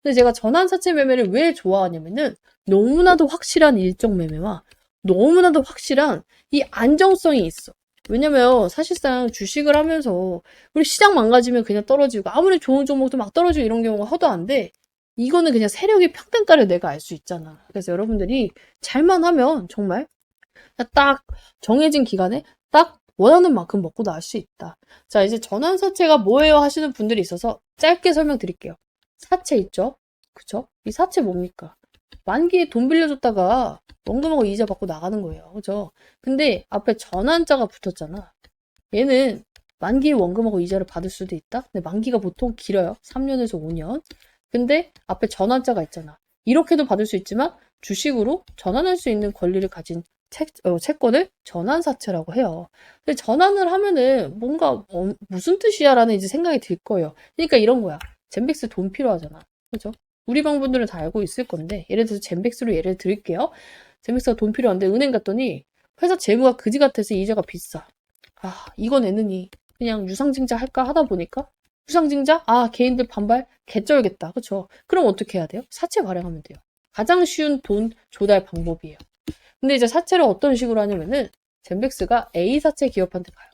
근데 제가 전환사채 매매를 왜 좋아하냐면은 너무나도 확실한 일정 매매와 너무나도 확실한 이 안정성이 있어. 왜냐면 사실상 주식을 하면서 우리 시장 망가지면 그냥 떨어지고 아무리 좋은 종목도 막 떨어지고 이런 경우가 허도 안 돼. 이거는 그냥 세력의 평단가를 내가 알 수 있잖아. 그래서 여러분들이 잘만 하면 정말 딱 정해진 기간에 딱 원하는 만큼 먹고 나올 수 있다. 자, 이제 전환사채가 뭐예요 하시는 분들이 있어서 짧게 설명드릴게요. 사채 있죠? 그쵸? 이 사채 뭡니까? 만기에 돈 빌려줬다가 원금하고 이자 받고 나가는 거예요. 그죠? 근데 앞에 전환자가 붙었잖아. 얘는 만기에 원금하고 이자를 받을 수도 있다? 근데 만기가 보통 길어요. 3년에서 5년. 근데 앞에 전환자가 있잖아. 이렇게도 받을 수 있지만 주식으로 전환할 수 있는 권리를 가진 채권을 전환사채라고 해요. 근데 전환을 하면은 뭔가 무슨 뜻이야 라는 이제 생각이 들 거예요. 그러니까 이런 거야. 젠백스 돈 필요하잖아. 그죠? 우리 방분들은 다 알고 있을 건데 예를 들어서 젠백스로 예를 들게요. 젠백스가 돈 필요한데 은행 갔더니 회사 재무가 그지 같아서 이자가 비싸. 아, 이거 내느니 그냥 유상증자 할까 하다 보니까 유상증자? 아, 개인들 반발? 개쩔겠다. 그쵸? 그럼 어떻게 해야 돼요? 사채 발행하면 돼요. 가장 쉬운 돈 조달 방법이에요. 근데 이제 사채를 어떤 식으로 하냐면은 젠백스가 A사채 기업한테 가요.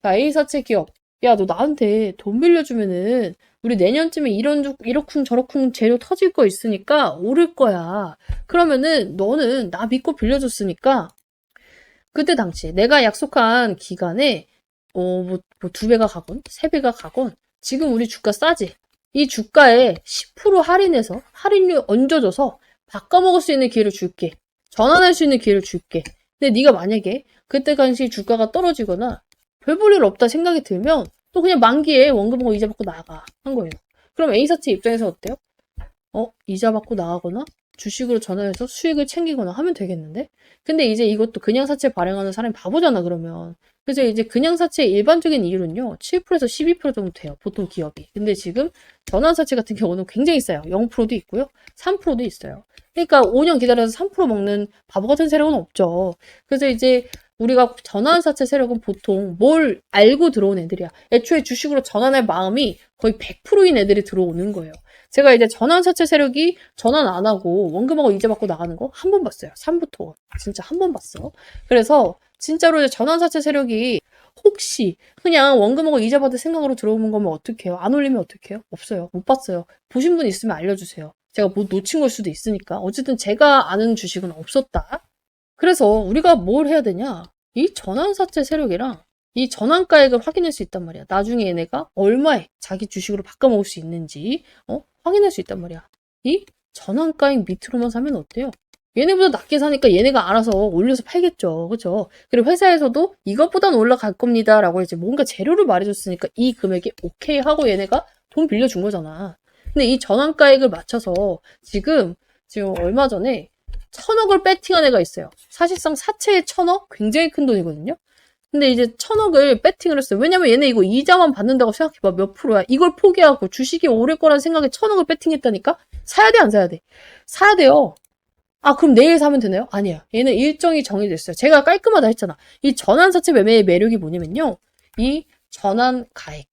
그러니까 A사채 기업, 야, 너 나한테 돈 빌려주면은 우리 내년쯤에 이러쿵 저러쿵 재료 터질 거 있으니까 오를 거야. 그러면은 너는 나 믿고 빌려줬으니까 그때 당시 내가 약속한 기간에 뭐 2배가 가건 3배가 가건 지금 우리 주가 싸지? 이 주가에 10% 할인해서 할인료 얹어줘서 바꿔먹을 수 있는 기회를 줄게. 전환할 수 있는 기회를 줄게. 근데 네가 만약에 그때 당시 주가가 떨어지거나 별 볼 일 없다 생각이 들면 또 그냥 만기에 원금하고 이자 받고 나가 한 거예요. 그럼 A사채 입장에서 어때요? 이자 받고 나가거나 주식으로 전환해서 수익을 챙기거나 하면 되겠는데? 근데 이제 이것도 그냥 사채 발행하는 사람이 바보잖아, 그러면. 그래서 이제 그냥 사채의 일반적인 이율은요, 7%에서 12% 정도 돼요, 보통 기업이. 근데 지금 전환사채 같은 경우는 굉장히 싸요. 0%도 있고요, 3%도 있어요. 그러니까 5년 기다려서 3% 먹는 바보 같은 세력은 없죠. 그래서 이제 우리가 전환사채 세력은 보통 뭘 알고 들어온 애들이야. 애초에 주식으로 전환할 마음이 거의 100%인 애들이 들어오는 거예요. 제가 이제 전환사채 세력이 전환 안 하고 원금하고 이자 받고 나가는 거 한 번 봤어요. 3부터. 진짜 한 번 봤어. 그래서 진짜로 이제 전환사채 세력이 혹시 그냥 원금하고 이자 받을 생각으로 들어오는 거면 어떡해요? 안 올리면 어떡해요? 없어요. 못 봤어요. 보신 분 있으면 알려주세요. 제가 뭐 놓친 걸 수도 있으니까. 어쨌든 제가 아는 주식은 없었다. 그래서 우리가 뭘 해야 되냐? 이 전환사채 세력이랑 이 전환가액을 확인할 수 있단 말이야. 나중에 얘네가 얼마에 자기 주식으로 바꿔먹을 수 있는지 확인할 수 있단 말이야. 이 전환가액 밑으로만 사면 어때요? 얘네보다 낮게 사니까 얘네가 알아서 올려서 팔겠죠. 그죠? 그리고 회사에서도 이것보단 올라갈 겁니다. 라고 이제 뭔가 재료를 말해줬으니까 이 금액이 오케이 하고 얘네가 돈 빌려준 거잖아. 근데 이 전환가액을 맞춰서 지금 얼마 전에 1,000억을 배팅한 애가 있어요. 사실상 사채에 1,000억? 굉장히 큰 돈이거든요. 근데 이제 1,000억을 배팅을 했어요. 왜냐면 얘네 이거 이자만 받는다고 생각해봐. 몇 프로야. 이걸 포기하고 주식이 오를 거라는 생각에 1,000억을 배팅했다니까? 사야 돼, 안 사야 돼? 사야 돼요. 아, 그럼 내일 사면 되나요? 아니야. 얘는 일정이 정해져 있어요. 제가 깔끔하다 했잖아. 이 전환사채 매매의 매력이 뭐냐면요. 이 전환가액.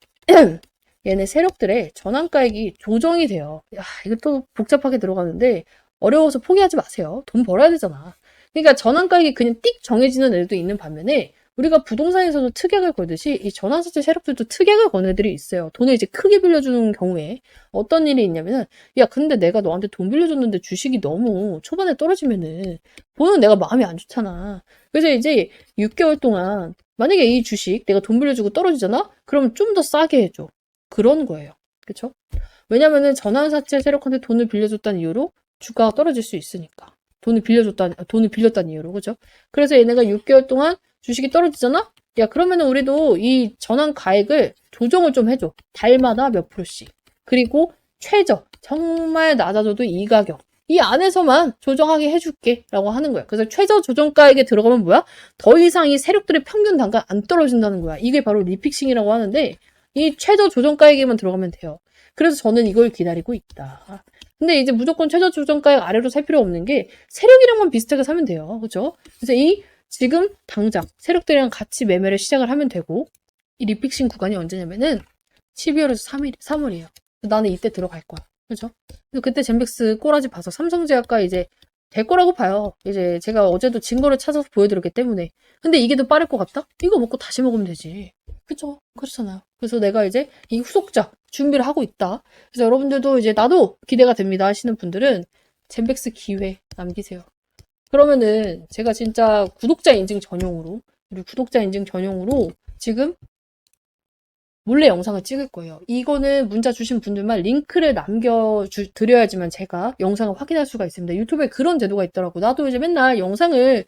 얘네 세력들의 전환가액이 조정이 돼요. 야, 이거 또 복잡하게 들어가는데 어려워서 포기하지 마세요. 돈 벌어야 되잖아. 그러니까 전환가액이 그냥 띡 정해지는 애들도 있는 반면에 우리가 부동산에서도 특약을 걸듯이 이 전환사채 세력들도 특약을 거는 애들이 있어요. 돈을 이제 크게 빌려주는 경우에 어떤 일이 있냐면은 야, 근데 내가 너한테 돈 빌려줬는데 주식이 너무 초반에 떨어지면은 보는 내가 마음이 안 좋잖아. 그래서 이제 6개월 동안 만약에 이 주식 내가 돈 빌려주고 떨어지잖아? 그럼 좀 더 싸게 해줘. 그런 거예요. 그쵸? 왜냐면은 전환사채 세력한테 돈을 빌려줬다는 이유로 주가가 떨어질 수 있으니까. 돈을 빌렸다는 이유로, 그죠? 그래서 얘네가 6개월 동안 주식이 떨어지잖아? 야, 그러면은 우리도 이 전환 가액을 조정을 좀 해줘. 달마다 몇 프로씩. 그리고 최저, 정말 낮아져도 이 가격. 이 안에서만 조정하게 해줄게. 라고 하는 거야. 그래서 최저 조정가액에 들어가면 뭐야? 더 이상 이 세력들의 평균 단가 안 떨어진다는 거야. 이게 바로 리픽싱이라고 하는데, 이 최저 조정가액에만 들어가면 돼요. 그래서 저는 이걸 기다리고 있다. 근데 이제 무조건 최저 조정가액 아래로 살 필요 없는 게 세력이랑만 비슷하게 사면 돼요. 그죠? 그래서 지금 당장 세력들이랑 같이 매매를 시작을 하면 되고, 이 리픽싱 구간이 언제냐면은 12월에서 3월이에요. 나는 이때 들어갈 거야. 그죠? 그래서 그때 젠백스 꼬라지 봐서 삼성제약과 이제 될 거라고 봐요. 이제 제가 어제도 증거를 찾아서 보여드렸기 때문에. 근데 이게 더 빠를 것 같다? 이거 먹고 다시 먹으면 되지. 그죠? 그렇잖아요. 그래서 내가 이제 이 후속작 준비를 하고 있다. 그래서 여러분들도 이제 나도 기대가 됩니다 하시는 분들은 젠백스 기회 남기세요. 그러면은 제가 진짜 구독자 인증 전용으로, 우리 구독자 인증 전용으로 지금 몰래 영상을 찍을 거예요. 이거는 문자 주신 분들만 링크를 남겨드려야지만 제가 영상을 확인할 수가 있습니다. 유튜브에 그런 제도가 있더라고. 나도 이제 맨날 영상을,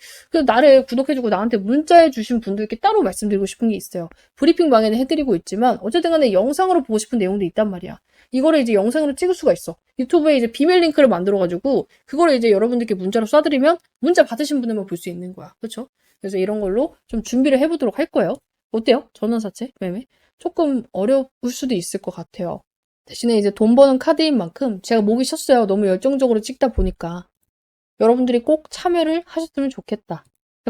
나를 구독해주고 나한테 문자해 주신 분들께 따로 말씀드리고 싶은 게 있어요. 브리핑 방에는 해드리고 있지만, 어쨌든 간에 영상으로 보고 싶은 내용도 있단 말이야. 이거를 이제 영상으로 찍을 수가 있어. 유튜브에 이제 비밀 링크를 만들어가지고, 그거를 이제 여러분들께 문자로 쏴드리면, 문자 받으신 분들만 볼 수 있는 거야. 그쵸? 그래서 이런 걸로 좀 준비를 해보도록 할 거예요. 어때요? 전환사채 매매? 조금 어려울 수도 있을 것 같아요. 대신에 이제 돈 버는 카드인 만큼 제가 목이 쉬었어요. 너무 열정적으로 찍다 보니까. 여러분들이 꼭 참여를 하셨으면 좋겠다.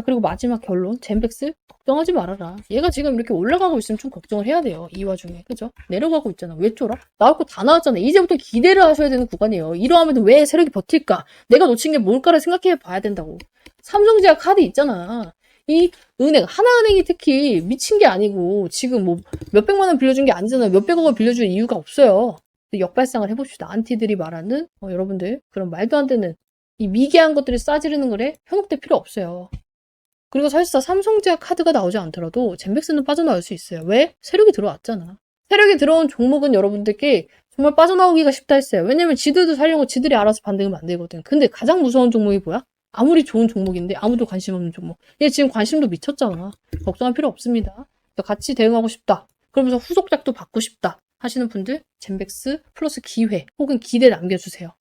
그리고 마지막 결론, 젠백스 걱정하지 말아라. 얘가 지금 이렇게 올라가고 있으면 좀 걱정을 해야 돼요. 이 와중에. 그죠? 내려가고 있잖아. 왜 쫄아? 나올 거 다 나왔잖아. 이제부터 기대를 하셔야 되는 구간이에요. 이러하면 왜 세력이 버틸까? 내가 놓친 게 뭘까를 생각해 봐야 된다고. 삼성제약 카드 있잖아. 이 은행, 하나은행이 특히 미친 게 아니고 지금 뭐 몇백만 원 빌려준 게 아니잖아요. 몇백억을 빌려줄 이유가 없어요. 역발상을 해봅시다. 안티들이 말하는 여러분들 그런 말도 안 되는 이 미개한 것들이 싸지르는 거래 현혹될 필요 없어요. 그리고 사실상 삼성제약 카드가 나오지 않더라도 젠백스는 빠져나올 수 있어요. 왜? 세력이 들어왔잖아. 세력이 들어온 종목은 여러분들께 정말 빠져나오기가 쉽다 했어요. 왜냐면 지들도 살려고 지들이 알아서 반등을 만들거든. 근데 가장 무서운 종목이 뭐야? 아무리 좋은 종목인데 아무도 관심 없는 종목. 얘 지금 관심도 미쳤잖아. 걱정할 필요 없습니다. 같이 대응하고 싶다. 그러면서 후속작도 받고 싶다 하시는 분들 젠백스 플러스 기회 혹은 기대 남겨주세요.